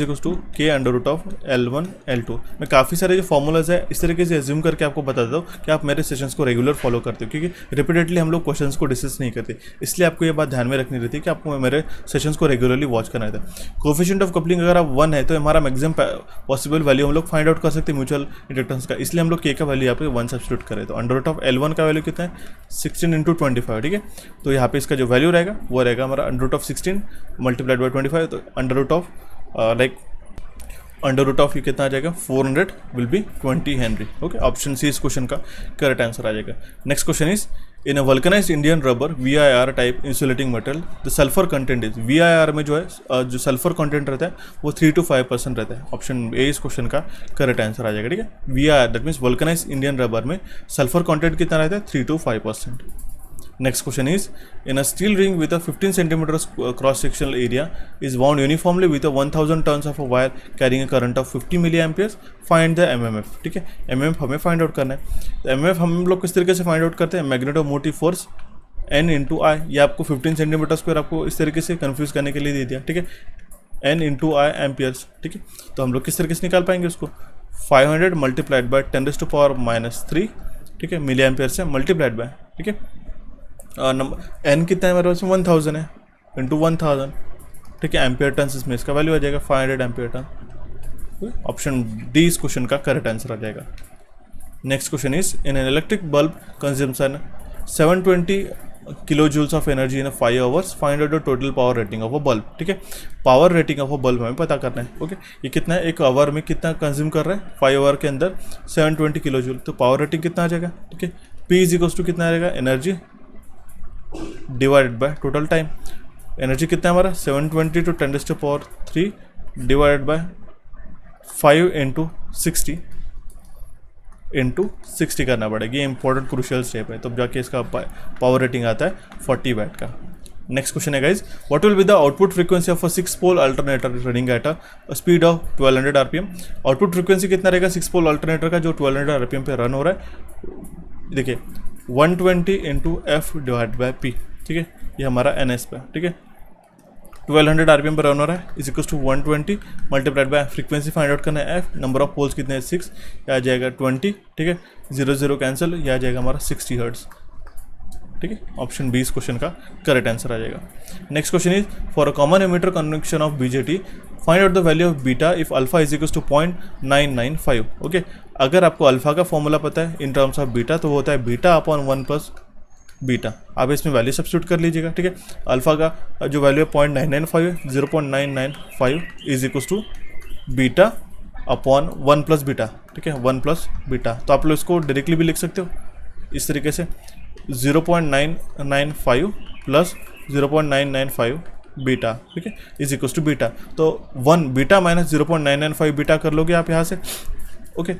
K√L1 L2 में काफ़ी सारे जो फॉर्मूलाज है इस तरीके से एज्यूम करके आपको बता देता हूँ कि आप मेरे सेशंस को रेगुलर फॉलो करते हो, क्योंकि रिपीटेडली हम लोग क्वेश्चंस को डिस्कस नहीं करते, इसलिए आपको ये बात ध्यान में रखनी रहती है कि आपको मेरे सेशंस को रेगुलरली वॉच करना रहता है। कोफिशिएंट ऑफ कपलिंग अगर आप 1 है तो हमारा मैक्सिमम पॉसिबल वैल्यू हम लोग फाइंड आउट कर सकते हैं म्यूचुअल इंडक्टेंस का, इसलिए हम लोग K का वैल्यू यहाँ पे 1 सब्स्टिट्यूट करें। तो √L1 का वैल्यू कितना है 16 × 25। ठीक है, तो यहाँ पे इसका जो वैल्यू रहेगा वो रहेगा हमारा √16 मल्टीप्लाइड बाई 25, तो √ये कितना आ जाएगा 400 will be 20 henry. Okay, option C इस क्वेश्चन का करेक्ट आंसर आ जाएगा। Next question is in a vulcanised Indian rubber VIR type insulating material the sulphur content is, VIR में जो है जो सल्फर कंटेंट रहता है वो 3 to 5% रहता है। ऑप्शन ए इस क्वेश्चन का करेक्ट आंसर आ जाएगा। ठीक है, VIR that means vulcanised Indian rubber में सल्फर कंटेंट कितना रहता है 3 to 5%। Next question is, in a steel ring with a 15 cm cross-sectional area is wound uniformly with a 1000 turns of a wire carrying a current of 50 milliamperes. Find the MMF. ठीक है, MMF हमें find out करना है। तो MMF हम लोग किस तरीके से फाइंड आउट करते हैं, मैग्नेटोमोटिव फोर्स N × I, ये आपको 15 सेंटीमीटर स्क्वायर आपको इस तरीके से कंफ्यूज करने के लिए दे दिया। ठीक है, N × I एम्पियर्स। ठीक है, तो हम लोग किस तरीके से निकाल पाएंगे उसको 500 मल्टीप्लाइड बाय 10⁻⁻3, ठीक है, मिली एम्पियर से मल्टीप्लाइड बाय, ठीक है, नंबर N कितना है हमारे पास 1000 है इंटू 1000, ठीक है, एम्पियर टर्न्स इसमें इसका वैल्यू आ जाएगा 500 एम्पियर टर्न। ऑप्शन डी इस क्वेश्चन का करेक्ट आंसर आ जाएगा। Next question is in an electric bulb consumes 720 kilojoules of energy in 5 hours, find out the total power rating of a bulb. ठीक है, power rating of a bulb हमें पता करना है। ओके, ये कितना है, एक आवर में कितना कंज्यूम कर रहा है 5 आवर के अंदर 720 किलोजूल, तो पावर रेटिंग कितना आ जाएगा। ठीक है, P = कितना आएगा, energy divided by total time. Energy कितना है हमारा 720 × 10⁻³ डिवाइडेड बाय 5 × 60 करना पड़ेगा। ये इंपॉर्टेंट क्रूशियल स्टेप है, तब जाके इसका पावर रेटिंग आता है 40 वाट का। नेक्स्ट क्वेश्चन है guys, what will be the output frequency of a 6-pole alternator running at a speed of 1200 RPM। Output frequency कितना रहेगा 6-pole अल्टरनेटर का जो 1200 RPM पे रन हो रहा है। देखिए 120 × F/P, ठीक है, ये हमारा NS पे। ठीक है, 1200 आरपीएम पर रन हो रहा है is equal to 120 multiplied by frequency find out करना है एफ, नंबर ऑफ पोल्स कितने हैं 6, यह आ जाएगा 20, ठीक है, 0 0 कैंसिल, यह आ जाएगा हमारा 60 हर्ट्ज, ठीक है। ऑप्शन बी इस क्वेश्चन का करेक्ट आंसर आ जाएगा। Next question is for a common emitter convention of BJT find out the value of beta if alpha is equal to 0.995, okay. अगर आपको अल्फा का फॉर्मूला पता है इन टर्म्स ऑफ बीटा तो वो होता है बीटा अपॉन 1 प्लस बीटा। आप इसमें वैल्यू सब्स्टिट्यूट कर लीजिएगा, ठीक है। अल्फा का जो वैल्यू है 0.995 है, 0.995 is equal to beta upon 1 plus beta, ठीक है, 1 प्लस बीटा। तो आप लोग इसको डायरेक्टली भी लिख सकते हो इस तरीके से 0.995 प्लस 0.995 बीटा, ठीक है, इज इक्वल टू बीटा। तो 1 बीटा माइनस 0.995 बीटा कर लोगे आप यहाँ से, ओके।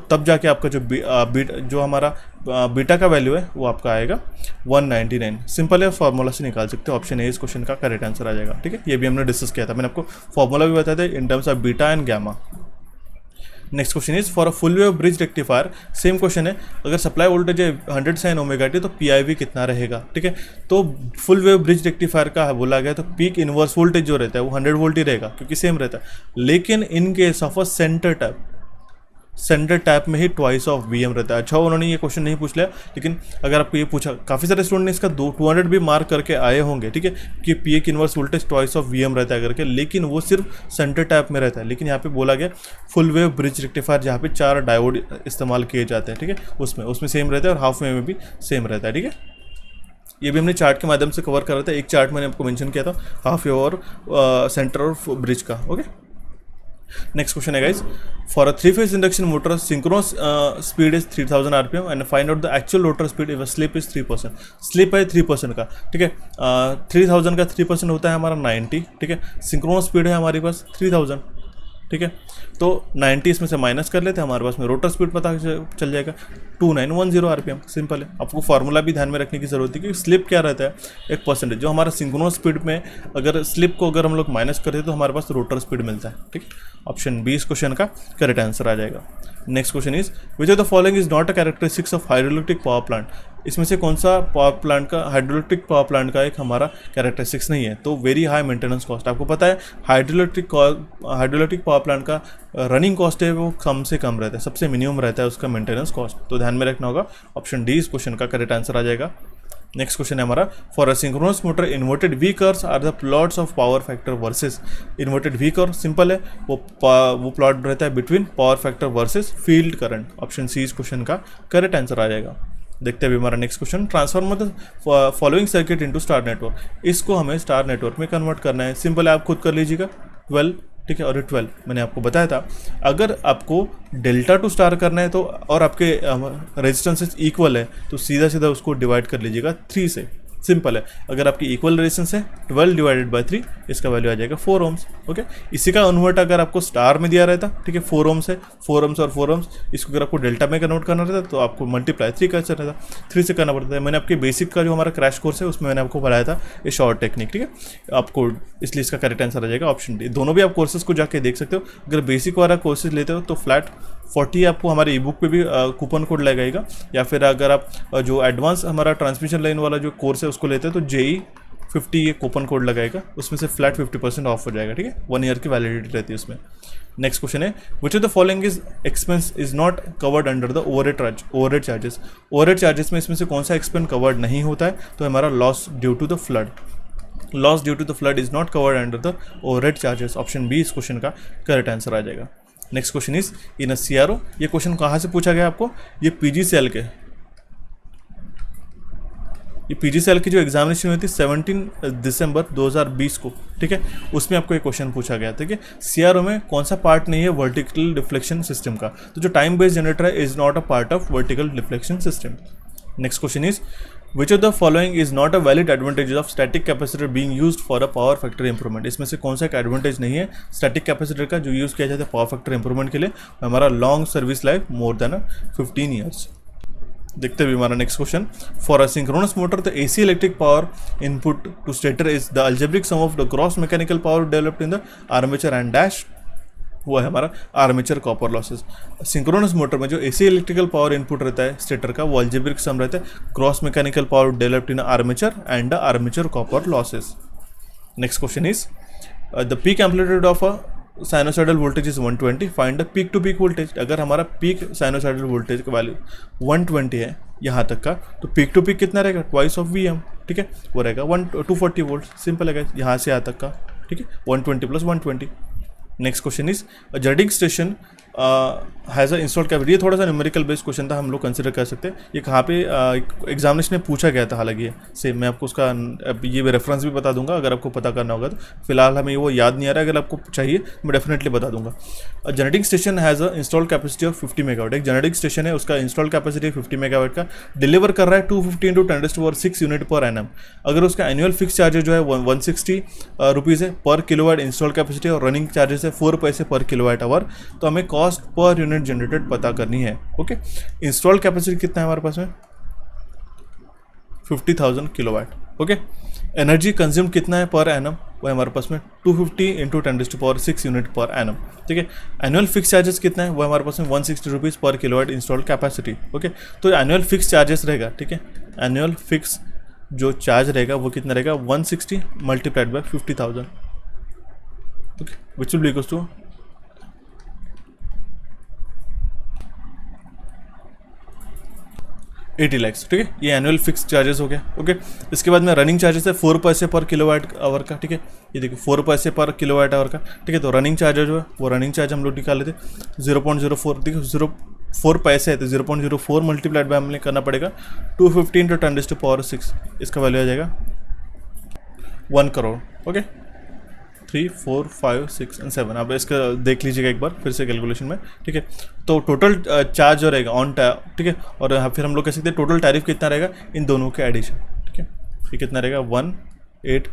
तब जाके आपका जो हमारा बीटा का वैल्यू है वो आपका आएगा 199। सिंपल है, फॉर्मूला से निकाल सकते हो। ऑप्शन ए इस क्वेश्चन का करेक्ट आंसर आ जाएगा, ठीक है। ये भी हमने डिस्कस किया था, मैंने आपको फॉर्मूला भी बताया था in terms of beta and gamma. Next question is for a full wave bridge rectifier, same question है, अगर सप्लाई वोल्टेज है 100 sin ओमेगा टी तो पीआईवी कितना रहेगा, ठीक है। तो फुल वेव ब्रिज रेक्टिफायर का बोला गया तो पीक इनवर्स वोल्टेज जो रहता है वो 100 वोल्ट ही रहेगा क्योंकि सेम रहता है। लेकिन in case of a centre tap में ही ट्वाइस ऑफ वीएम रहता है। अच्छा उन्होंने ये क्वेश्चन नहीं पूछ लिया, लेकिन अगर आपको ये पूछा, काफ़ी सारे स्टूडेंट ने इसका 200 भी मार्क करके आए होंगे, ठीक है, कि peak inverse voltage twice of VM रहता है करके, लेकिन वो सिर्फ सेंटर टैप में रहता है। लेकिन यहाँ पे बोला गया फुल वेव ब्रिज रेक्टिफायर जहाँ पे 4 डायोड इस्तेमाल किए जाते हैं, ठीक है, उसमें सेम रहता है और हाफ वेव में भी सेम रहता है, ठीक है। ये भी हमने चार्ट के माध्यम से कवर कर रहा था। एक चार्ट मैंने आपको मेंशन किया था हाफ वेव और सेंटर और ब्रिज का, ओके। नेक्स्ट क्वेश्चन है guys, for a 3-phase induction motor synchronous speed is 3000 RPM and find out the actual rotor speed if slip is 3%। Slip है 3% का, ठीक है। 3000 का 3% होता है हमारा 90, ठीक है। सिंक्रोनस स्पीड है हमारे पास 3000, ठीक है। तो 90 इसमें से माइनस कर लेते हैं, हमारे पास में रोटर स्पीड पता चल जाएगा 2910 आरपीएम। सिंपल है, आपको फार्मूला भी ध्यान में रखने की जरूरत है कि स्लिप क्या रहता है, 1%। जो हमारा सिंक्रोनस स्पीड में अगर स्लिप को अगर हम लोग माइनस करते हैं तो हमारे पास रोटर स्पीड मिलता है, ठीक है। ऑप्शन बी इस क्वेश्चन का करेक्ट आंसर आ जाएगा। Next question is which of the following is not a characteristics of hydroelectric power plant. इसमें से कौन सा पावर प्लांट का हाइड्रोइलेक्ट्रिक पावर प्लांट का एक हमारा कैरेक्टरिस्टिक्स नहीं है। तो वेरी हाई मेंटेनेंस कॉस्ट। आपको पता है हाइड्रोइलेक्ट्रिक पावर प्लांट का रनिंग कॉस्ट है वो कम से कम रहता है, सबसे मिनिमम रहता है उसका मेंटेनेंस कॉस्ट। तो ध्यान में रखना होगा, ऑप्शन डी इस क्वेश्चन का करेक्ट आंसर आ जाएगा। नेक्स्ट क्वेश्चन है हमारा, for a synchronous motor inverted V curves are the plots of power factor versus. Inverted V curve simple है, वो प्लॉट रहता है between power factor versus field current. Option C इस question का करेक्ट आंसर आ जाएगा। देखते हैं अभी हमारा next question, transform the following circuit into star network. इसको हमें स्टार नेटवर्क में कन्वर्ट करना है। सिंपल है, आप खुद कर लीजिएगा 12, ठीक है, और 12 मैंने आपको बताया था। अगर आपको डेल्टा टू स्टार करना है तो और आपके रेजिस्टेंसेस इक्वल है तो सीधा सीधा उसको डिवाइड कर लीजिएगा 3 से। सिंपल है, अगर आपकी इक्वल रेजिस्टेंस है 12 डिवाइडेड बाय 3, इसका वैल्यू आ जाएगा 4 ohms, ओके। इसी का कन्वर्ट अगर आपको स्टार में दिया रहता, ठीक है, 4 ohms है, 4 ohms और 4 ohms, इसको अगर आपको डेल्टा में कन्वर्ट करना रहता तो आपको मल्टीप्लाई 3 का रहता, 3 से करना पड़ता है। मैंने आपके बेसिक का जो हमारा क्रैश कोर्स है उसमें मैंने आपको पढ़ाया था ये शॉर्ट टेक्निक, ठीक है, आपको इसलिए इसका करेक्ट आंसर आ जाएगा ऑप्शन डी। दोनों भी आप कोर्सेज को जाके देख सकते हो। अगर बेसिक वाला कोर्सेज लेते हो तो फ्लैट 40 आपको हमारे ई बुक पे भी कूपन कोड लगाएगा, या फिर अगर आप जो एडवांस हमारा ट्रांसमिशन लाइन वाला जो कोर्स है उसको लेते हैं तो जेई 50 ये कूपन कोड लगाएगा, उसमें से फ्लैट 50% ऑफ हो जाएगा, ठीक है। 1 ईयर की वैलिडिटी रहती है उसमें। नेक्स्ट क्वेश्चन है, विच of the following is expense is not covered under the overhead charges. Overhead charges में इसमें से कौन सा एक्सपेंस कवर्ड नहीं होता है, तो हमारा loss due to the flood. Loss due to the flood is not covered under the overhead charges. Option B इस क्वेश्चन का करेक्ट आंसर आ जाएगा। Next question is in a CRO. ये क्वेश्चन कहाँ से पूछा गया आपको, ये पीजीसीएल के, ये पीजीसीएल की जो एग्जामिनेशन हुई थी 17 दिसंबर 2020 को, ठीक है, उसमें आपको एक क्वेश्चन पूछा गया, ठीक है। सीआरओ में कौन सा पार्ट नहीं है वर्टिकल डिफ्लेक्शन सिस्टम का, तो जो टाइम बेस्ड जनरेटर है is not a part of vertical deflection system. Next question is which of the following is not a valid advantage of static capacitor being used for a power factor improvement. इसमें से कौन सा एक advantage नहीं है static capacitor का जो use किया जाता है पावर फैक्टर इंप्रूवमेंट के लिए, हमारा long service life more than 15 years. देखते हैं हमारा next question, for a synchronous motor the AC electric power input to stator is the algebraic sum of the gross mechanical power developed in the armature and dash, वो है हमारा armature copper losses. Synchronous motor में जो AC electrical power input रहता है stator का वो algebraic sum रहता है cross mechanical power developed in armature and armature copper losses. Next question is the peak amplitude of a sinusoidal voltage is 120, find the peak to peak voltage. अगर हमारा peak sinusoidal voltage का value 120 है यहाँ तक का, तो peak to peak कितना रहेगा, ट्वाइस ऑफ वी एम, ठीक है, वो रहेगा 240 वोल्ट। सिंपल है यहाँ से यहाँ तक का, ठीक है, 120 plus 120। Next question is generating station has a installed capacity. ये थोड़ा सा न्यूमेरिकल बेस्ड क्वेश्चन था, हम लोग कंसिडर कर सकते हैं। ये कहाँ पे एग्जामिनेशन में पूछा गया था, हालांकि सेम मैं आपको उसका ये रेफरेंस भी बता दूंगा अगर आपको पता करना होगा तो। फिलहाल हमें वो याद नहीं आ रहा है, अगर आपको चाहिए मैं डेफिनेटली बता दूंगा। Generating station has a installed capacity of 50 megawatt. एक जनरेटिंग स्टेशन है, उसका इंस्टॉल्ड कैपेसिटी 50 मेगावाट का, डिलीवर कर रहा है 250 × 10⁻⁶ यूनिट पर एनम। अगर उसका एनुअल फिक्स चार्जेस जो है 160 रुपीज़ है पर किलोवाट इंस्टॉल्ड कैपेसिटी, और रनिंग चार्जेस है 4 पैसे पर किलोवाट आवर। तो हमें कॉस्ट पर यूनिट जनरेटेड पता करनी है। ओके, इंस्टॉल्ड कैपेसिटी कितना है हमारे पास में, 50,000 किलोवाट। ओके, एनर्जी कंज्यूम कितना है पर एनम, वो है हमारे पास में 250 × 10⁻⁶ यूनिट पर एनम, ठीक है। एनुअल फिक्स चार्जेस कितना है, वो हमारे पास में 160 रुपीज़ पर किलोवाट इंस्टॉल्ड कैपेसिटी। ओके, तो एनुअल फिक्स चार्जेस रहेगा, ठीक है, एनुअल फिक्स जो चार्ज रहेगा वो कितना रहेगा, 160 multiplied by 50,000, okay, which will be equals to 80 lakh, ठीक है। ये एनुअल फिक्स चार्जेस हो गया। ओके, इसके बाद में रनिंग चार्जेस है 4 पैसे पर किलोवाट आवर का, ठीक है। ये देखिए 4 पैसे पर किलोवाट आवर का, ठीक है। तो रनिंग चार्ज जो है वो रनिंग चार्ज हम लोग निकाल लेते 0.04, देखिए 0.4 पैसे है तो 0.04 मल्टीप्लाइड बाय हमने करना पड़ेगा 250 × 10⁻⁶, इसका वैल्यू आ जाएगा 1 करोड़। ओके, 3, 4, 5, 6 और 7, आप इसका देख लीजिएगा एक बार फिर से कैलकुलेशन में, ठीक है। तो टोटल चार्ज जो रहेगा ऑन ठीक है, और फिर हम लोग कह सकते हैं टोटल टैरिफ कितना रहेगा इन दोनों के एडिशन, ठीक है। ये कितना रहेगा 1, 8,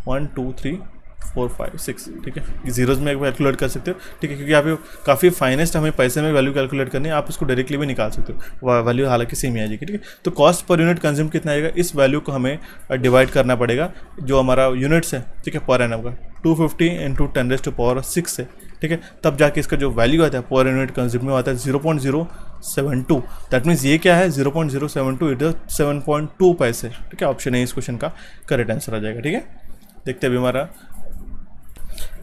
1, 2, 3, 4, 5, 6, ठीक है। जीरोज में कैलकुलेट कर सकते हो, ठीक है, क्योंकि यहाँ पे काफ़ी फाइनेस्ट हमें पैसे में वैल्यू कैलकुलेट करनी है, आप इसको डायरेक्टली भी निकाल सकते हो, वैल्यू हालांकि सेम ही आ जाएगी, ठीक है। तो कॉस्ट पर यूनिट कंज्यूम कितना आएगा, इस वैल्यू को हमें डिवाइड करना पड़ेगा जो हमारा यूनिट्स है, ठीक है, पर एनम का 250 × 10⁻⁶ से, ठीक है। तब जाके इसका जो वैल्यू आता है पर यूनिट कंज्यूम में आता है 0.072। दैट मीन्स ये क्या है 0.072, इट इज 7.2 पैसे, ठीक है। ऑप्शन है इस क्वेश्चन का करेक्ट आंसर आ जाएगा, ठीक है। देखते हैं अभी हमारा,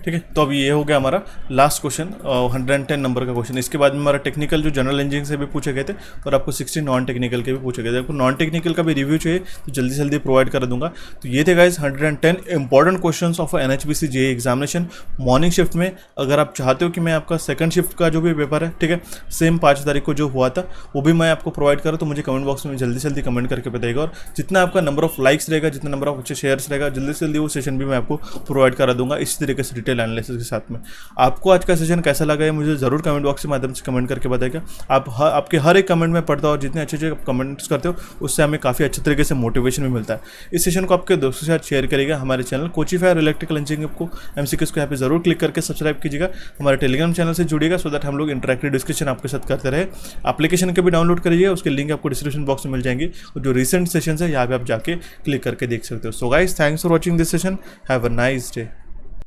ठीक है। तो अभी ये हो गया हमारा लास्ट क्वेश्चन, 110 नंबर का क्वेश्चन। इसके बाद में हमारा टेक्निकल जो जनरल इंजीनियरिंग से भी पूछे गए थे, और आपको 60 नॉन टेक्निकल के भी पूछे गए थे। आपको नॉन टेक्निकल का भी रिव्यू चाहिए तो जल्दी से जल्दी प्रोवाइड कर दूंगा। तो ये थे guys 110 important questions of NHPC JEE examination morning shift में। अगर आप चाहते हो कि मैं आपका सेकंड शिफ्ट का जो भी पेपर है, ठीक है, सेम 5 तारीख को जो हुआ था वो भी मैं आपको प्रोवाइड करूँ, तो मुझे कमेंट बॉक्स में जल्दी से जल्दी कमेंट करके बताइएगा। और जितना आपका नंबर ऑफ लाइक्स रहेगा, जितना नंबर ऑफ अच्छे शेयर्स रहेगा, जल्दी से जल्दी वो सेशन भी मैं आपको प्रोवाइड करा दूंगा इसी तरीके से डिटेल एनालिसिस के साथ में। आपको आज का सेशन कैसा लगा है मुझे जरूर कमेंट बॉक्स के माध्यम से कमेंट करके बताइएगा। आपके हर एक कमेंट में पढ़ता हूँ, और जितने अच्छे कमेंट्स करते हो उससे हमें काफ़ी अच्छे तरीके से मोटिवेशन भी मिलता है। इस सेशन को आपके दोस्तों के साथ शेयर करिएगा। हमारे चैनल कोचिफायर इलेक्ट्रिकल इंजीनियरिंग को MCQs को यहाँ पे जरूर क्लिक करके सब्सक्राइब कीजिएगा। हमारे टेलीग्राम चैनल से जुड़िएगा सो दैट हम लोग इंटरेक्टिव डिस्कशन आपके साथ करते रहे। एप्लीकेशन के भी डाउनलोड करिए, उसके लिंक आपको डिस्क्रिप्शन बॉक्स में मिल जाएंगे, और जो रिसेंट सेशन है यहाँ पे आप जाके क्लिक करके देख सकते हो। So guys, thanks for watching this session, have a nice day.